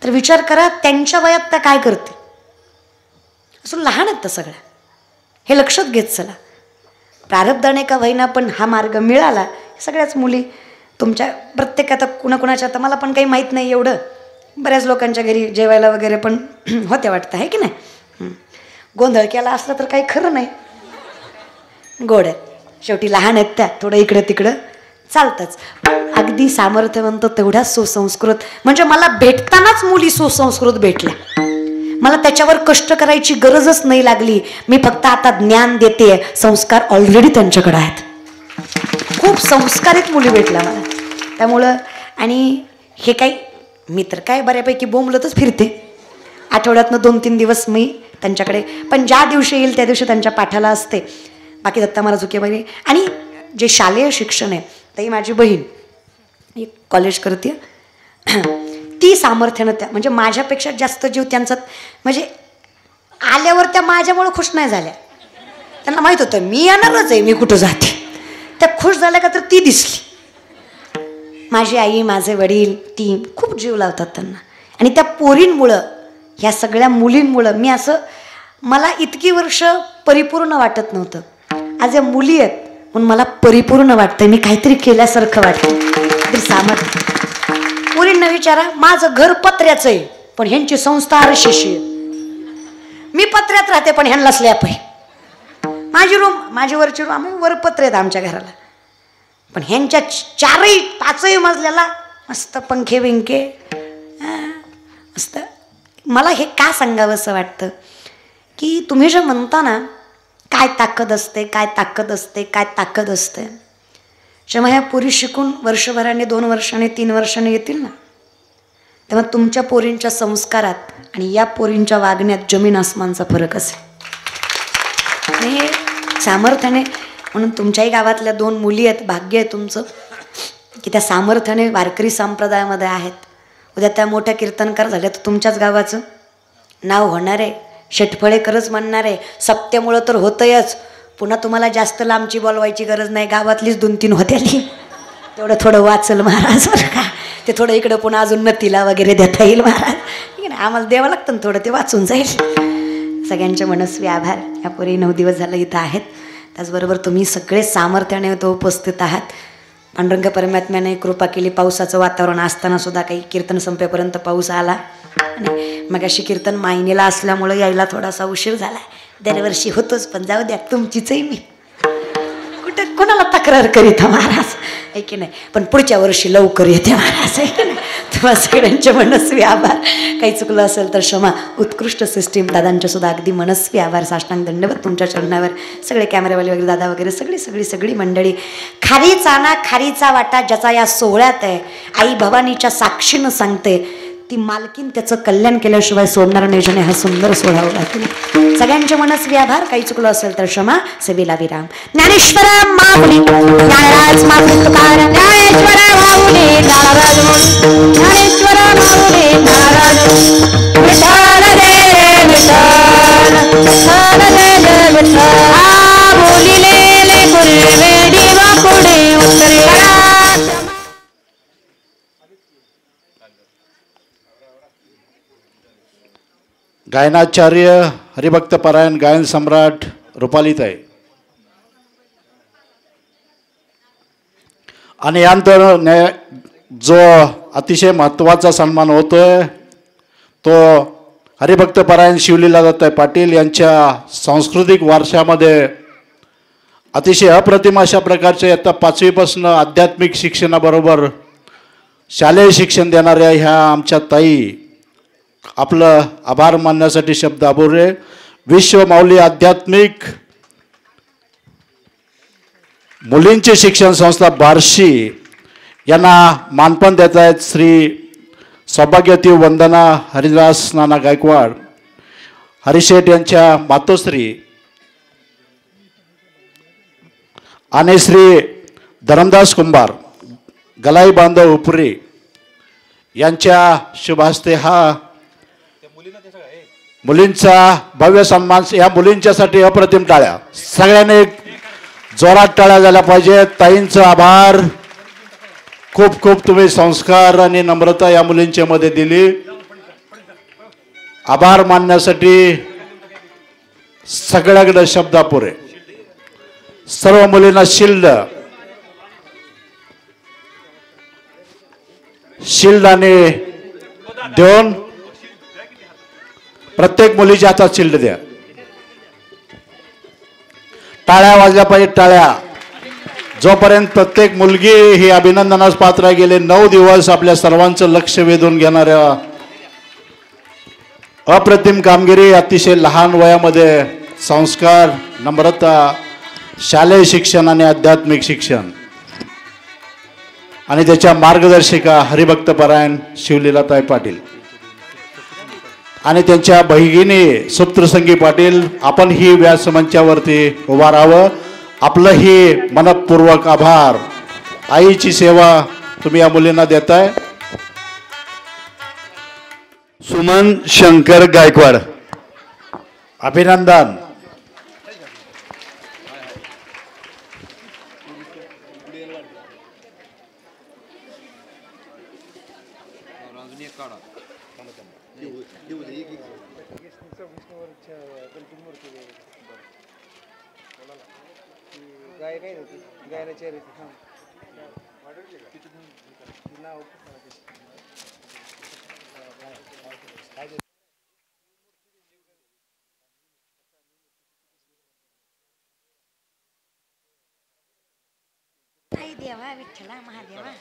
तर विचार करा त्यांच्या वयात त्या काय करते. असं लहान आहेत तर सगळ्या, हे लक्षात घेत चला. प्रारब्धाने का होईना पण हा मार्ग मिळाला. सगळ्याच मुली तुमच्या प्रत्येक, आता कुणाकुणाच्या, आता मला पण काही माहीत नाही एवढं, बऱ्याच लोकांच्या घरी जेवायला वगैरे पण होत्या वाटतं, आहे की नाही. गोंधळ केला असला तर काही खरं नाही. गोड आहेत, शेवटी लहान आहेत त्या, थोडं इकडं तिकडं चालतंच. अगदी सामर्थ्यवंत, तेवढ्याच सुसंस्कृत. म्हणजे मला भेटतानाच मुली सुसंस्कृत भेटल्या, मला त्याच्यावर कष्ट करायची गरजच नाही लागली. मी फक्त आता ज्ञान देते, संस्कार ऑलरेडी त्यांच्याकडे आहेत. खूप संस्कारित मुली भेटल्या मला त्यामुळं. आणि हे काही, मी तर काय बऱ्यापैकी बोंबलतच फिरते. आठवड्यातनं 2-3 दिवस मी त्यांच्याकडे, पण ज्या दिवशी येईल त्या दिवशी त्यांच्या पाठाला असते. बाकी दत्ता महाराज झुकेबाई. आणि जे शालेय शिक्षण आहे, ताई माझी बहीण एक कॉलेज करते, ती सामर्थ्यानं त्या, म्हणजे माझ्यापेक्षा जास्त जीव त्यांचा. म्हणजे आल्यावर त्या माझ्यामुळं खुश नाही झाल्या, त्यांना माहीत होतं मी येणारच आहे, मी कुठं जाते. त्या खुश झाल्या का तर ती दिसली. माझी आई, माझे वडील, ती खूप जीव लावतात त्यांना. आणि त्या पोरींमुळं, ह्या सगळ्या मुलींमुळं मी असं, मला इतकी वर्ष परिपूर्ण वाटत नव्हतं. आज या मुली आहेत म्हणून मला परिपूर्ण वाटतंय, मी काहीतरी केल्यासारखं वाटतं. सामर्थ्य. मुलींना विचारा, माझं घर पत्र्याचं आहे पण ह्यांची संस्था आरशीशी आहे. मी पत्र्यात राहते पण ह्यांना स्लॅप आहे. माझी रूम, माझी वरची रूम, आम्ही वर पत्रे आहेत आमच्या घराला, पण ह्यांच्या 4-5 मजल्याला मस्त पंखे बिंके मस्त. मला हे का सांगावं असं वाटतं की तुम्ही जे म्हणता ना, काय ताकद असते, काय ताकद असते, काय ताकद असते, जेव्हा ह्या पोरी शिकून वर्षभराने, 2 वर्षाने, 3 वर्षाने येतील ना, तेव्हा तुमच्या पोरींच्या संस्कारात आणि या पोरींच्या वागण्यात जमीन आसमानचा फरक असेल. आणि सामर्थ्याने, म्हणून तुमच्याही गावातल्या 2 मुली आहेत, भाग्य आहे तुमचं की त्या सामर्थ्याने वारकरी संप्रदायामध्ये आहेत. उद्या त्या मोठ्या कीर्तनकार झाल्या तर तुमच्याच गावाचं नाव होणार आहे. शेटफळेकरच म्हणणार आहे, सप्त्यामुळं तर होतंयच, पुन्हा तुम्हाला जास्त लांबची बोलवायची गरज नाही, गावातलीच 2-3 होत्याली. तेवढं थोडं वाचल महाराज बरं का. ते थोडं इकडं पुन्हा अजून नतीला वगैरे देता येईल महाराज. ठीक आहे ना, आम्हाला द्यावं लागतं ना थोडं, ते वाचून जाईल. सगळ्यांचे मनस्वी आभार. यापूर्वी 9 दिवस झालं इथं आहेत. त्याचबरोबर तुम्ही सगळे सामर्थ्याने तो उपस्थित आहात. पांडुरंग परमात्म्याने कृपा केली, पावसाचं वातावरण असताना सुद्धा काही कीर्तन संपेपर्यंत पाऊस आला. आणि मग अशी कीर्तन मायनेला असल्यामुळं यायला थोडासा उशीर झाला. दरवर्षी होतोच, पण जाऊ द्या, तुमचीचही मी कुठं कोणाला तक्रार करीत महाराज, आहे की नाही. पण पुढच्या वर्षी लवकर येते महाराज, आहे की नाही. तुम्हाला सगळ्यांचे मनस्वी आभार. काही चुकलं असेल तर क्षमा. उत्कृष्ट सिस्टीम दादांच्या सुद्धा अगदी मनस्वी आभार. साष्टांग दंडवत तुमच्या चरणावर. सगळे कॅमेरावाले वगैरे दादा वगैरे सगळी मंडळी. खारीचा ना खारीचा वाटा ज्याचा या सोहळ्यात आहे, आई भवानीच्या साक्षीनं सांगते, ती मालकीन त्याचं कल्याण केल्याशिवाय सोडणार नाही, ज्याने हा सुंदर सोहळा उभा केला. सगळ्यांचे मनस्वी आभार. काही चुकलं असेल तर क्षमा. सेवेला विराम. ज्ञानेश्वर माऊली ज्ञानराज माऊली तुकाराम. ज्ञानेश्वर माऊली ज्ञानराज माऊली. ज्ञानेश्वर माऊली ज्ञानराज. विठ्ठल रे विठ्ठल, विठ्ठल रे विठ्ठल. आ बोलिलेले गुरुवेडी वापुडे उत्तरे करा.
गायनाचार्य हरिभक्तपरायण गायन सम्राट रुपालीताई आणि यानंतर जो अतिशय महत्त्वाचा सन्मान होतोय तो हरिभक्तपरायण शिवलीलाताई पाटील यांच्या सांस्कृतिक वारशामध्ये अतिशय अप्रतिम अशा प्रकारचे आता 5वीपासून आध्यात्मिक शिक्षणाबरोबर शालेय शिक्षण देणाऱ्या ह्या आमच्या ताई, आपलं आभार मानण्यासाठी शब्द अपुरे. विश्व माऊली आध्यात्मिक मुलींची शिक्षण संस्था बार्शी यांना मानपण देत आहेत श्री सौभाग्यवती वंदना हरिदास नाना गायकवाड हरिशेठ यांच्या मातोश्री आणि श्री धरमदास कुंभार गलाई बांधव उपरी यांच्या शुभहस्ते हा मुलींचा भव्य सन्मान. या मुलींच्यासाठी अप्रतिम टाळ्या. सगळ्यांनी जोरात टाळ्या झाल्या पाहिजे. ताईंचं आभार. खूप खूप तुम्ही संस्कार आणि नम्रता या मुलींच्या मध्ये दिली. आभार मानण्यासाठी सगळ्याकडे शब्द अपुरे. सर्व मुलींना शिल्ड आणि देऊन प्रत्येक मुलीच्या हातात शिल्ड द्या. टाळ्या वाजल्या पाहिजे, टाळ्या. जोपर्यंत प्रत्येक मुलगी ही अभिनंदनास पात्र गेले 9 दिवस आपल्या सर्वांचं लक्ष वेधून घेणाऱ्या अप्रतिम कामगिरी, अतिशय लहान वयामध्ये संस्कार, नम्रता, शालेय शिक्षण आणि आध्यात्मिक शिक्षण आणि त्याच्या मार्गदर्शिका हरिभक्तपरायण शिवलीलाताई पाटील आणि त्यांच्या भगिनी सुप्तसंगी पाटील. आपण ही व्यासमंचावरती उभा राहावं. आपलंही मनपूर्वक आभार. आईची सेवा तुम्ही या मुलींना देताय.
सुमन शंकर गायकवाड.
अभिनंदन.
आई देवा विठ्ठला महादेवा.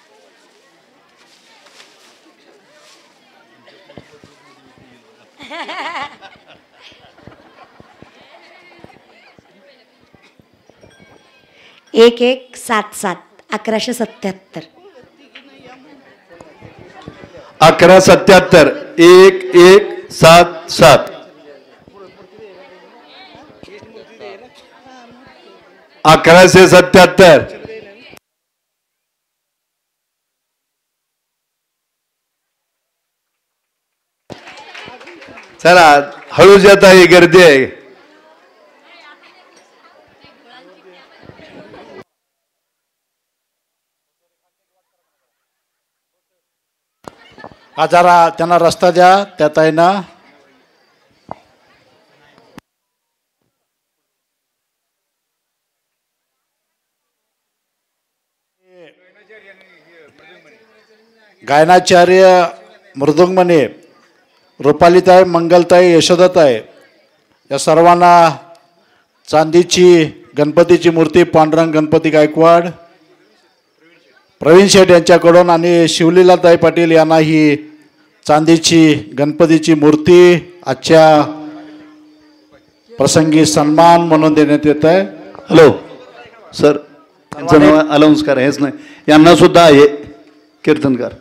एक 1177 1177
1177 1177 1177. चला हळूच येत आहे, गर्दी आहे.
जरा त्यांना रस्ता द्या त्या ताईंना. गायनाचार्य मृदुंगमणी, रुपालीताई, मंगलताई, यशोदाताई या सर्वांना चांदीची गणपतीची मूर्ती पांडुरंग गणपती गायकवाड, प्रवीण शेठ यांच्याकडून आणि शिवलीलाताई पाटील यांना ही चांदीची गणपतीची मूर्ती आजच्या प्रसंगी सन्मान म्हणून देण्यात येत आहे.
हॅलो सर, त्यांचं नाव अलाउन्स करा. हेच नाही, यांना सुद्धा आहे कीर्तनकार.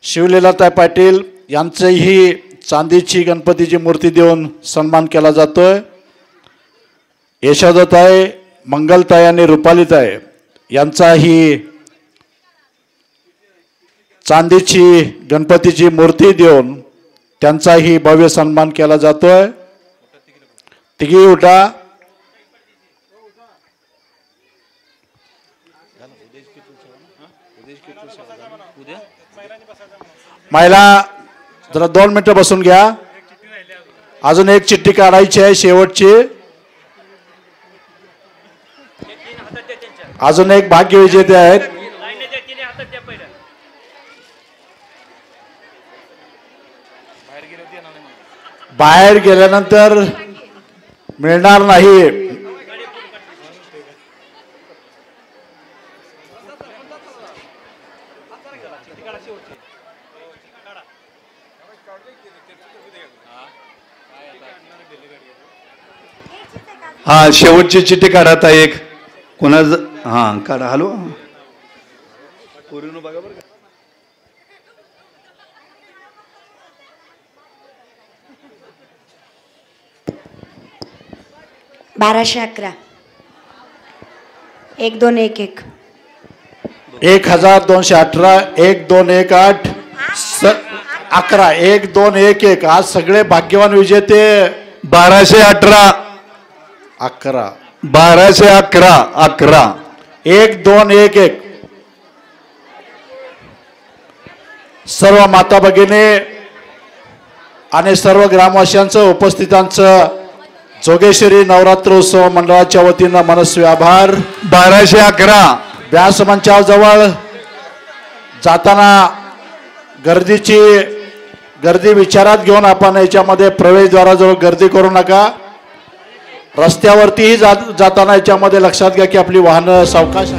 शिवलीलाताई पाटील यांचंही चांदीची गणपतीची मूर्ती देऊन सन्मान केला जातोय. यशोदाताई, मंगलताई आणि रुपालीताई यांचाही चांदीची गणपतीची मूर्ती देऊन त्यांचाही भव्य सन्मान केला जातोय. तिघी उठा. महिला जरा 2 मिनिटं बसून घ्या. अजून एक चिठ्ठी काढायची आहे शेवटची. अजून एक भाग्य विजेते आहेत. बाहेर गेल्यानंतर मिळणार नाही.
हा, शेवटची चिठ्ठी काढा आता एक. कोणाचं? हा काढा. हॅलो, बघा बरं का.
1211 1211
1218 1218 11 1211. आज सगळे भाग्यवान विजेते.
1218
11
1211 11
1211. सर्व माता भगिनी आणि सर्व ग्रामवासियांचं उपस्थितांचं जोगेश्वरी नवरात्रोत्सव मंडळाच्या वतीनं मनस्वी आभार.
1211
व्यासमंचाजवळ जाताना गर्दी विचारात घेऊन आपण याच्यामध्ये प्रवेशद्वाराजवळ गर्दी करू नका. रस्त्यावरतीही जाताना याच्यामध्ये लक्षात घ्या की आपली वाहनं सावकाश